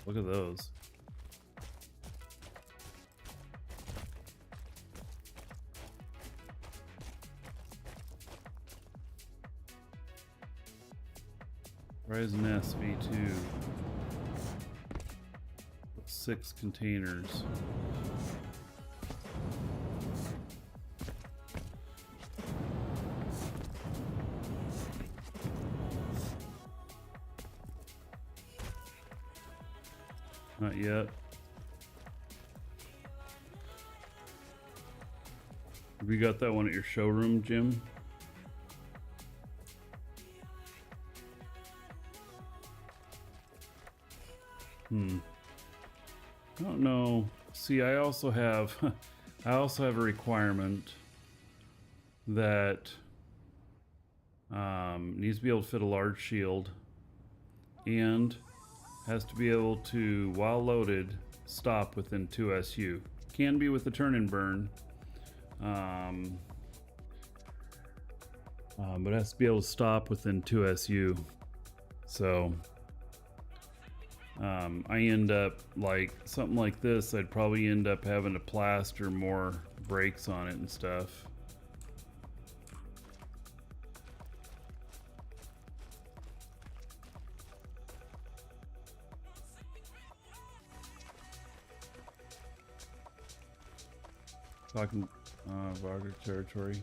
look at those. Horizon S V2. 6 containers. Not yet. We got that one at your showroom, Jim? I don't know. See, I also have a requirement that needs to be able to fit a large shield and has to be able to, while loaded, stop within 2 SU. Can be with the turn and burn, but has to be able to stop within 2 SU. So I end up, like something like this, I'd probably end up having to plaster more brakes on it and stuff. Talking Varga territory.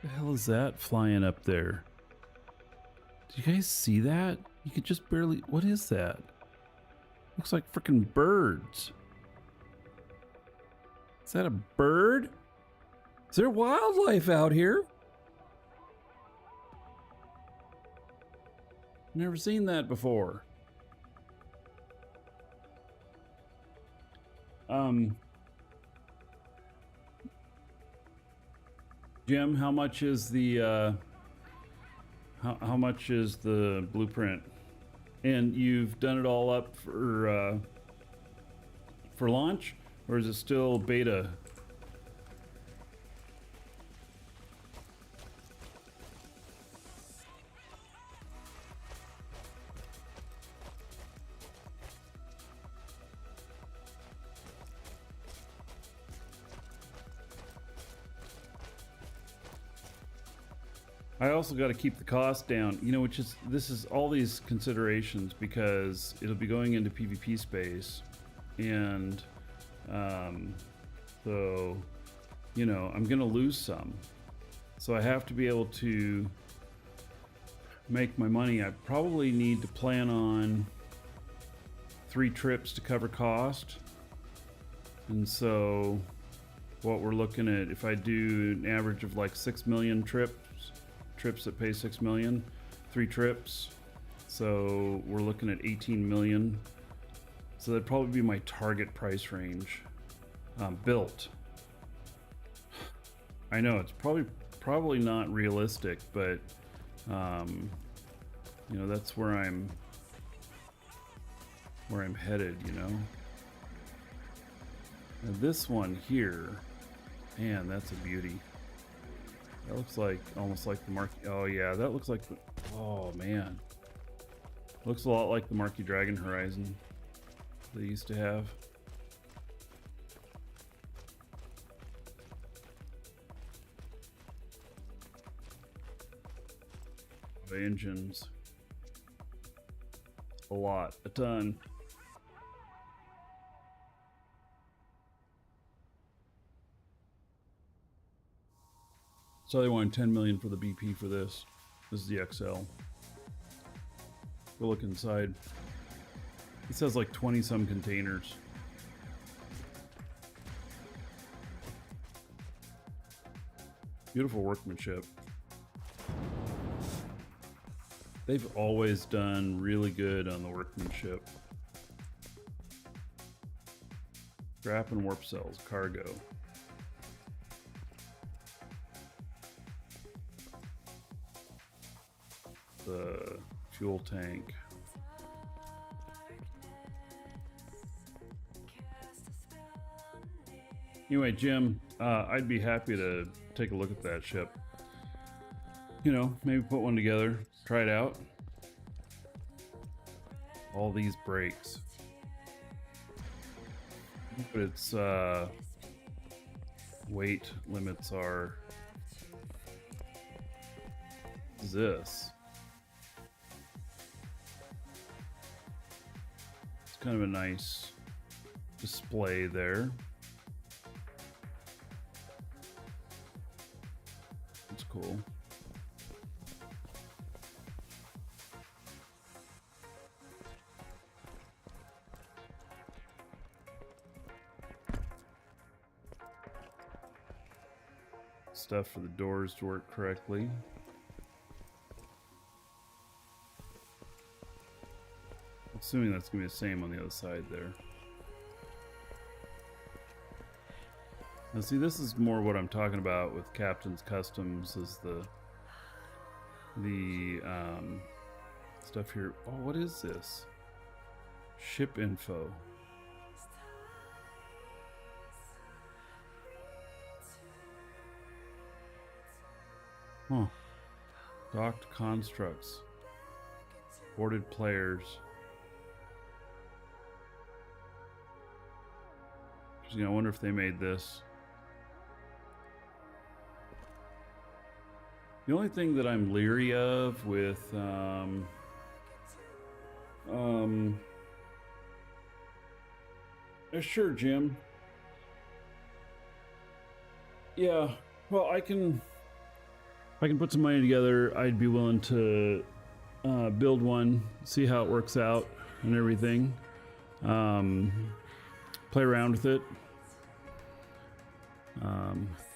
The hell is that flying up there? Do you guys see that? You could just barely. What is that? Looks like freaking birds. Is that a bird? Is there wildlife out here? Never seen that before. Jim, how much is the how much is the blueprint? And you've done it all up for launch, or is it still beta? I also got to keep the cost down, you know, this is all these considerations because it'll be going into PvP space, and so, you know, I'm gonna lose some, so I have to be able to make my money. I probably need to plan on 3 trips to cover cost, and so what we're looking at, if I do an average of like 6 million trips that pay 6 million, 3 trips, so we're looking at 18 million. So that'd probably be my target price range. Built. I know it's probably not realistic, but you know, that's where I'm headed, you know. Now this one here, man, that's a beauty. That looks like almost like the Marquee. Oh yeah, that looks like the, oh man, looks a lot like the Marquee Dragon Horizon they used to have. The engines, a ton. So they wanted 10 million for the BP for this. This is the XL. We'll look inside. It says like 20 some containers. Beautiful workmanship. They've always done really good on the workmanship. Scrap and warp cells, cargo. The fuel tank. Anyway, Jim, I'd be happy to take a look at that ship. You know, maybe put one together, try it out. All these brakes. But its weight limits are this. It's kind of a nice display there. That's cool. Stuff for the doors to work correctly. Assuming that's gonna be the same on the other side there. Now see, this is more what I'm talking about with Captain's Customs, is the stuff here. Oh, what is this? Ship info. Huh. Docked constructs. Boarded players. I wonder if they made this. The only thing that I'm leery of with sure, Jim. Yeah, well, if I can put some money together, I'd be willing to build one, see how it works out and everything. Play around with it.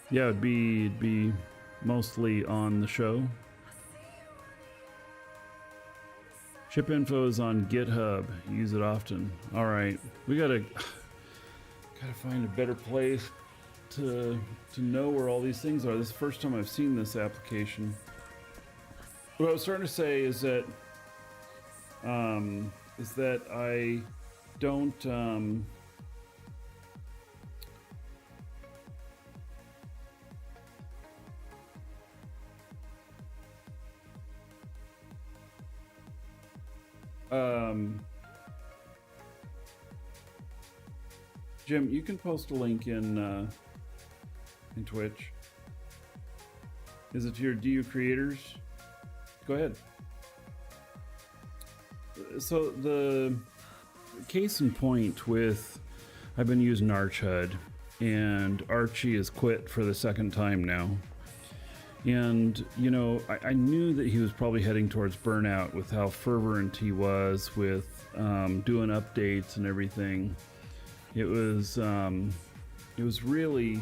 Yeah, it'd be mostly on the show. Ship info is on GitHub. Use it often. All right, we gotta find a better place to know where all these things are. This is the first time I've seen this application. What I was starting to say is that is that I don't Jim, you can post a link in Twitch. Is it to your DU creators? Go ahead. So the case in point with, I've been using ArchHUD, and Archie has quit for the second time now. And, you know, I knew that he was probably heading towards burnout with how fervent he was with doing updates and everything. It was really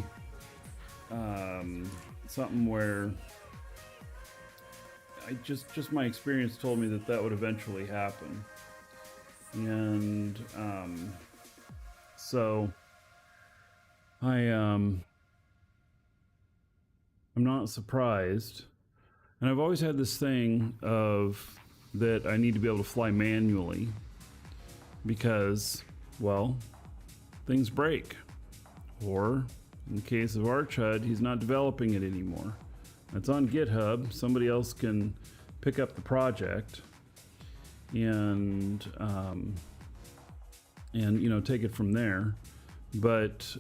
something where just my experience told me that would eventually happen. And so I'm not surprised. And I've always had this thing of that I need to be able to fly manually because, well, things break. Or in the case of ArchHUD, he's not developing it anymore. It's on GitHub. Somebody else can pick up the project and you know, take it from there. But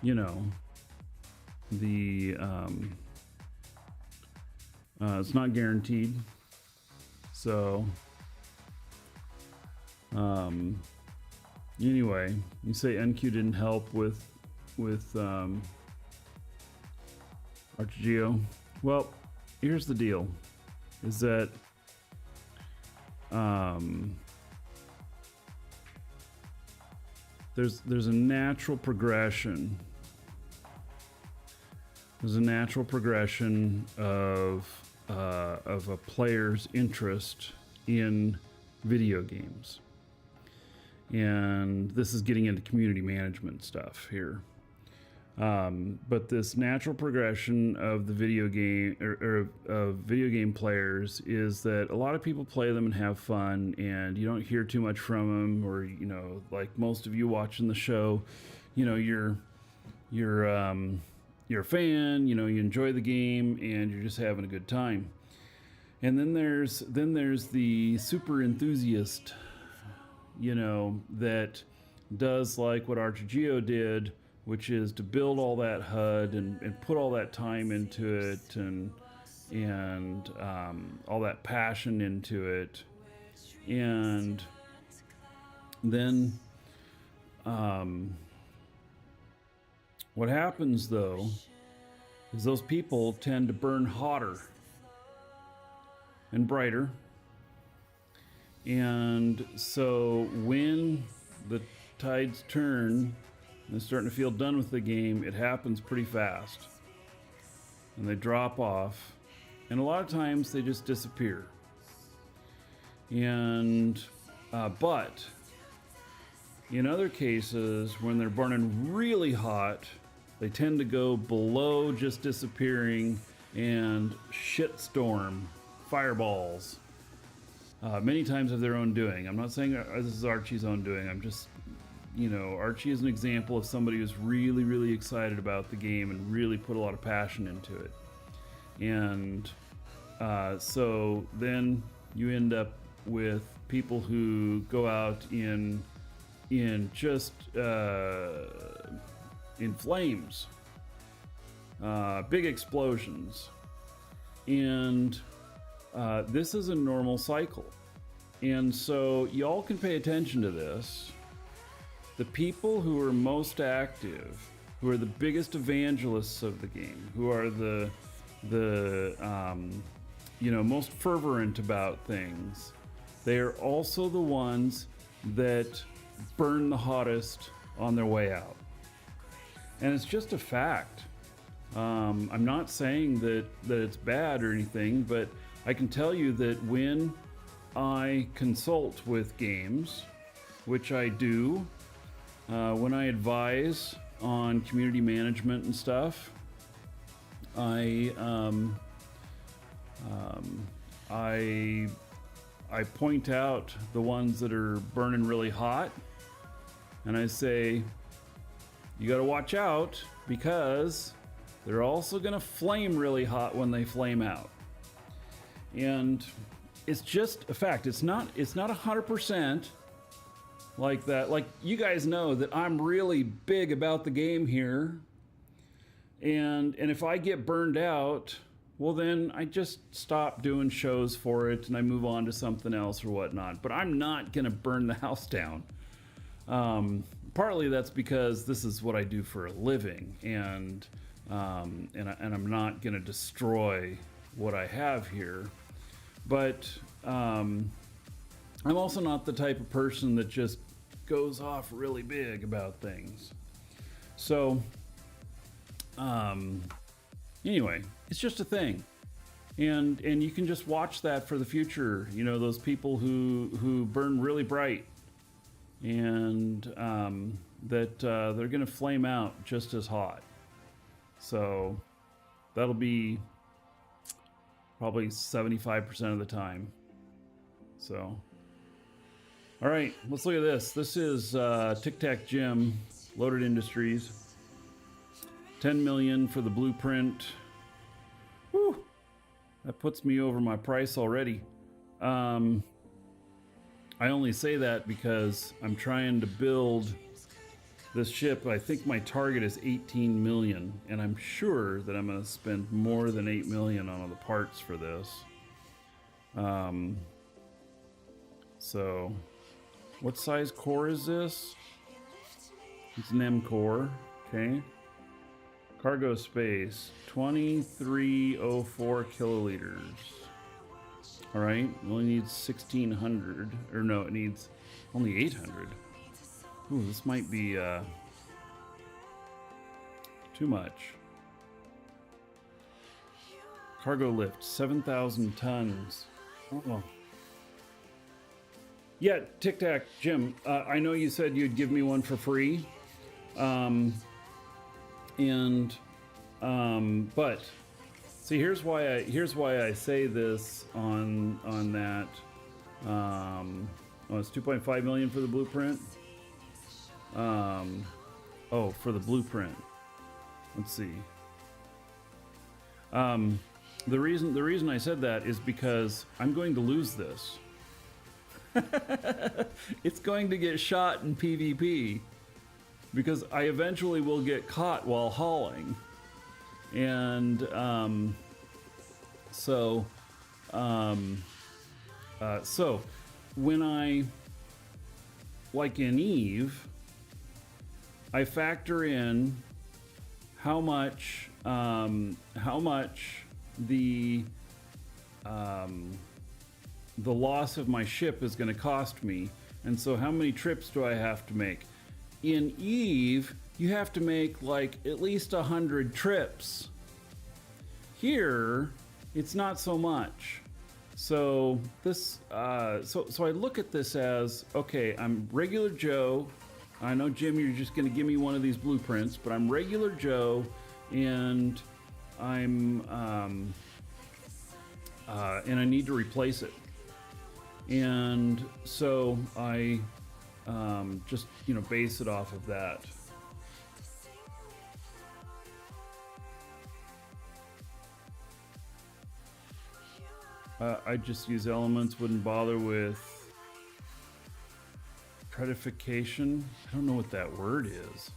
you know, the it's not guaranteed. So anyway, you say NQ didn't help with ArchGeo. Well, here's the deal, is that there's a natural progression. There's a natural progression of a player's interest in video games. And this is getting into community management stuff here. But this natural progression of the video game or of video game players is that a lot of people play them and have fun, and you don't hear too much from them, or, you know, like most of you watching the show, you know, you're a fan, you know, you enjoy the game and you're just having a good time. And then there's the super enthusiast, you know, that does like what ArchGeo did, which is to build all that HUD and put all that time into it and all that passion into it. And then what happens though is those people tend to burn hotter and brighter. And so when the tides turn and they're starting to feel done with the game, it happens pretty fast. And they drop off. And a lot of times they just disappear. And, but in other cases, when they're burning really hot, they tend to go below just disappearing and shitstorm, fireballs. Many times of their own doing. I'm not saying this is Archie's own doing. I'm just, you know, Archie is an example of somebody who's really, really excited about the game and really put a lot of passion into it. And so then you end up with people who go out in just in flames, big explosions, and this is a normal cycle. And so y'all can pay attention to this. The people who are most active, who are the biggest evangelists of the game, who are the you know, most fervent about things, they are also the ones that burn the hottest on their way out. And it's just a fact. I'm not saying that it's bad or anything, but I can tell you that when I consult with games, which I do, when I advise on community management and stuff, I I point out the ones that are burning really hot, and I say, you got to watch out because they're also going to flame really hot when they flame out. And it's just a fact. It's not 100% like that. Like, you guys know that I'm really big about the game here. And if I get burned out, well, then I just stop doing shows for it and I move on to something else or whatnot. But I'm not going to burn the house down. Partly that's because this is what I do for a living, and I'm not going to destroy what I have here. But I'm also not the type of person that just goes off really big about things. So anyway, it's just a thing, and you can just watch that for the future. You know, those people who burn really bright, and that they're going to flame out just as hot. So that'll be probably 75% of the time. So, all right, let's look at this. This is Tic Tac Jim, Loaded Industries. 10 million for the blueprint. Whew, that puts me over my price already. I only say that because I'm trying to build this ship. I think my target is 18 million, and I'm sure that I'm going to spend more than 8 million on all the parts for this. So what size core is this? It's an M core. Okay. Cargo space 2304 kiloliters. All right, it only needs 1600, or no, it needs only 800. Ooh, this might be too much. Cargo lift 7,000 tons. Oh. Yeah, Tic Tac Jim, I know you said you'd give me one for free. But see, here's why I say this on that. Oh, it's 2.5 million for the blueprint. Oh, for the blueprint. Let's see. The reason I said that is because I'm going to lose this. It's going to get shot in PvP because I eventually will get caught while hauling. And so when I, like in Eve, I factor in how much the loss of my ship is going to cost me, and so how many trips do I have to make? In Eve, you have to make like at least 100 trips. Here, it's not so much. So this, so I look at this as, okay, I'm regular Joe. I know, Jim, you're just going to give me one of these blueprints, but I'm regular Joe, and and I need to replace it. And so I just, base it off of that. I just use elements, wouldn't bother with predification. I don't know what that word is.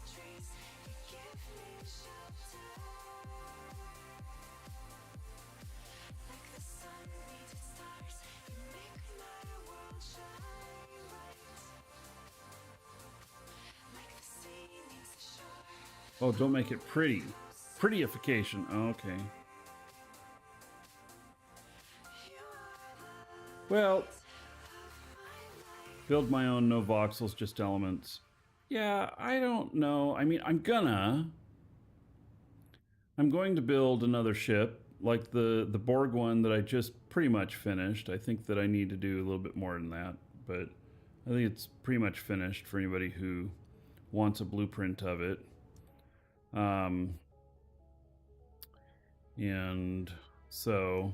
Oh, don't make it pretty. Prettyification. Oh, okay. Well, build my own, no voxels, just elements. Yeah, I don't know. I mean, I'm going to build another ship, like the Borg one that I just pretty much finished. I think that I need to do a little bit more than that, but I think it's pretty much finished for anybody who wants a blueprint of it. And so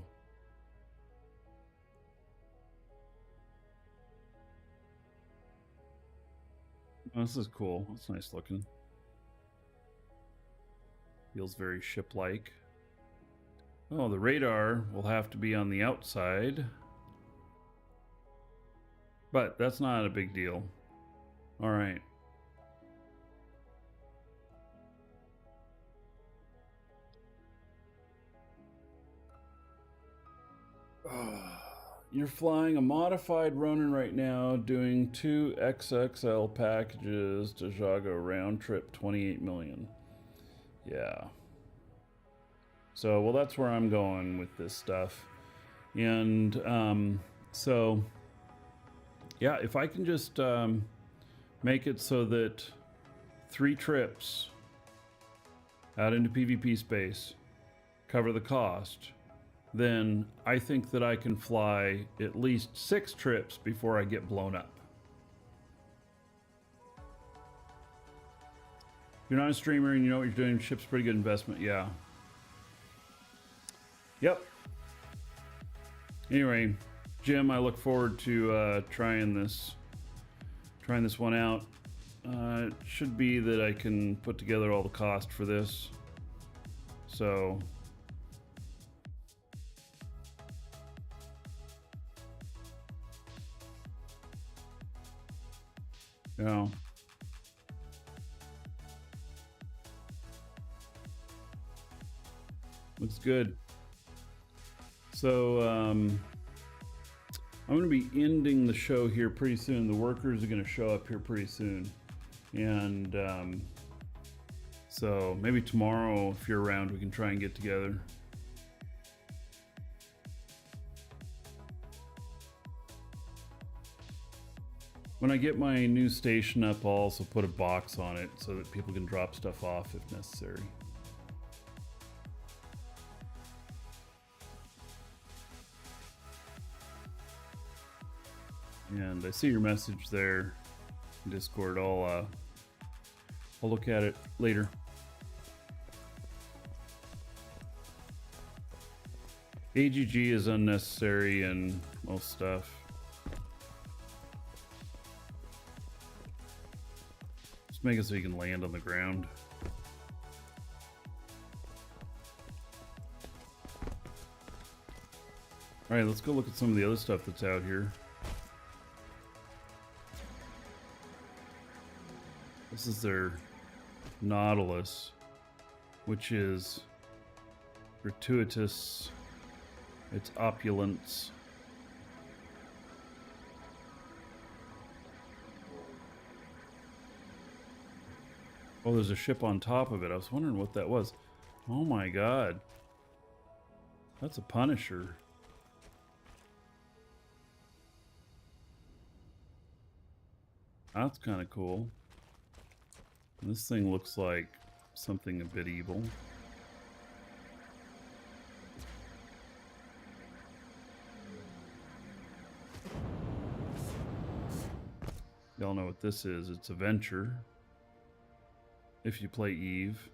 Oh, this is cool. It's nice looking. Feels very ship-like. Oh, the radar will have to be on the outside. But that's not a big deal. All right. You're flying a modified Ronin right now, doing 2 XXL packages to Jago round trip 28 million. Yeah. So, well, that's where I'm going with this stuff. And so, yeah, if I can just make it so that 3 trips out into PvP space cover the cost, then I think that I can fly at least 6 trips before I get blown up. You're not a streamer and you know what you're doing. Ship's pretty good investment. Yeah. Yep. Anyway, Jim, I look forward to trying this one out. It should be that I can put together all the cost for this. So yeah. Looks good. So I'm going to be ending the show here pretty soon. The workers are going to show up here pretty soon. And so maybe tomorrow, if you're around, we can try and get together. When I get my new station up, I'll also put a box on it so that people can drop stuff off if necessary. And I see your message there in Discord. I'll look at it later. AGG is unnecessary in most stuff. Just make it so you can land on the ground. All right, let's go look at some of the other stuff that's out here. This is their Nautilus, which is gratuitous. It's opulence. Oh, there's a ship on top of it. I was wondering what that was. Oh my god. That's a Punisher. That's kind of cool. This thing looks like something a bit evil. Y'all know what this is. It's a venture. If you play Eve.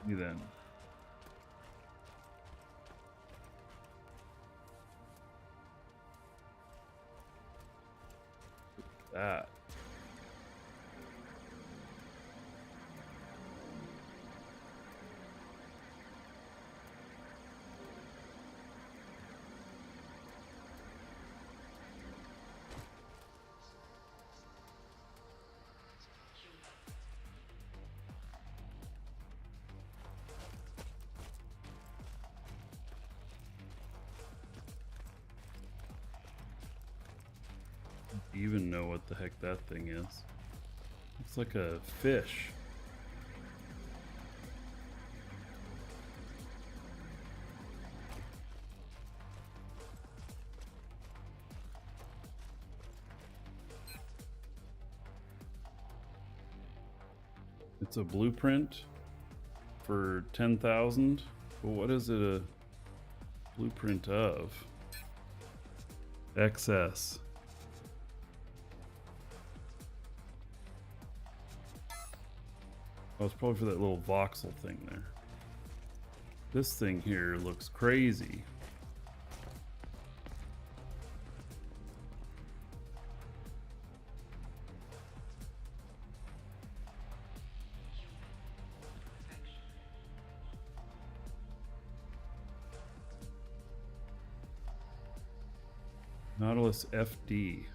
You then. That. You even know what the heck that thing is. Looks like a fish. It's a blueprint for 10,000. Well, what is it a blueprint of? XS. Oh, it's probably for that little voxel thing there. This thing here looks crazy. Nautilus FD.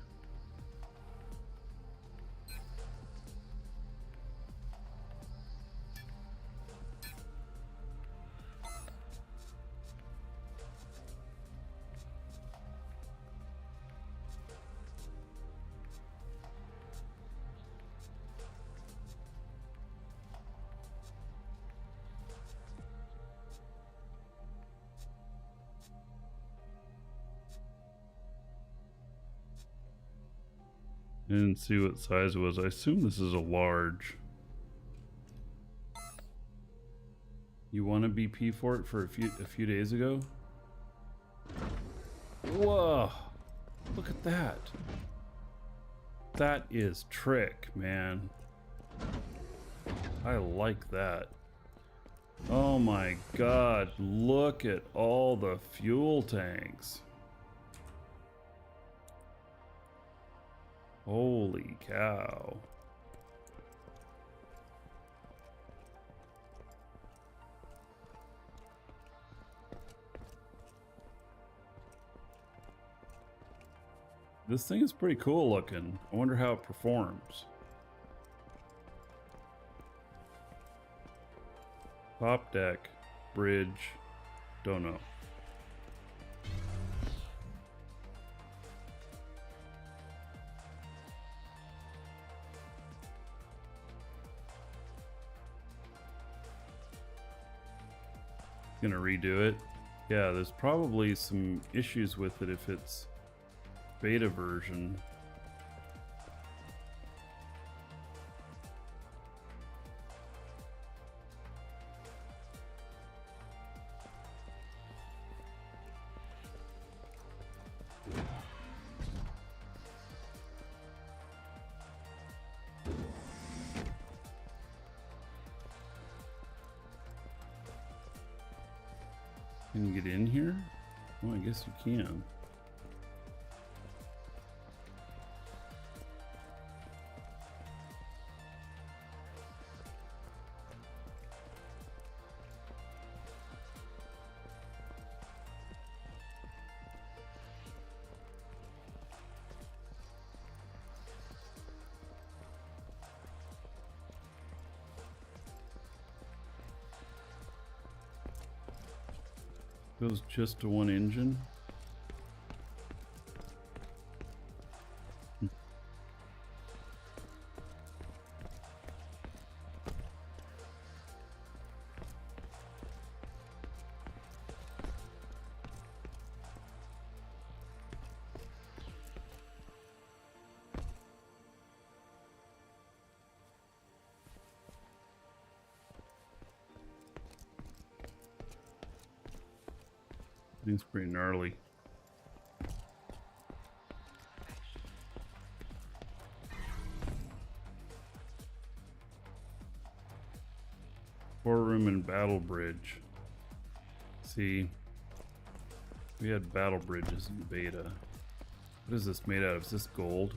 Didn't see what size it was. I assume this is a large. You won a BP for it for a few days ago? Whoa! Look at that. That is trick, man. I like that. Oh my god, look at all the fuel tanks. Holy cow. This thing is pretty cool looking. I wonder how it performs. Top deck, bridge, don't know. Gonna redo it. Yeah, there's probably some issues with it if it's beta version. Can you get in here? Well, I guess you can. Goes just to one engine. Thing's pretty gnarly. Courtroom and battle bridge. See, we had battle bridges in beta. What is this made out of? Is this gold?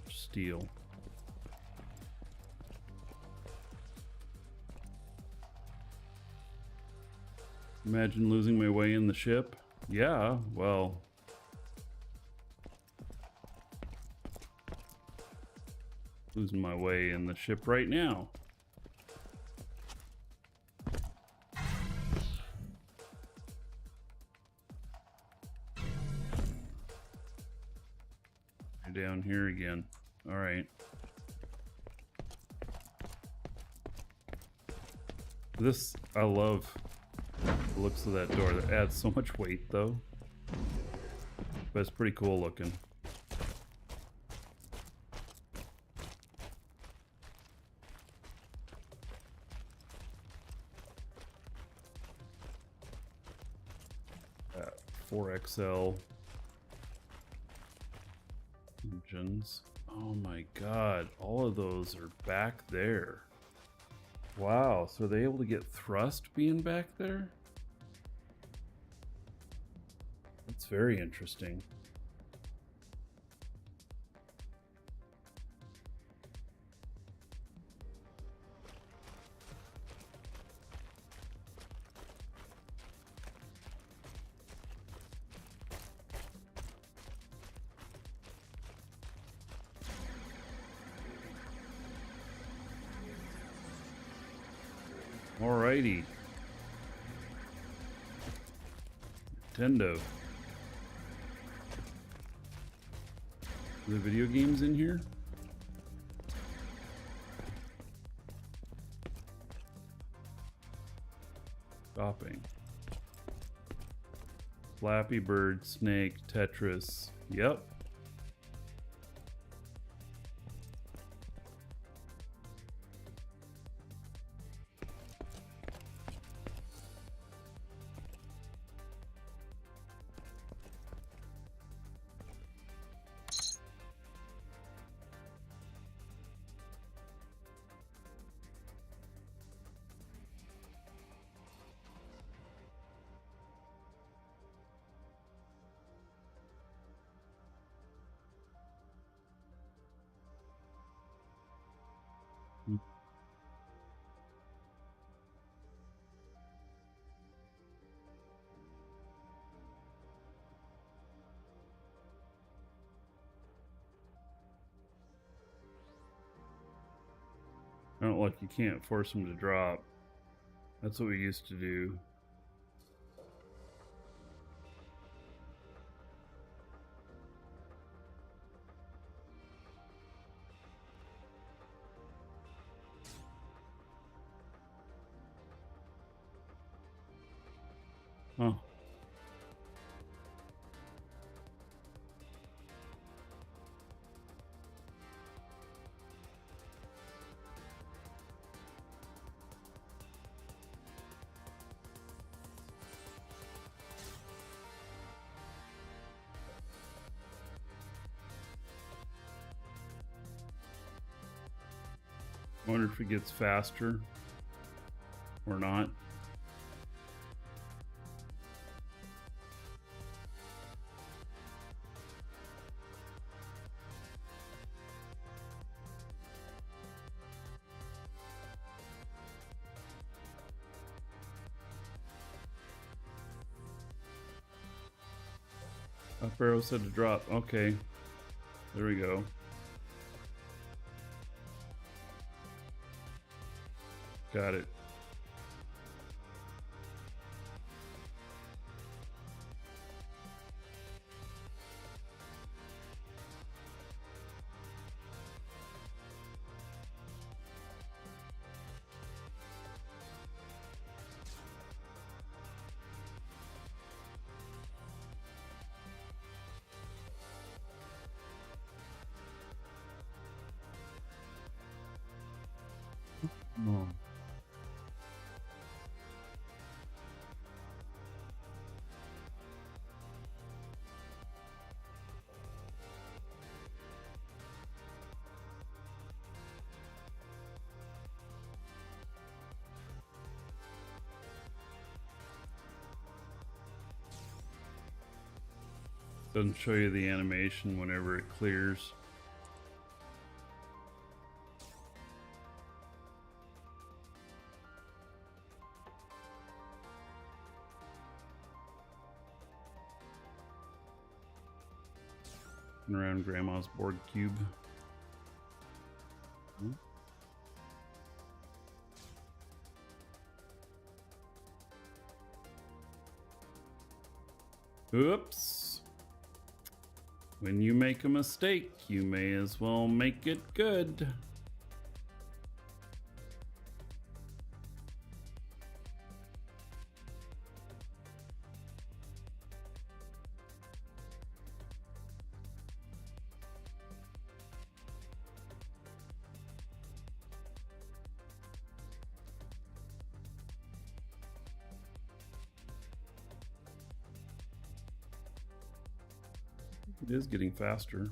Steel. Imagine losing my way in the ship. Yeah, well. Losing my way in the ship right now. You're down here again. All right. This, I love. The looks of that door. That adds so much weight though, but it's pretty cool looking. That 4XL ones. Oh my god, all of those are back there. Wow, so are they able to get thrust being back there? That's very interesting. Alrighty. Nintendo. Are the video games in here? Stopping. Flappy Bird, Snake, Tetris. Yep. I don't like you can't force them to drop. That's what we used to do. Huh. I wonder if it gets faster or not. Up arrow said to drop. Okay. There we go. Got it. Oh. Doesn't show you the animation whenever it clears. Around Grandma's board cube. Oops. When you make a mistake, you may as well make it good. It is getting faster.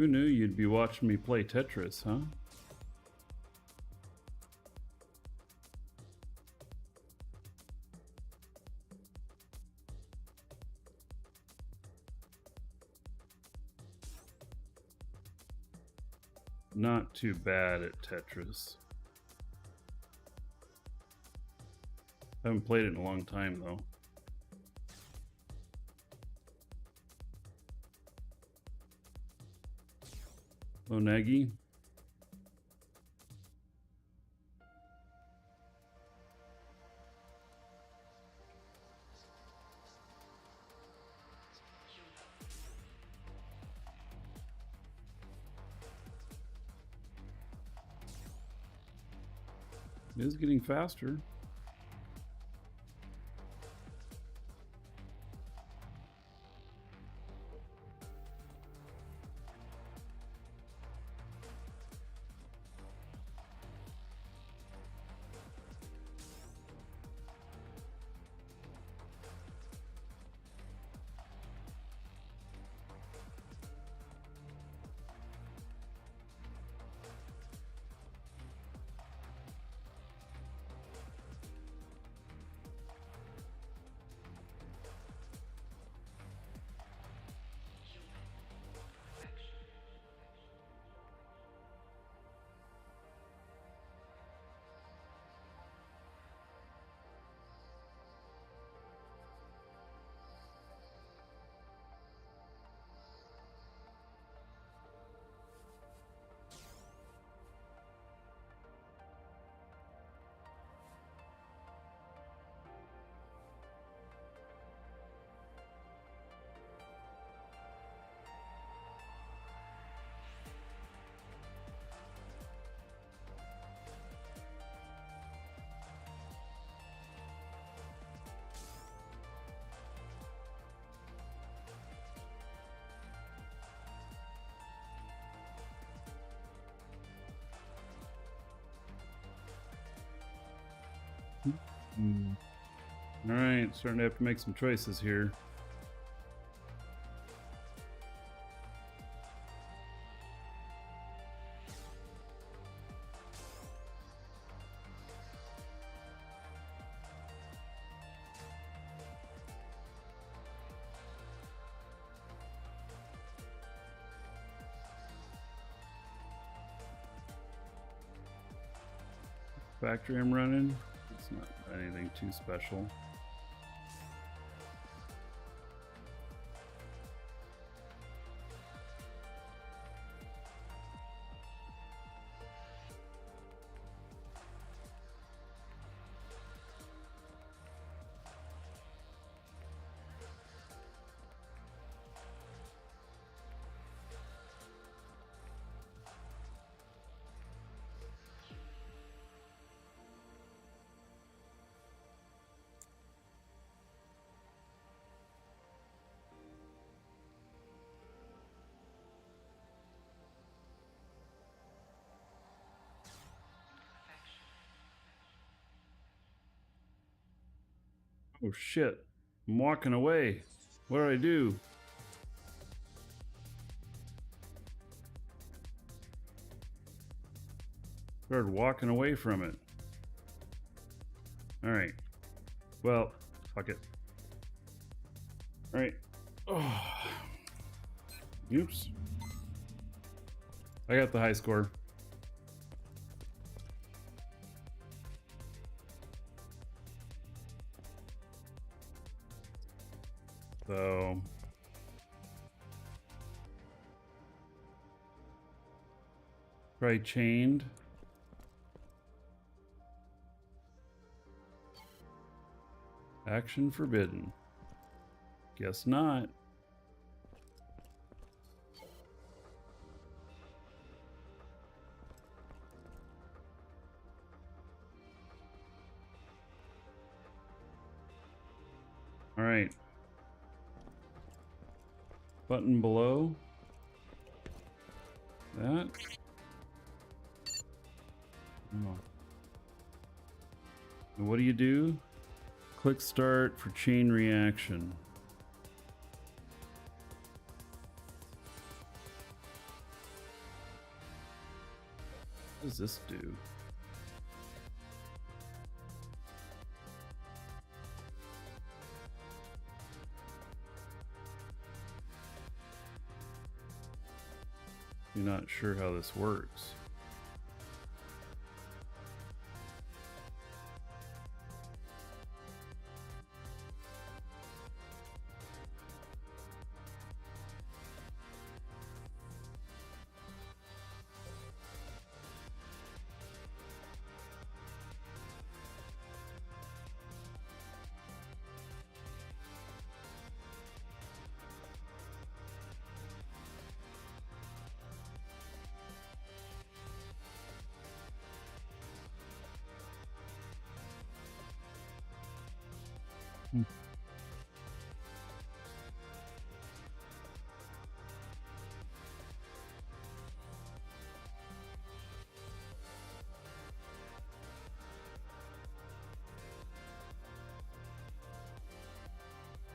Who knew you'd be watching me play Tetris, huh? Not too bad at Tetris. Haven't played it in a long time, though. Hello, Nagy. It is getting faster. All right, starting to have to make some choices here. Factory I'm running. It's not anything too special. Oh shit, I'm walking away. What did I do? Started walking away from it. All right. Well, fuck it. All right. Oh. Oops. I got the high score. So probably chained. Action forbidden. Guess not. All right. Button below. That. Oh. And what do you do? Click start for chain reaction. What does this do? You're not sure how this works.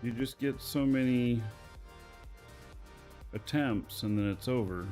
You just get so many attempts and then it's over.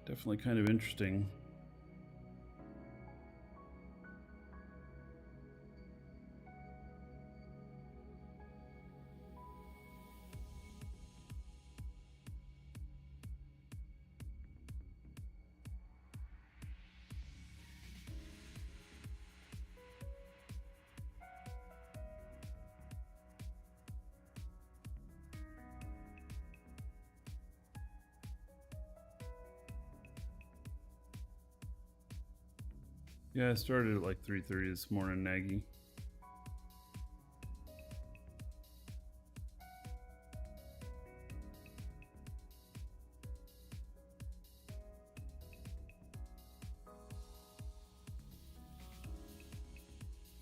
Definitely kind of interesting. Yeah, I started at like 3:30 this morning, Nagy.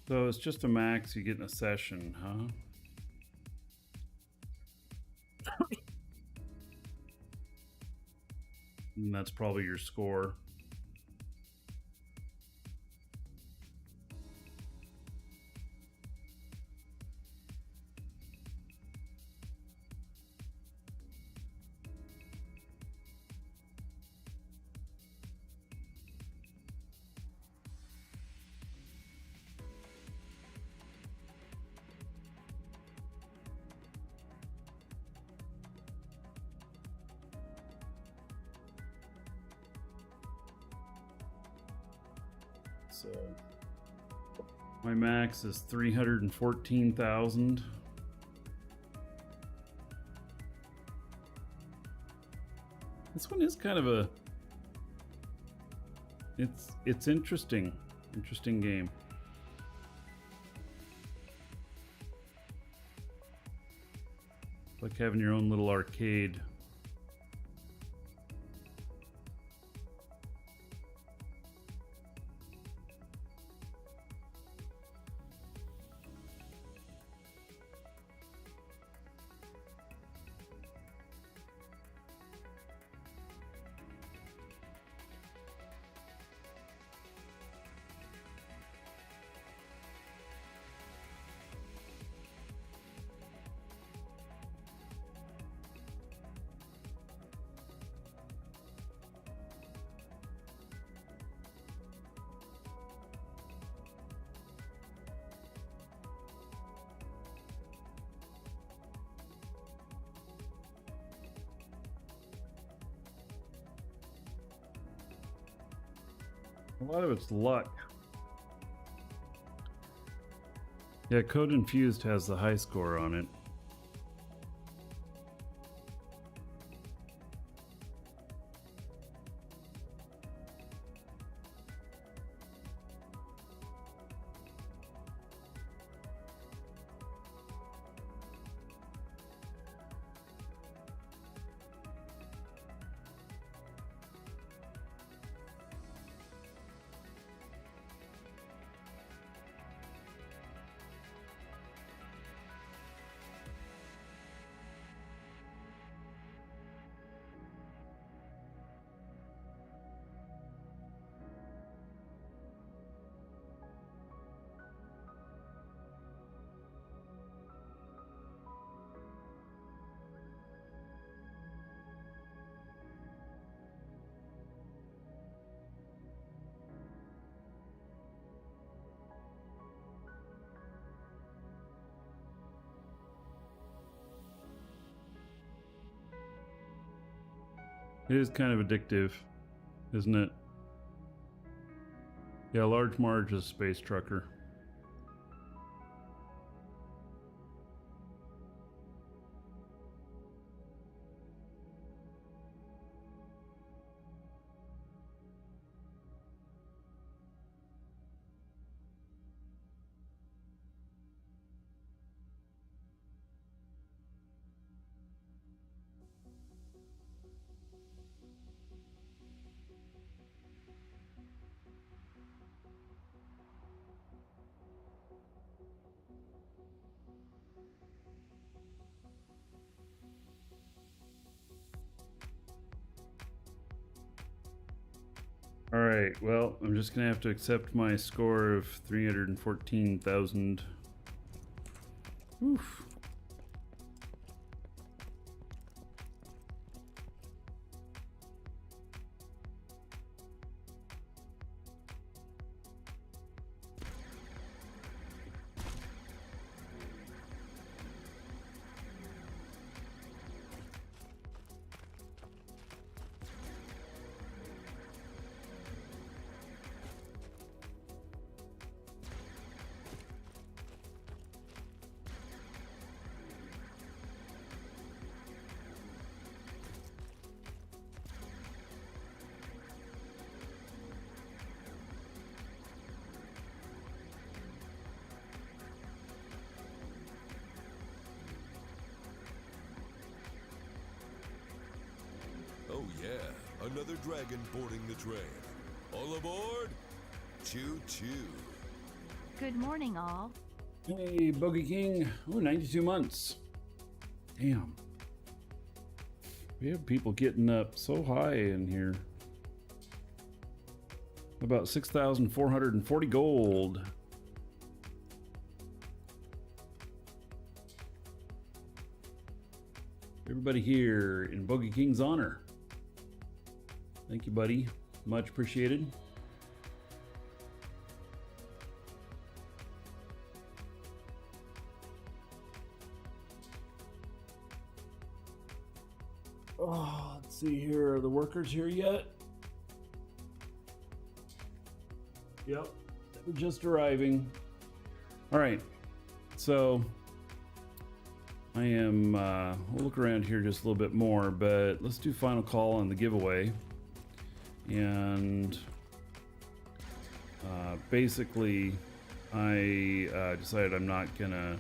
So it's just a max you get in a session, huh? And that's probably your score. So my max is 314,000. This one is kind of a it's interesting game. It's like having your own little arcade. A lot of it's luck. Yeah, Code Infused has the high score on it. It is kind of addictive, isn't it? Yeah, Large Marge is a space trucker. All right, well, I'm just gonna have to accept my score of 314,000. Oof. Oh yeah, another dragon boarding the train. All aboard! Choo choo. Good morning, all. Hey, Bogey King. Oh, 92 months. Damn. We have people getting up so high in here. About 6,440 gold. Everybody here in Bogey King's honor. Thank you, buddy. Much appreciated. Oh, let's see here. Are the workers here yet? Yep. They're just arriving. All right. So I am, we'll look around here just a little bit more, but let's do final call on the giveaway. And basically, I decided I'm not gonna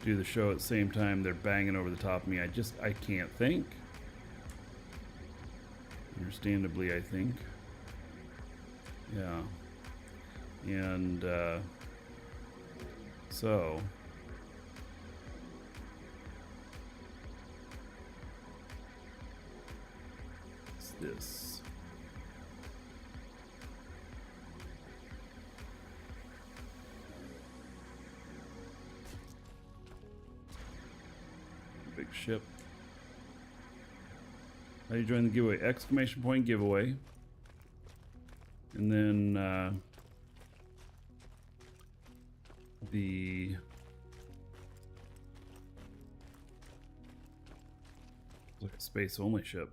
do the show at the same time they're banging over the top of me. I can't think. Understandably, I think. Yeah. And so what's this? Big ship. How do you join the giveaway? Exclamation point giveaway. And then the like a space only ship.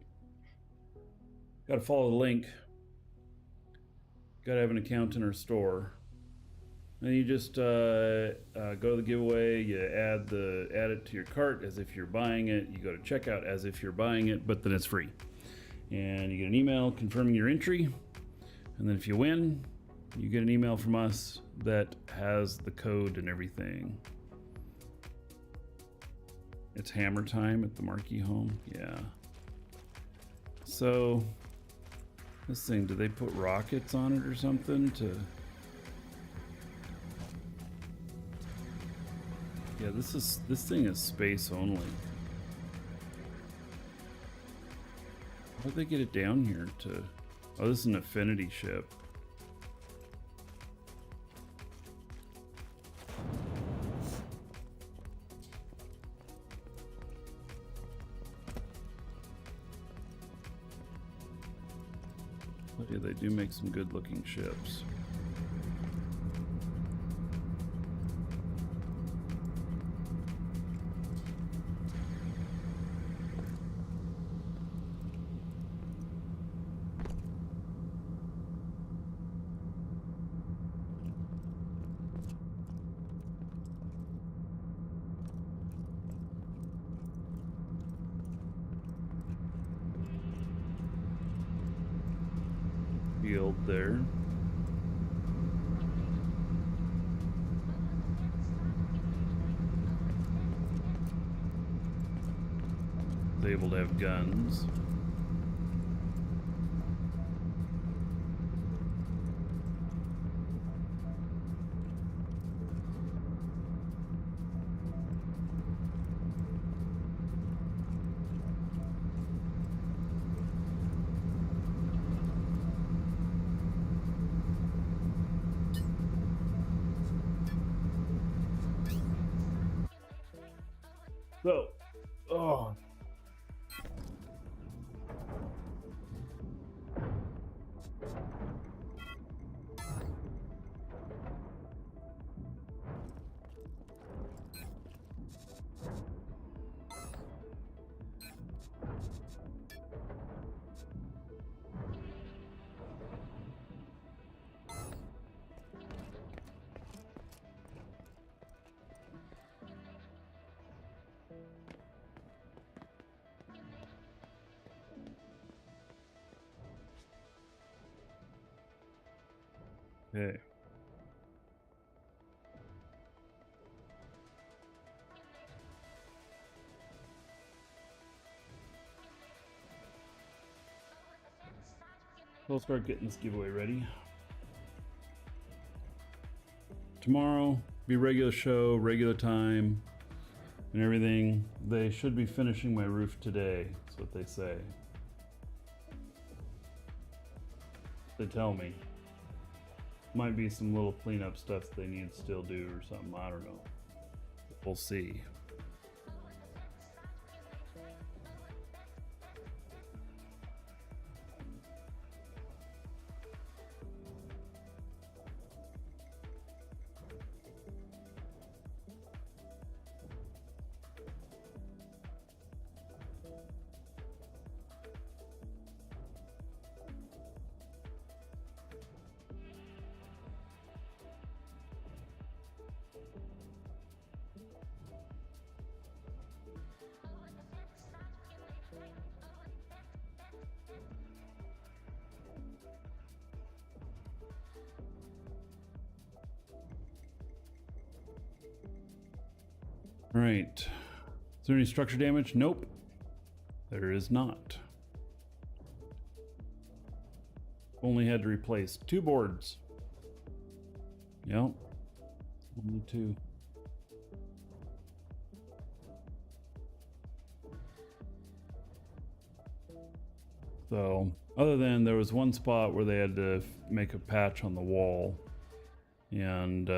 Gotta follow the link. Gotta have an account in our store. And you just go to the giveaway, you add it to your cart as if you're buying it. You go to checkout as if you're buying it, but then it's free. And you get an email confirming your entry. And then if you win, you get an email from us that has the code and everything. It's hammer time at the Marquee home. Yeah. So this thing, do they put rockets on it or something to... Yeah, this thing is space only. How'd they get it down here to... Oh, this is an affinity ship. Oh, yeah, they do make some good looking ships. Field there. It's able to have guns. So, oh. Okay. We'll start getting this giveaway ready. Tomorrow, be regular show, regular time, and everything. They should be finishing my roof today. That's what they say. They tell me. Might be some little cleanup stuff they need to still do or something. I don't know. We'll see. All right. Is there any structure damage? Nope. There is not. Only had to replace 2 boards. Yep. Only 2. So, other than there was one spot where they had to make a patch on the wall. And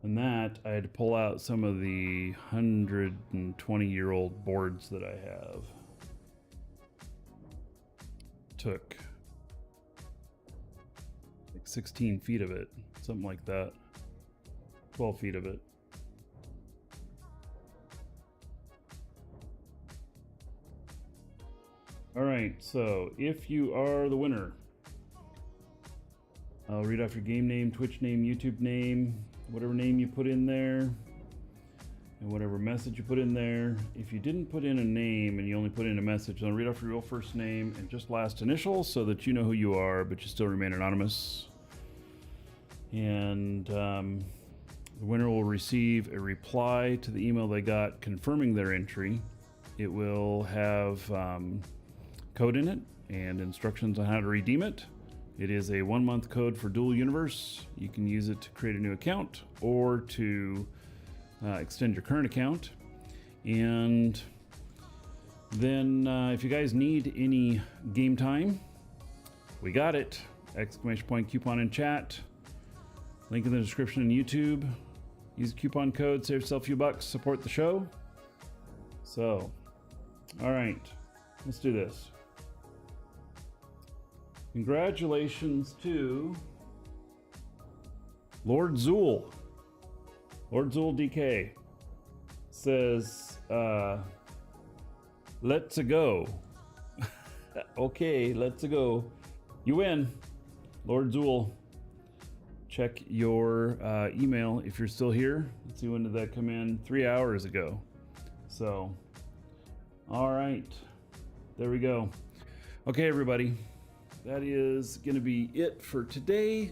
and that, I had to pull out some of the 120-year-old boards that I have. Took like 16 feet of it, something like that. 12 feet of it. All right, so if you are the winner, I'll read off your game name, Twitch name, YouTube name, whatever name you put in there, and whatever message you put in there. If you didn't put in a name and you only put in a message, I'll read off your real first name and just last initial so that you know who you are, but you still remain anonymous. And the winner will receive a reply to the email they got confirming their entry. It will have code in it and instructions on how to redeem it. It is a 1-month code for Dual Universe. You can use it to create a new account or to extend your current account. And then if you guys need any game time, we got it. Exclamation point coupon in chat. Link in the description on YouTube. Use the coupon code, save yourself a few bucks, support the show. So, all right, let's do this. Congratulations to Lord Zool. Lord Zool DK says, let's go. Okay, let's go. You win, Lord Zool. Check your email if you're still here. Let's see, when did that come in? 3 hours ago. So, all right, there we go. Okay, everybody, that is going to be it for today.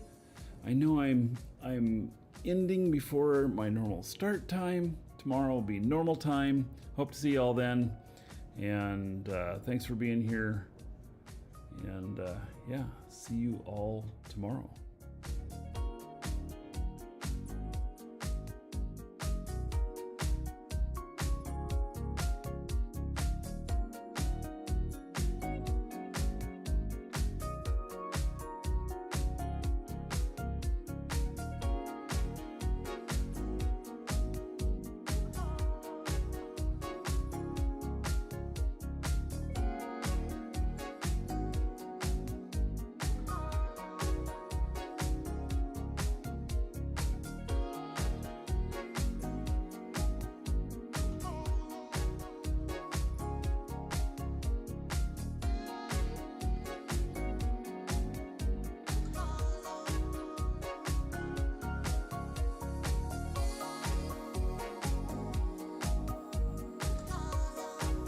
I know I'm ending before my normal start time. Tomorrow will be normal time. Hope to see you all then. And thanks for being here. And yeah, see you all tomorrow.